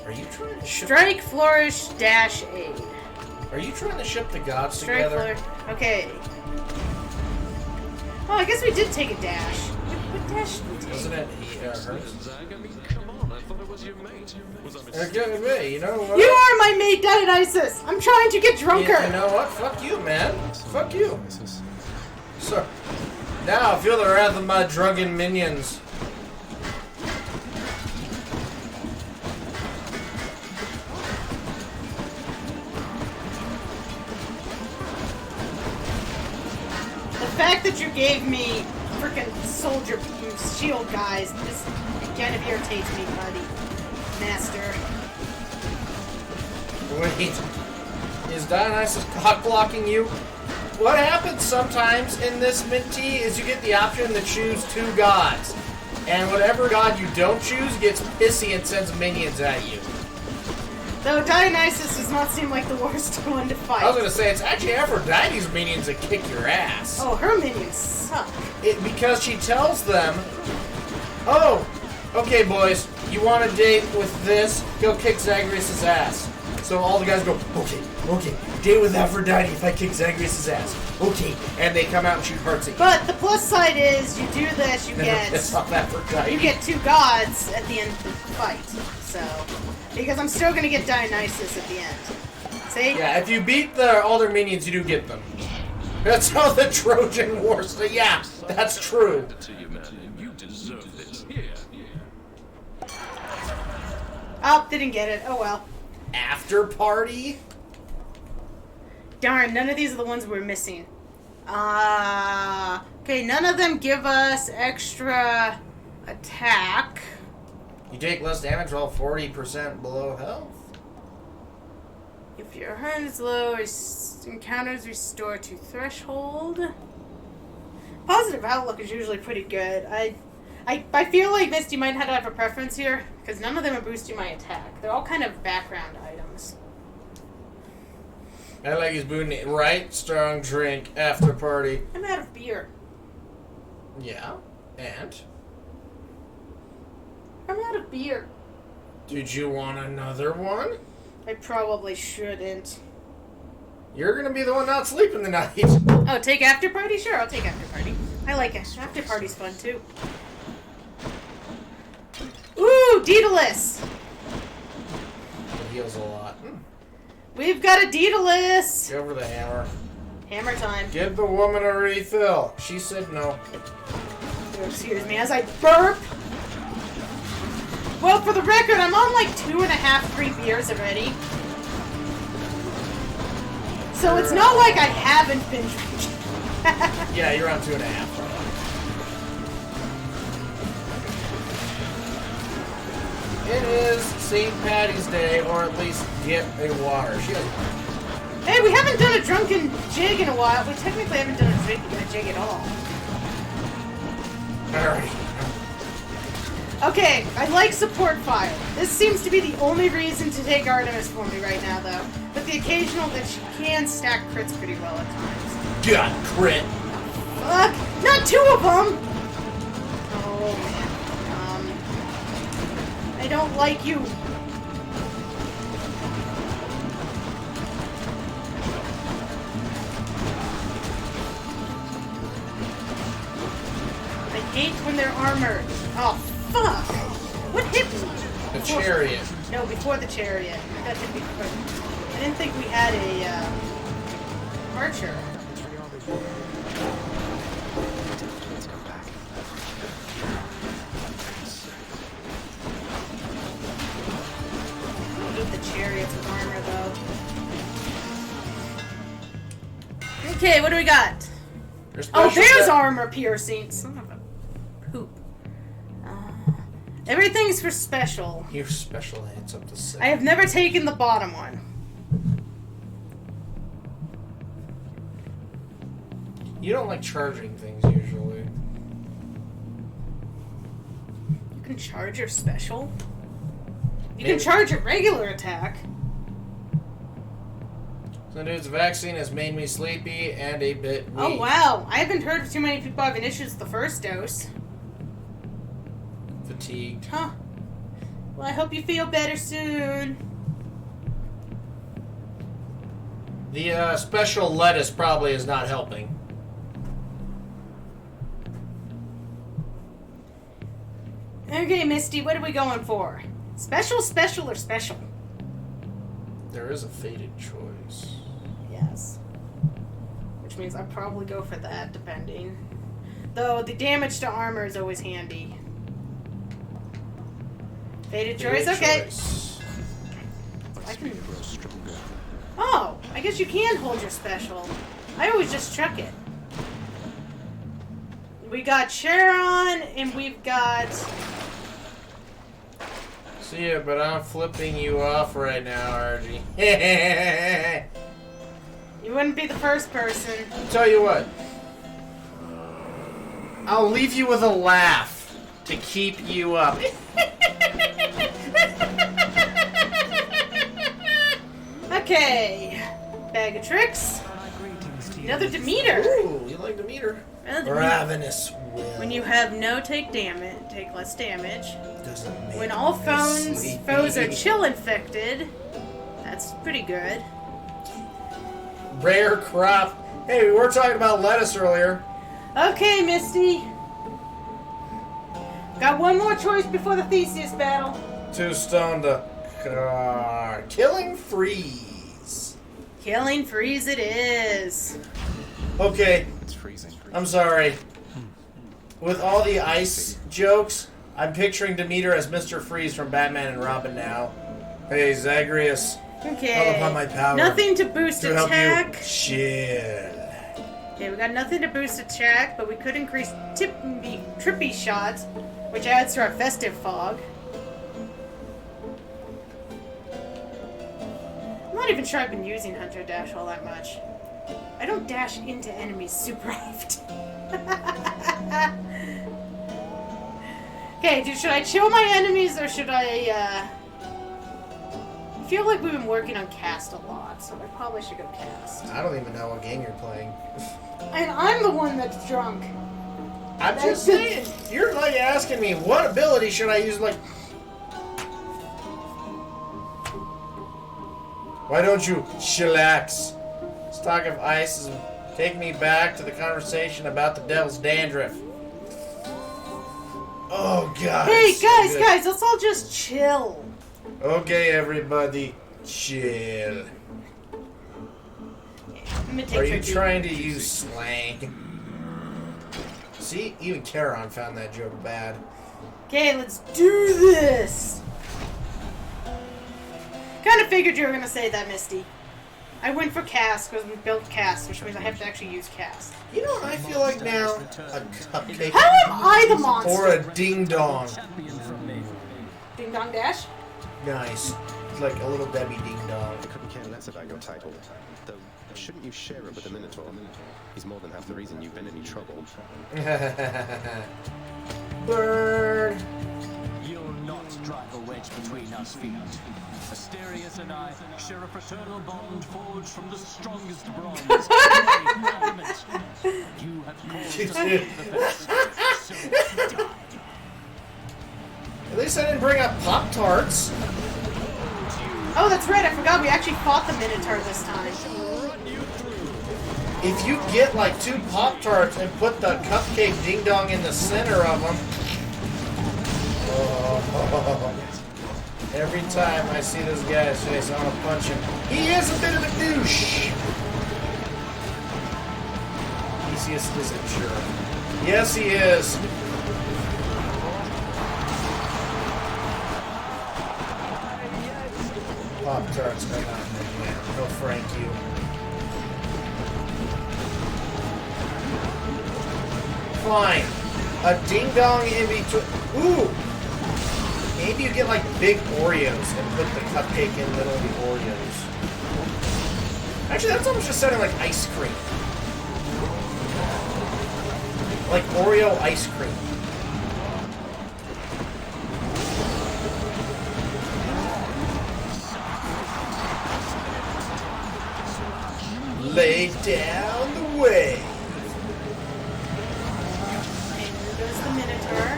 Are you trying to ship... Strike, Flourish, Dash, Aid. Are you trying to ship the gods Strike, together? Flourish. Okay. Oh, I guess we did take a dash. What dash did we take? Wasn't it hers? Zag, I mean, come on, I thought it was your mate. Was I Okay, you know what? You are my mate, Dionysus! I'm trying to get drunker! You know what? Fuck you, man. Fuck you. So, now feel the wrath of my drunken minions. The fact that you gave me freaking soldier shield guys just kind of irritates me, buddy. Master. Wait. Is Dionysus cock blocking you? What happens sometimes in this Minty is you get the option to choose 2 gods. And whatever god you don't choose gets pissy and sends minions at you. Though Dionysus does not seem like the worst one to fight. I was gonna say, it's actually Aphrodite's minions that kick your ass. Oh, her minions suck. Because she tells them, oh, okay boys, you want a date with this? Go kick Zagreus' ass. So all the guys go, okay, date with Aphrodite if I kick Zagreus' ass. Okay, and they come out and shoot hearts at you. But the plus side is, you do this, you get 2 gods at the end of the fight. So, because I'm still gonna get Dionysus at the end. See? Yeah, if you beat all their minions, you do get them. That's how the Trojan War. So yeah, that's true. You deserve this. Here. Oh, didn't get it. Oh well. After party? Darn, none of these are the ones we're missing. Okay, none of them give us extra attack. You take less damage while 40% below health. If your heart is low, encounters restore to threshold. Positive outlook is usually pretty good. I feel like Misty might have to have a preference here, because none of them are boosting my attack. They're all kind of background items. I like his booty. Right? Strong drink. After party. I'm out of beer. Yeah. And? I'm out of beer. Did you want another one? I probably shouldn't. You're gonna be the one not sleeping tonight. Oh, take after party? Sure, I'll take after party. I like it. After party's fun too. Ooh, Daedalus! It heals a lot. We've got a Daedalus! Go over the hammer. Hammer time. Give the woman a refill. She said no. Excuse me, as I burp. Well, for the record, I'm on like 2.5 free beers already. So it's not like I haven't been drinking. Yeah, you're on 2.5. It is St. Patty's Day, or at least get a water. She doesn't. Hey, we haven't done a drunken jig in a while. We technically haven't done a jig at all. Alright. Okay, I like support fire. This seems to be the only reason to take Artemis for me right now, though. But the occasional that she can stack crits pretty well at times. God, crit. Fuck! Not 2 of them! Oh, man. I don't like you. I hate when they're armored. Oh, fuck! What hit me? The chariot. No, before the chariot. That hit me quick. I didn't think we had a, archer. I hate the chariots with armor, though. Okay, what do we got? Oh, there's armor piercing. Son of a poop. Everything's for special. Your special hits up to 6. I have never taken the bottom one. You don't like charging things usually. You can charge your special? You Maybe. can charge your regular attack. So dude's vaccine has made me sleepy and a bit weak. Oh wow, I haven't heard of too many people having issues with the first dose. Fatigued. Huh. Well, I hope you feel better soon. The special lettuce probably is not helping. Okay, Misty, what are we going for? Special, special, or special? There is a fated choice. Yes. which means I'll probably go for that, depending. Though the damage to armor is always handy. Faded choice, okay. I can... Oh, I guess you can hold your special. I always just chuck it. We got Charon, and we've got... See ya, but I'm flipping you off right now, RG. You wouldn't be the first person. Tell you what. I'll leave you with a laugh to keep you up. Okay. Bag of tricks. Another Demeter. Ooh, you like Demeter? Ravenous will. When you have no take less damage. Doesn't make When all me foes are sleepy. chill infected. That's pretty good. Rare crop. Hey, we were talking about lettuce earlier. Okay, Misty. Got one more choice before the Theseus battle. 2 stone to killing freeze. Killing freeze it is. Okay. It's freezing. I'm sorry. With all the ice jokes, I'm picturing Demeter as Mr. Freeze from Batman and Robin now. Hey, Zagreus. Okay. Call upon my power. Nothing to boost to help attack. you chill. Okay, we got nothing to boost attack, but we could increase trippy shots, which adds to our festive fog. I'm not even sure I've been using Hunter Dash all that much. I don't dash into enemies super often. Okay, dude, should I chill my enemies or should I feel like we've been working on cast a lot, so I probably should go cast. I don't even know what game you're playing. And I'm the one that's drunk. I'm just saying, you're like asking me what ability should I use, like... Why don't you chillax? Stock of ice is take me back to the conversation about the devil's dandruff. Oh god. Hey it's so guys, good. guys, let's all just chill. Okay, everybody, chill. Are you trying to use slang? See, even Charon found that joke bad. Okay, let's do this. Kind of figured you were gonna say that, Misty. I went for cast because we built cast, which means I have to actually use cast. You know what I feel like now? A cupcake. How am I the monster? Or a ding dong. Ding dong dash? Nice. It's like a little Debbie ding dong. I couldn't care less about your title. Though, shouldn't you share it with the Minotaur? He's more than half the reason you've been in any trouble. Bird. You'll not drive a wedge between us, feet. Asterius and I share a fraternal bond forged from the strongest bronze. You have caused us to face, so die. At least I didn't bring up Pop-Tarts. Oh, that's right. I forgot we actually fought the Minotaur this time. If you get like 2 Pop-Tarts and put the cupcake ding dong in the center of them. Oh. Every time I see this guy's face, I want to punch him. He is a bit of a douche. Theseus is a jerk. Yes, he is. Pop-Tarts are not my jam. No, Frank, you. Fine. A ding-dong in between. Ooh! Maybe you get like big Oreos and put the cupcake in the middle of the Oreos. Actually, that's almost just sounding like ice cream. Like Oreo ice cream. Lay down the way. And there goes the Minotaur.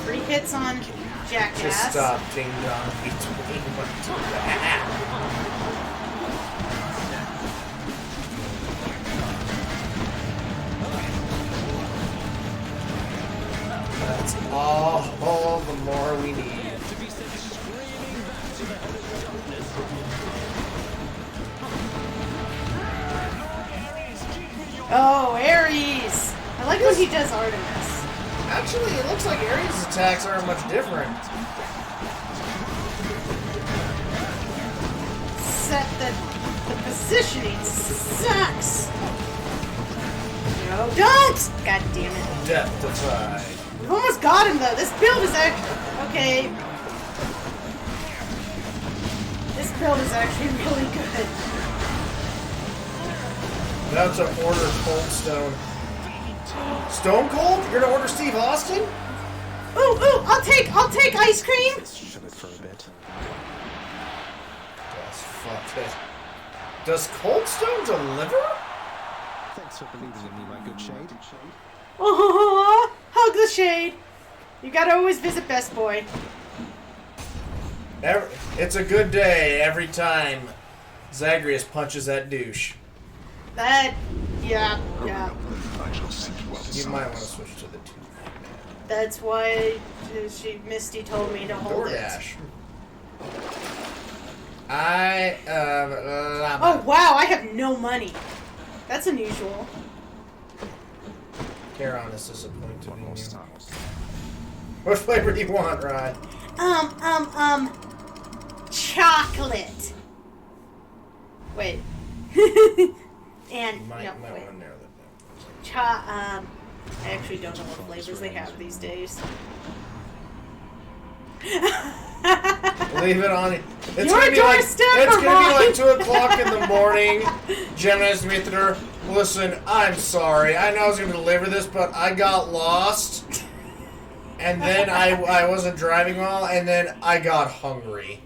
3 hits on Jackass. Just stop ding dong between my 2 That's all the more we need. Oh, Ares! I like when he does Artemis. Actually, it looks like Ares' attacks aren't much different. Except that the positioning sucks. No, don't! God damn it. Death-defied. We've almost got him, though. This build is actually... Okay. This build is actually really good. That's an order Cold Stone. Stone Cold? You're gonna order Steve Austin? Ooh, I'll take ice cream. Shut it for a bit. That's fucked it. Does Cold Stone deliver? Thanks for believing in me, my good shade. Oh, hug the shade. You gotta always visit Best Boy. It's a good day every time Zagreus punches that douche. That, yeah. You might want to switch to the 2. That's why Misty told me to hold DoorDash. it. Oh wow, I have no money. That's unusual. Charon is disappointed in you. What flavor do you want, Rod? Chocolate. Wait. And Might no, want wait. to narrow that I down. actually don't know what flavors they have these days. Leave it on. It's Your gonna be doorstep it's or gonna be mine? like 2 o'clock in the morning. Gemini's gonna be at the door. Listen, I'm sorry. I know I was gonna deliver this, but I got lost, and then I wasn't driving well, and then I got hungry.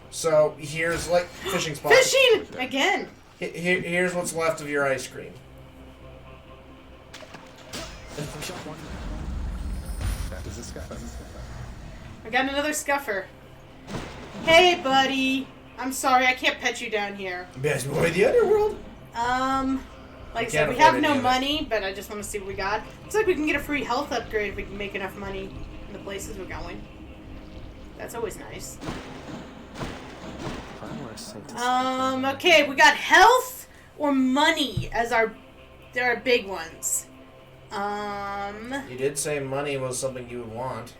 So here's like fishing spot. Fishing again. Here's what's left of your ice cream. That is a scuffer. I got another scuffer. Hey, buddy. I'm sorry, I can't pet you down here. Best boy of the underworld. Like I said, we have no money, but I just want to see what we got. Looks like we can get a free health upgrade if we can make enough money in the places we're going. That's always nice. Okay, we got health or money as our big ones. You did say money was something you would want.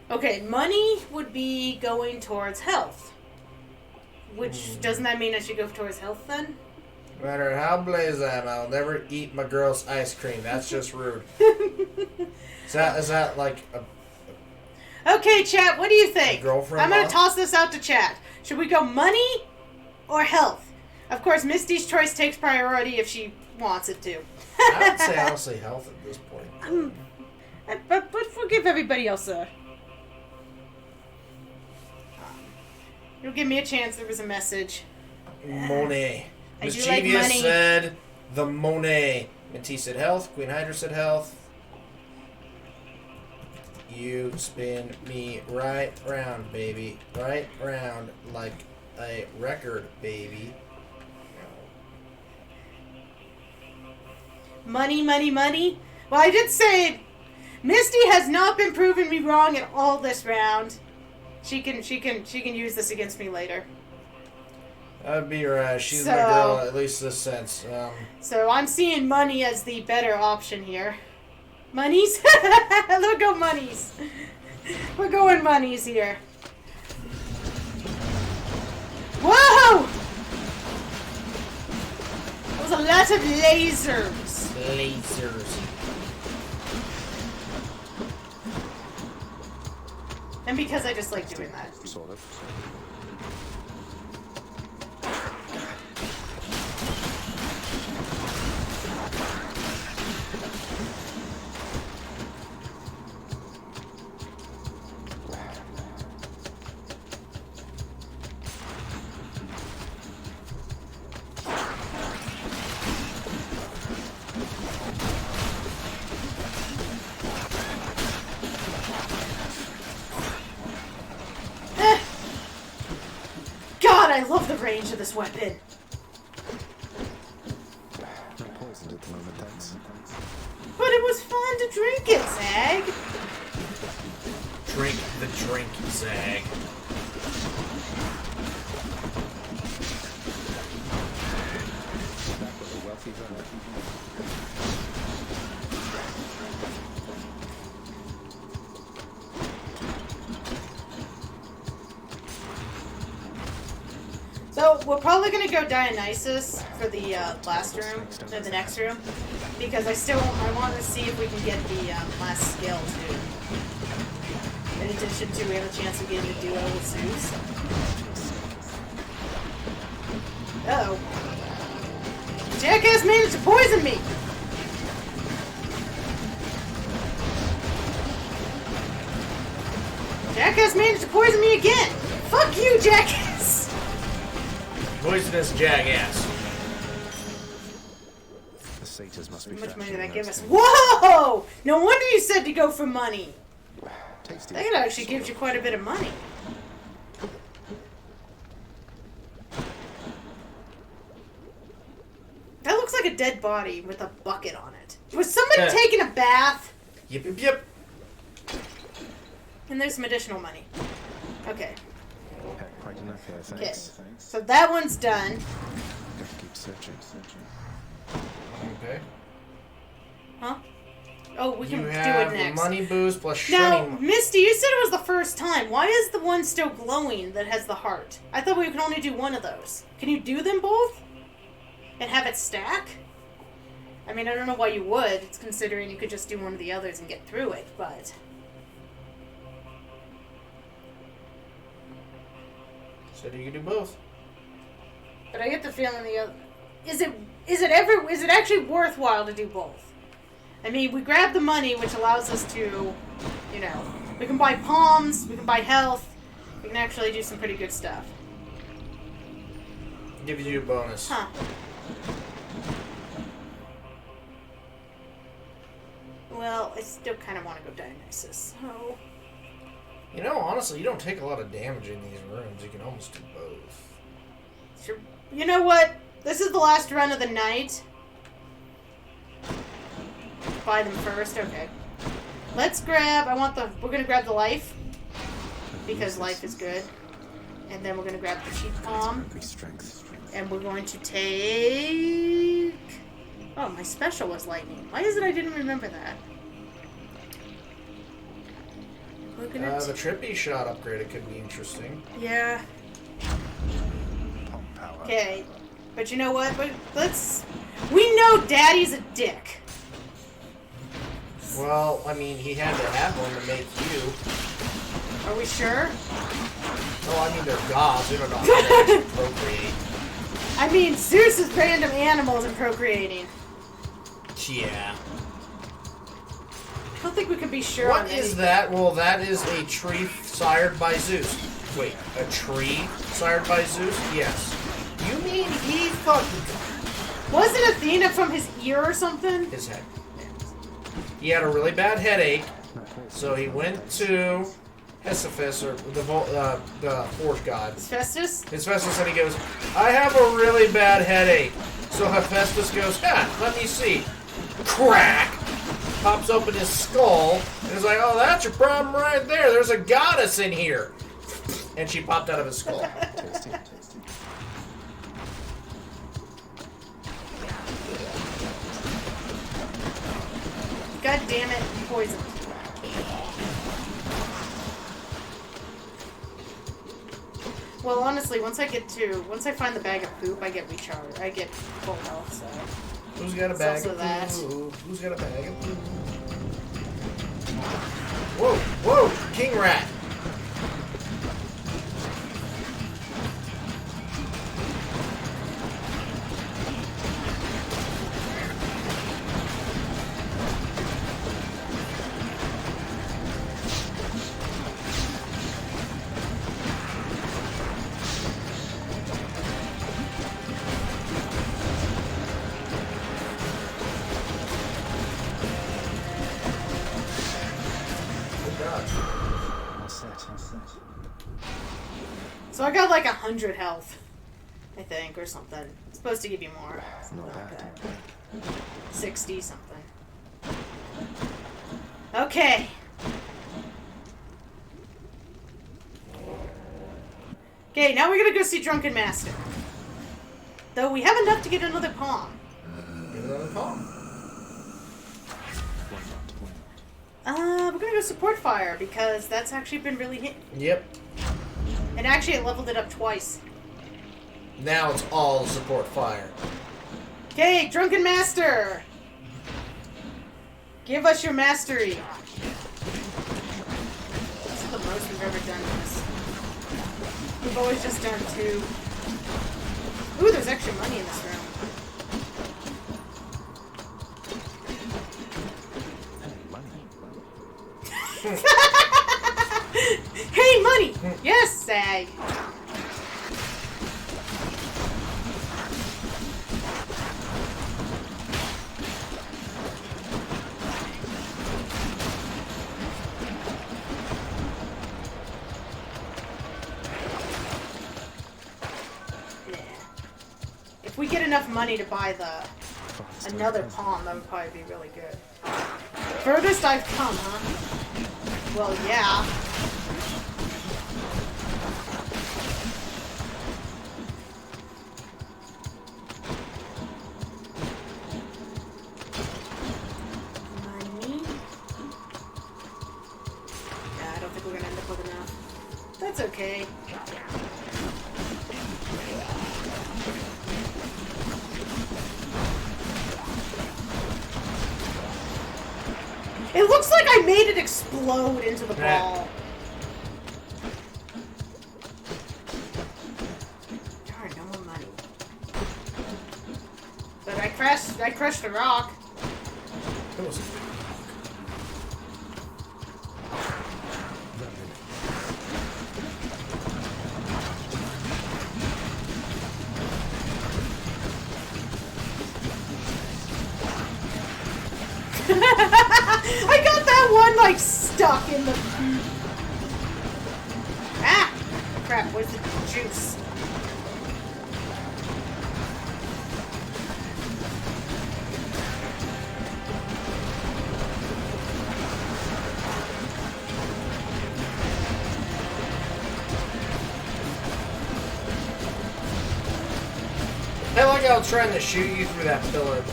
Okay, money would be going towards health. Which, doesn't that mean I should go towards health then? No matter how blaze I am, I'll never eat my girl's ice cream. That's just rude. Is that like a... Okay, chat, what do you think? Girlfriend I'm going to boss? toss this out to chat. Should we go money or health? Of course, Misty's choice takes priority if she wants it to. I would say honestly health at this point. But forgive everybody else, sir. You'll give me a chance. There was a message. Monet. I do like Mischievous money. said the Monet. Minty said health. Queen Hydra said health. You spin me right round, baby. Right round like a record, baby. Money, money, money. Well, I did say Misty has not been proving me wrong at all this round. She can use this against me later. That'd be right. She's my So- girl, at least this sense. So I'm seeing money as the better option here. Monies? Look, go monies. We're going monies here. Whoa! That was a lot of lasers. Lasers. And because I just like doing that. Sort of. God, I love the range of this weapon. I'm poisoned at the moment, thanks. But it was fun to drink it, Zag. Drink the drink, Zag. That was a wealthy runner. So we're probably gonna go Dionysus for the last room, or the next room, because I want to see if we can get the last skill too. In addition to, we have a chance of getting a duo with Zeus. Uh-oh. Jackass managed to poison me! Jackass managed to poison me again! Fuck you, Jackass! Poisonous jackass. The satyrs must How be much money did fetching that give those us? Whoa! No wonder you said to go for money. tasty. That actually gives you quite a bit of money. That looks like a dead body with a bucket on it. Was somebody taking a bath? Yep, yep, yep. And there's some additional money. Okay. Quite enough here, Okay. thanks. So that one's done. Gotta keep searching. Okay. Huh? Oh, we can You do have it next. money boost plus Now, shiny. Misty, you said it was the first time. Why is the one still glowing that has the heart? I thought we could only do one of those. Can you do them both? And have it stack? I mean, I don't know why you would. It's considering you could just do one of the others and get through it, but... Said you could do both. But I get the feeling the other... Is it actually worthwhile to do both? I mean, we grab the money, which allows us to, you know, we can buy palms, we can buy health, we can actually do some pretty good stuff. Gives you a bonus. Huh. Well, I still kind of want to go Dionysus, so... You know, honestly, you don't take a lot of damage in these rooms. You can almost do both. Sure. You know what? This is the last run of the night. Buy them first, okay. Let's grab, we're gonna grab the life. Because life is good. And then we're gonna grab the cheap palm. And we're going to take... Oh, my special was lightning. Why is it I didn't remember that? We're gonna The trippy shot upgraded could be interesting. Yeah. Okay. But you know what? We know Daddy's a dick. Well, I mean, he had to have one to make you. Are we sure? Oh, I mean, they're gods. They don't know how to procreate. I mean, Zeus is random animals and procreating. Yeah. I don't think we can be sure on What this. is that? Well, that is a tree sired by Zeus. Wait, a tree sired by Zeus? Yes. You mean he fucking... Wasn't Athena from his ear or something? His head. He had a really bad headache, so he went to Hesiphus, or the forge god. Hephaestus, and he goes, I have a really bad headache. So Hephaestus goes, let me see. Crack! Pops open his skull, and is like, oh, that's your problem right there. There's a goddess in here. And she popped out of his skull. God damn it, poison. Well, honestly, once I find the bag of poop, I get recharged. I get full health, so... Who's got a bag of that. poop? Who's got a bag of poop? Whoa, whoa, king rat. So I got like 100 health, I think, or something. It's supposed to give you more. Not bad. 60 something. Okay. Okay, now we're gonna go see Drunken Master. Though we have enough to get another palm. Get another palm. We're gonna go support fire because that's actually been really hit. Yep. And actually, I leveled it up twice. Now it's all support fire. Okay, Drunken Master! Give us your mastery. This is the most we've ever done this. We've always just done 2. Ooh, there's extra money in this room. Hey, money! Yes, Sag! If we get enough money to buy another palm, that would probably be really good. Furthest I've come, huh? Well, yeah. Money. Yeah, I don't think we're gonna end up with enough. That's okay. It looks like I made it explode into the ball. Darn, no more money. But I crushed the rock. That was I got that one, like, stuck in the... Ah! Crap, where's the juice? I like how I was trying to shoot you through that pillar.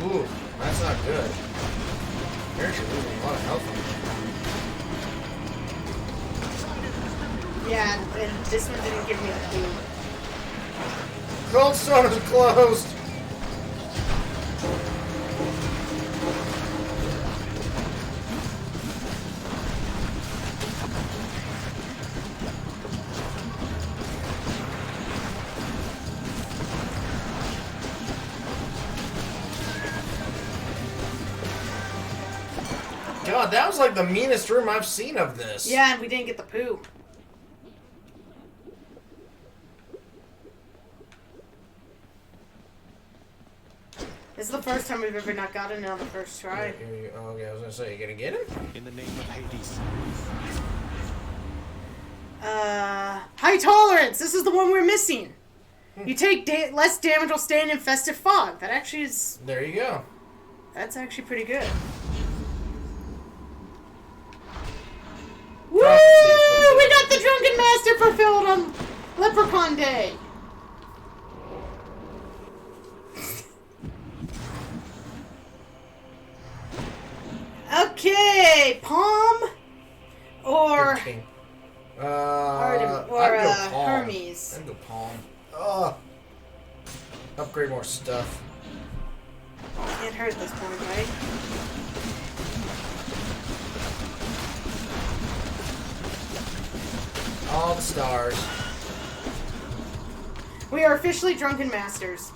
Ooh, that's not good. You're actually losing a lot of health on Yeah, and this one didn't give me a clue. Cold Stone is closed! God, that was like the meanest room I've seen of this. Yeah, and we didn't get the poo. This is the first time we've ever not gotten it on the first try. Okay, I was gonna say, you gonna get him? In the name of Hades. High tolerance! This is the one we're missing. You take less damage while staying in festive fog. That actually is... There you go. That's actually pretty good. Woo! We got the Drunken Master fulfilled on Leprechaun Day. Okay, Palm or Hermes. I'd go Palm. Ugh. Upgrade more stuff. Can't hurt at this point, right? All the stars. We are officially Drunken Masters.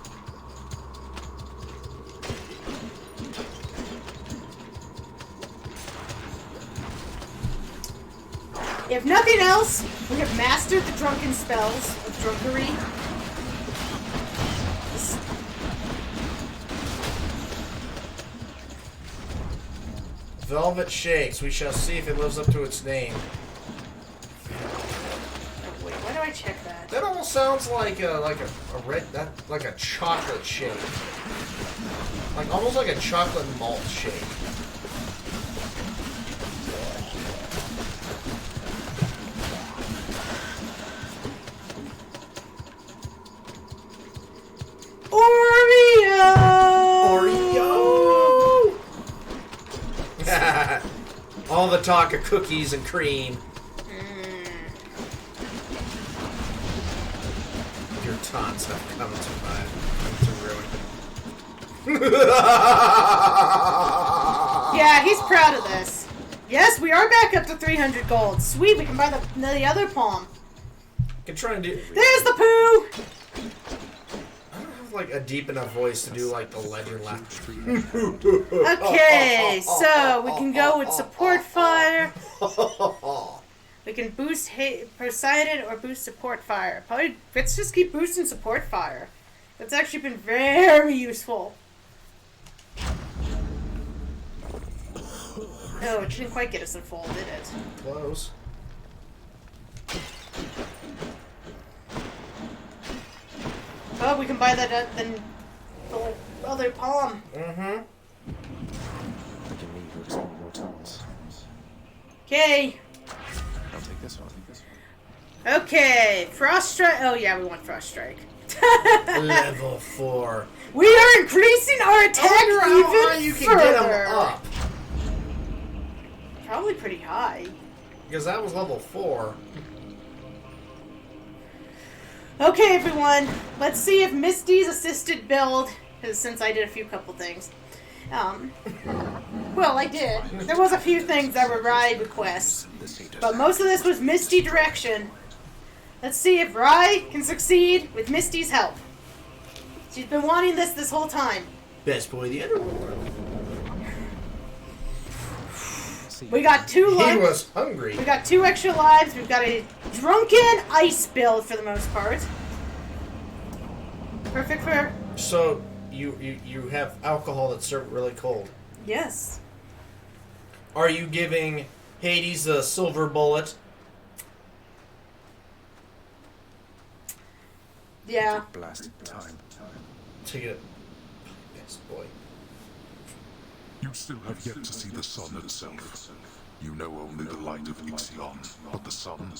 If nothing else, we have mastered the drunken spells of drunkery. Velvet shakes. We shall see if it lives up to its name. Oh, wait, why do I check that? That almost sounds like a red, like a chocolate shake. Like almost like a chocolate malt shake. Oreo! All the talk of cookies and cream. taunts have come to ruin. Yeah, he's proud of this. Yes, we are back up to 300 gold. Sweet, we can buy the other palm. Can try and do. There's the poo! I don't have like a deep enough voice to do like the legend laugh. Okay, so we can go with support fire. We can boost Poseidon or boost support fire. Probably let's just keep boosting support fire. That's actually been very useful. Oh, it didn't quite get us in full, did it? Close. Oh, we can buy that the other palm. Mm-hmm. I can leave with some more taunts. Okay. I'll take this one. Okay, Frost Strike. Oh yeah, we want Frost Strike. Level 4. We are increasing our attack even you can further. get them up. Probably pretty high. Because that was level 4. Okay, everyone. Let's see if Misty's assisted build, since I did a couple things. Well, I did. There was a few things that were Rai requests, but most of this was Misty direction. Let's see if Rai can succeed with Misty's help. She's been wanting this whole time. Best boy of the underworld. We got 2 lives. He was hungry. We got 2 extra lives. We've got a drunken ice build for the most part. Perfect for... So, you have alcohol that's served really cold. Yes. Are you giving Hades a silver bullet? Yeah. Blasted time. Take it. Best boy. You still have yet to see the sun itself. You know only the light of Ixion, but the sun,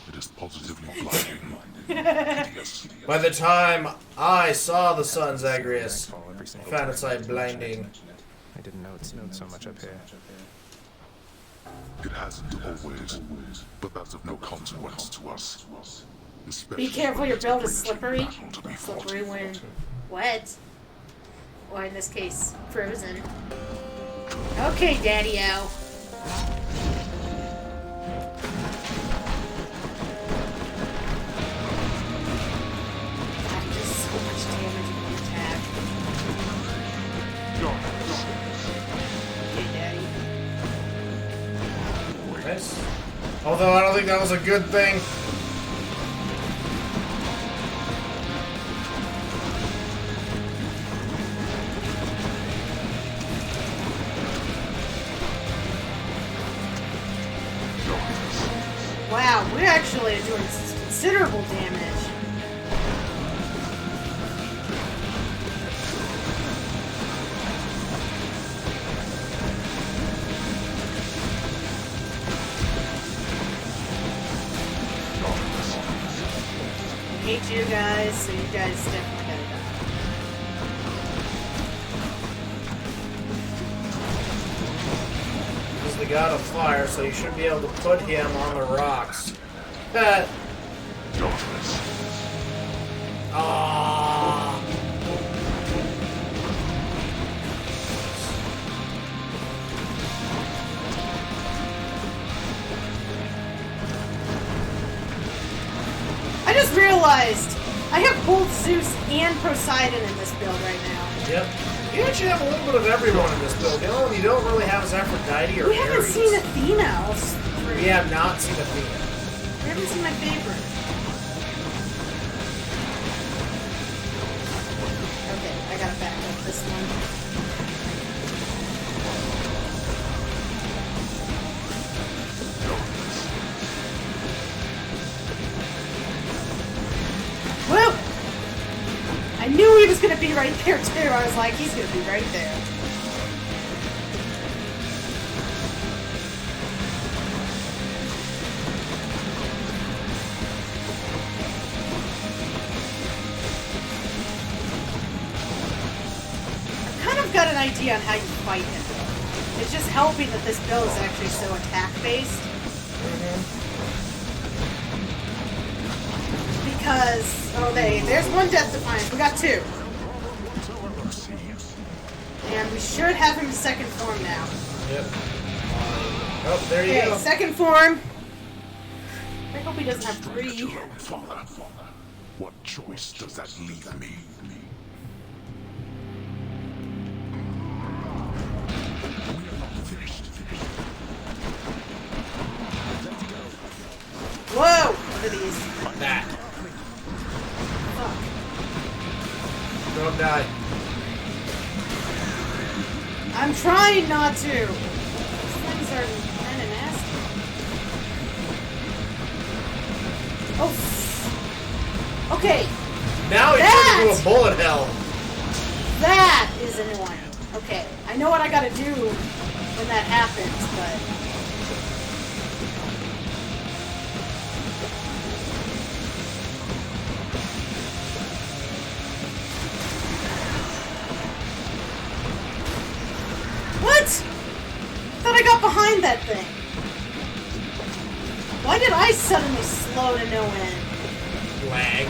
it is positively blinding. Hideous. By the time I saw the sun, Zagreus, I found its light blinding. I didn't know it snowed so much up here. It hasn't always, but that's of no consequence to us. Be careful, your build is slippery. Slippery when wet. Or in this case, frozen. Okay, Daddy-O. God, he does so much damage with the attack. Okay, Daddy. Nice. Although I don't think that was a good thing. Wow, we're actually doing considerable damage. I hate you guys, so you guys definitely gotta die. He's the god of fire, so you should be able to put him on the rocks. That. Ah. I just realized I have both Zeus and Poseidon in this build right now. Yep. You actually have a little bit of everyone in this build. The only one you don't really have is Aphrodite or We haven't Ares. seen Athena. We have not seen Athena. We haven't seen my favorite. Okay, I gotta back up this one. Woo! I knew he was gonna be right there too. I was like, he's gonna be right there. Got an idea on how you fight him. It's just helping that this build is actually so attack based. because there's one Death Defiance. We got 2. And we should have him in second form now. Yep. Oh, there you go. Second form. I hope he doesn't have 3. Father, what choice does that leave me? We are not finished. Let's go. Whoa! What are these? That. Fuck. Don't die. I'm trying not to. These things are kind of nasty. Oh. Okay. Now he turned into a bullet hell. That is annoying. Okay. I know what I gotta do when that happens, but... What? I thought I got behind that thing. Why did I suddenly slow to no end? Lag.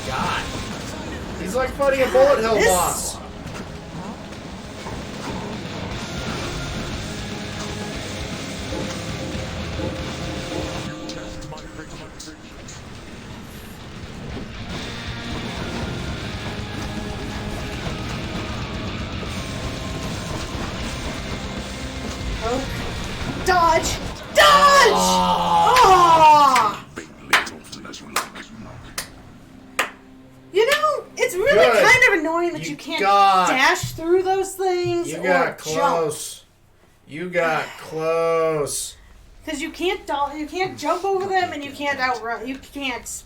God. He's like fighting a bullet hell boss. Oh. Dodge! Dodge! Oh. You know, it's really kind of annoying that you can't dash through those things. You got close. You got close. Because you can't jump over them, and you can't outrun. You can't.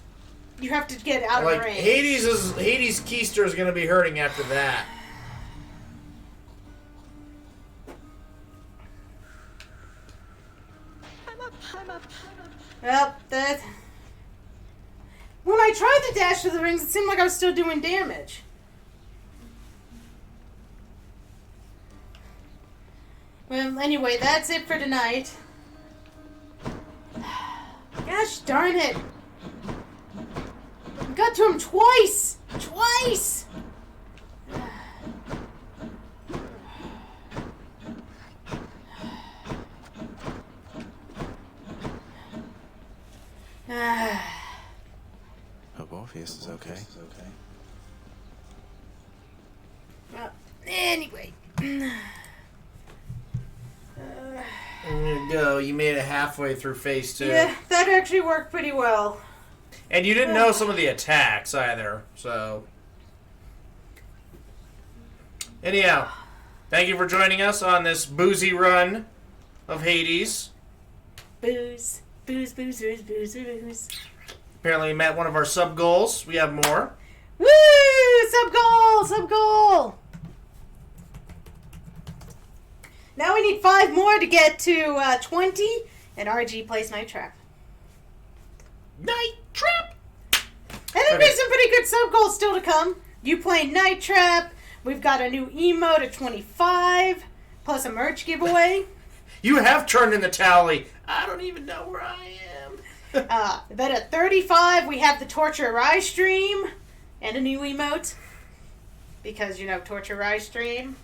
You have to get out of range. Hades' keister is going to be hurting after that. I'm up. Well, that. When I tried to dash through the rings, it seemed like I was still doing damage. Well, anyway, that's it for tonight. Gosh darn it! I got to him twice! Twice! Hope Orpheus is okay. Well, anyway. There you go. You made it halfway through phase 2. Yeah, that actually worked pretty well. And you didn't know some of the attacks either, so... Anyhow, thank you for joining us on this boozy run of Hades. Booze. Booze, booze, booze, booze, booze. Apparently we met one of our sub-goals. We have more. Woo! Sub-goal! Sub-goal! Now we need 5 more to get to 20, and RG plays Night Trap. Night Trap! And then there's some pretty good sub-goals still to come. You play Night Trap. We've got a new emote at 25, plus a merch giveaway. You have turned in the tally. I don't even know where I am. Then at 35, we have the Torture Rai stream and a new emote. Because, you know, Torture Rai stream.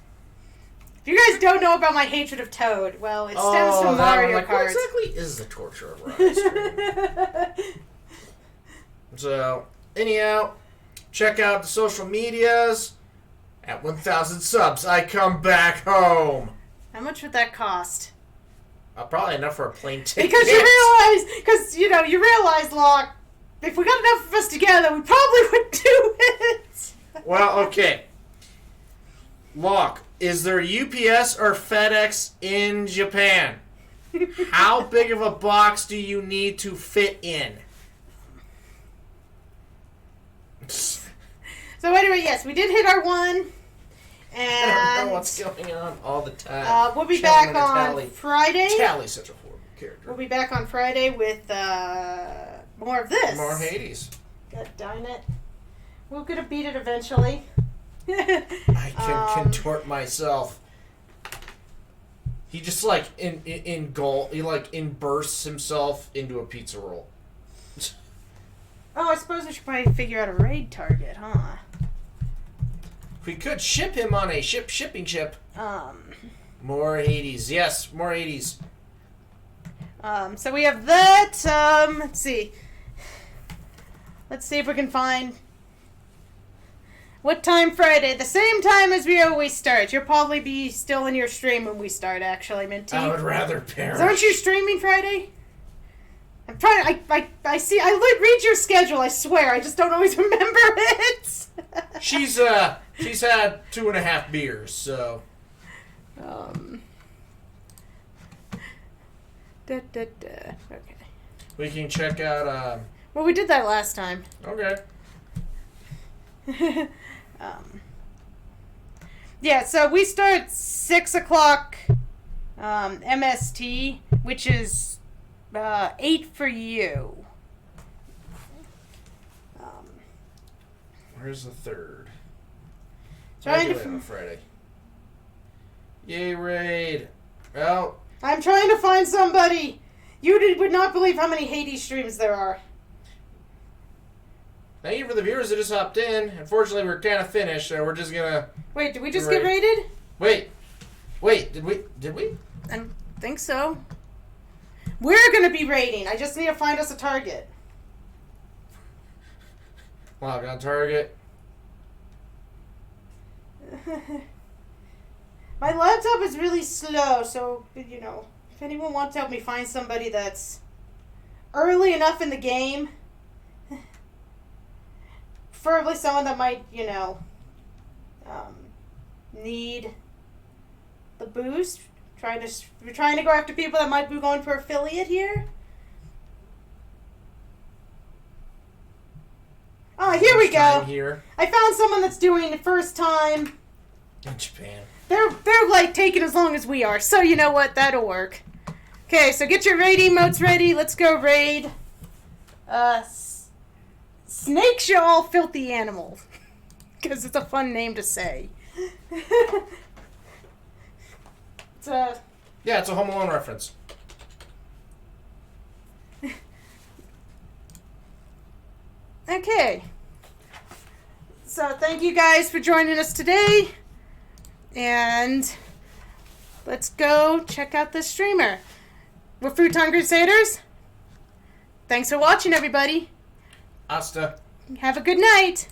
If you guys don't know about my hatred of Toad, well, it stems from Mario Kart. What exactly is the Torture of Rai stream? So, anyhow, check out the social medias. At 1,000 subs, I come back home. How much would that cost? Probably enough for a plane ticket. Because you realize, Locke, if we got enough of us together, we probably would do it. Well, okay. Locke, is there UPS or FedEx in Japan? How big of a box do you need to fit in? So anyway, yes, we did hit our 1. And I don't know what's going on all the time. We'll be back on Friday. Tally's such a horrible character. We'll be back on Friday with more of this. More Hades. God darn it. We're going to beat it eventually. I can contort myself. He just like he bursts himself into a pizza roll. Oh, I suppose we should probably figure out a raid target, huh? We could ship him on a shipping ship. More Hades. Yes, more Hades. So we have that. Let's see. Let's see if we can find... What time Friday? The same time as we always start. You'll probably be still in your stream when we start, actually, Minty. I would rather perish. Aren't you streaming Friday? I'm trying... I see... I read your schedule, I swear. I just don't always remember it. She's had 2.5 beers, so... Okay. We can check out, Well, we did that last time. Okay. Yeah, so we start 6 o'clock MST, which is 8 for you. Where's the third? Trying to on Friday. Yay, raid. Well, I'm trying to find somebody. You would not believe how many Hades streams there are. thank you for the viewers that just hopped in. Unfortunately, we're kind of finished, so we're just gonna... Wait, did we just get raided? Wait, did we? I don't think so. We're gonna be raiding. I just need to find us a target. Log on target. My laptop is really slow, so, you know, if anyone wants to help me find somebody that's early enough in the game, preferably someone that might, you know, need the boost. We're trying to go after people that might be going for affiliate here. Oh, here we go. Here. I found someone that's doing it first time. In Japan. They're like taking as long as we are, so you know what? That'll work. Okay, so get your raid emotes ready. Let's go raid. Snake Shawl Filthy Animal. Because it's a fun name to say. Yeah, it's a Home Alone reference. Okay. So thank you guys for joining us today. And let's go check out this streamer. We're Futon Crusaders. Thanks for watching, everybody. Asta. Have a good night.